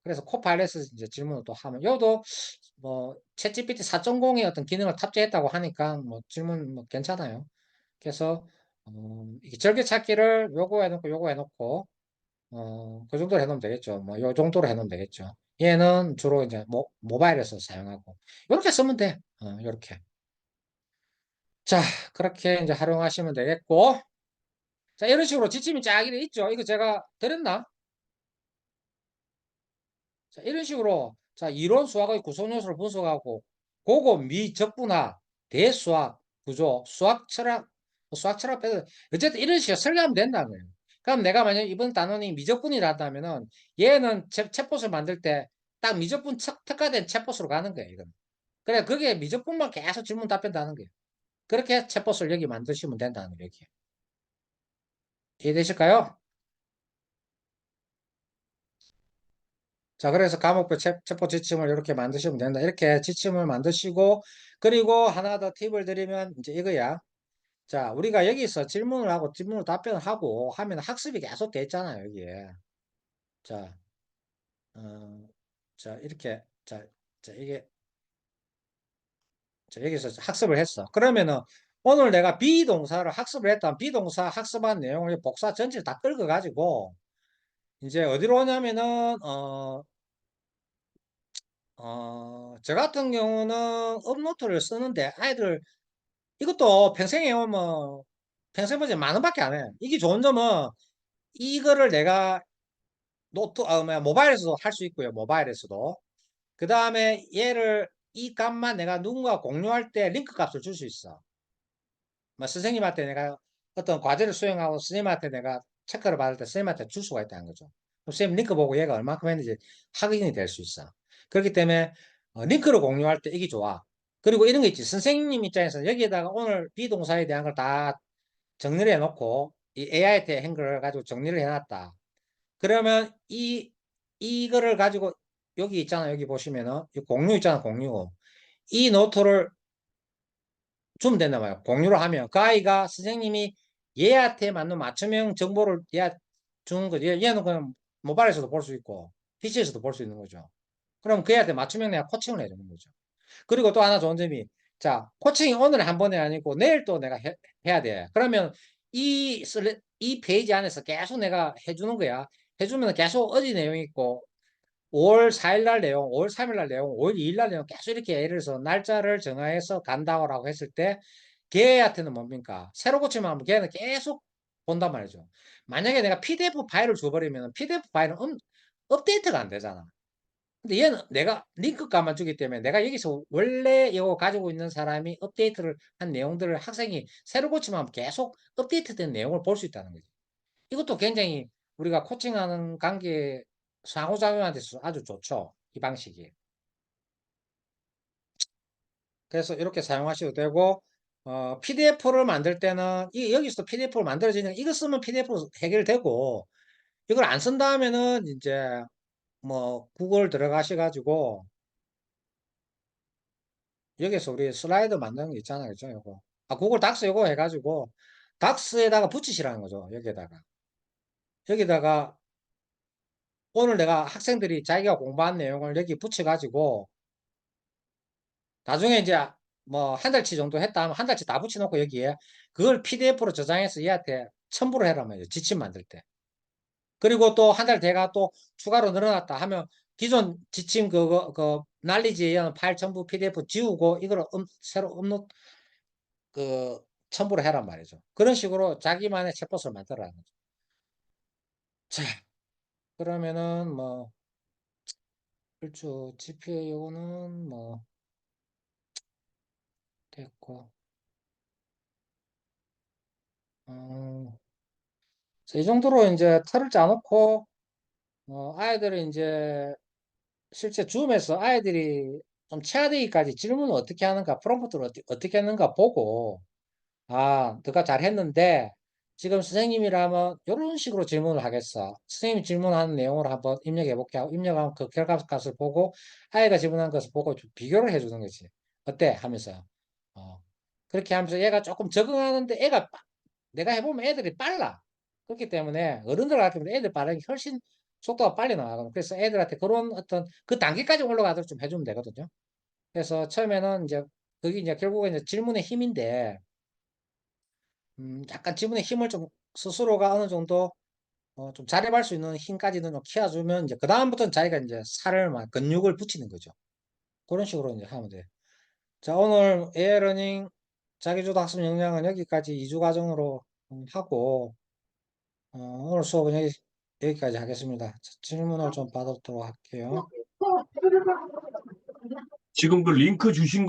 그래서 코파일럿에서 이제 질문을 또 하면 요도 뭐 챗GPT 4.0의 어떤 기능을 탑재했다고 하니까 뭐 질문 뭐 괜찮아요. 그래서 이게 절개찾기를 요거 해놓고 그 정도로 해놓으면 되겠죠. 뭐 요 정도로 해놓으면 되겠죠. 얘는 주로 이제 모바일에서 사용하고 이렇게 쓰면 돼. 이렇게. 자, 그렇게 이제 활용하시면 되겠고. 자, 이런 식으로 지침이 쫙 이래 있죠. 이거 제가 드렸나? 자, 이런 식으로 자, 이론 수학의 구성 요소를 분석하고 고급 미적분화, 대수학, 구조, 수학 철학 빼서 어쨌든 이런 식으로 설계하면 된다는 거예요. 그럼 내가 만약 이번 단원이 미적분이라다면은 얘는 챗봇을 만들 때 딱 미적분 특화된 챗봇으로 가는 거예요, 이건. 그래, 그게 미적분만 계속 질문 답변하는 거예요. 그렇게 챗봇을 여기 만드시면 된다는 거예요, 여기. 이해되실까요? 자, 그래서 과목별 첩보 지침을 이렇게 만드시면 된다. 이렇게 지침을 만드시고, 그리고 하나 더 팁을 드리면 이제 이거야. 자, 우리가 여기서 질문을 하고 질문을 답변을 하고 하면 학습이 계속 돼 있잖아요, 여기에. 자, 어, 자, 이렇게, 이게, 여기서 학습을 했어. 그러면은 오늘 내가 비동사를 학습을 했다. 비동사 학습한 내용을 복사 전체를 다 끌어가지고 이제 어디로 오냐면은, 저 같은 경우는 업노트를 쓰는데 아이들 이것도 평생에 오면 평생 버전 만 원밖에 안 해. 이게 좋은 점은 이거를 내가 모바일에서도 할 수 있고요. 모바일에서도. 그 다음에 이 값만 내가 누군가 공유할 때 링크 값을 줄 수 있어. 뭐 선생님한테 내가 어떤 과제를 수행하고 선생님한테 내가 체크를 받을 때 선생님한테 줄 수가 있다는 거죠. 그럼 선생님 링크 보고 얘가 얼마큼 했는지 확인이 될 수 있어. 그렇기 때문에 링크를 공유할 때 이게 좋아. 그리고 이런 거 있지. 선생님 입장에서 여기에다가 오늘 비동사에 대한 걸 다 정리를 해놓고 이 AI한테 한 걸 가지고 정리를 해놨다. 그러면 이거를 가지고 여기 있잖아. 여기 보시면은 이 공유 있잖아. 공유. 이 노트를 주면 된단 말이야. 공유를 하면 그 아이가 선생님이 얘한테 맞는 맞춤형 정보를 얘 주는 거지. 얘는 그냥 모바일에서도 볼 수 있고 PC에서도 볼 수 있는 거죠. 그럼 그 애한테 맞춤형 내가 코칭을 해주는 거죠. 그리고 또 하나 좋은 점이 자 코칭이 오늘 한 번에 아니고 내일 또 내가 해야 돼. 그러면 이 페이지 안에서 계속 내가 해주는 거야. 해주면 계속 어디 내용이 있고 5월 4일 날 내용, 5월 3일 날 내용, 5월 2일 날 내용 계속 이렇게 예를 들어서 날짜를 정해서 간다고 했을 때 걔한테는 뭡니까? 새로 고치면 하면 걔는 계속 본단 말이죠. 만약에 내가 PDF 파일을 줘버리면 PDF 파일은 업데이트가 안 되잖아. 근데 얘는 내가 링크값만 주기 때문에 내가 여기서 원래 이거 가지고 있는 사람이 업데이트를 한 내용들을 학생이 새로 고치면 하면 계속 업데이트된 내용을 볼 수 있다는 거지. 이것도 굉장히 우리가 코칭하는 관계 상호작용한테 있어서 아주 좋죠. 이 방식이. 그래서 이렇게 사용하셔도 되고, PDF를 만들 때는, 여기서도 PDF를 만들어지는, 이거 쓰면 PDF로 해결되고, 이걸 안 쓴다면은, 이제, 뭐, 구글 들어가셔가지고, 여기서 우리 슬라이드 만드는 게 있잖아요. 그죠? 요거. 구글 닥스 요거 해가지고, 닥스에다가 붙이시라는 거죠. 여기다가, 오늘 내가 학생들이 자기가 공부한 내용을 여기 붙여가지고, 나중에 이제 뭐 한 달치 정도 했다 하면 한 달치 다 붙여놓고 여기에 그걸 PDF로 저장해서 얘한테 첨부를 해라 말이에요. 지침 만들 때. 그리고 또 한 달 돼가 또 추가로 늘어났다 하면 기존 지침 난리지에 의한 파일 첨부 PDF 지우고 이걸 새로 업로드 그 첨부를 해란 말이죠. 그런 식으로 자기만의 챗봇을 만들어라는 거죠. 자, 그러면은 뭐 일주 GPA 요거는 뭐 됐고, 어, 이 정도로 이제 틀을 짜놓고 아이들은 이제 실제 줌에서 아이들이 좀 체화되기까지 질문을 어떻게 하는가, 프롬프트를 어떻게 했는가 보고, 아, 너가 잘했는데 지금 선생님이라면 이런 식으로 질문을 하겠어. 선생님이 질문하는 내용을 한번 입력해 볼게 하고 입력하면 그 결과값을 보고 아이가 질문한 것을 보고 좀 비교를 해주는 거지. 어때? 하면서. 어. 그렇게 하면서 얘가 조금 적응하는데 내가 해보면 애들이 빨라. 그렇기 때문에 어른들 같은 경우 애들 빠르게 훨씬 속도가 빨리 나가거든. 그래서 애들한테 그런 어떤 그 단계까지 올라가도록 좀 해주면 되거든요. 그래서 처음에는 이제 그게 이제 결국에 이제 질문의 힘인데 약간 지분의 힘을 좀 스스로가 어느 정도 좀 자립할 수 있는 힘까지는 좀 키워주면 이제 그 다음부터는 자기가 이제 살을 막 근육을 붙이는 거죠. 그런 식으로 이제 하면 돼요. 자, 오늘 AI 러닝 자기주도 학습 역량은 여기까지 2주 과정으로 하고 오늘 수업은 여기까지 하겠습니다. 자, 질문을 좀 받도록 할게요. 지금 그 링크 주신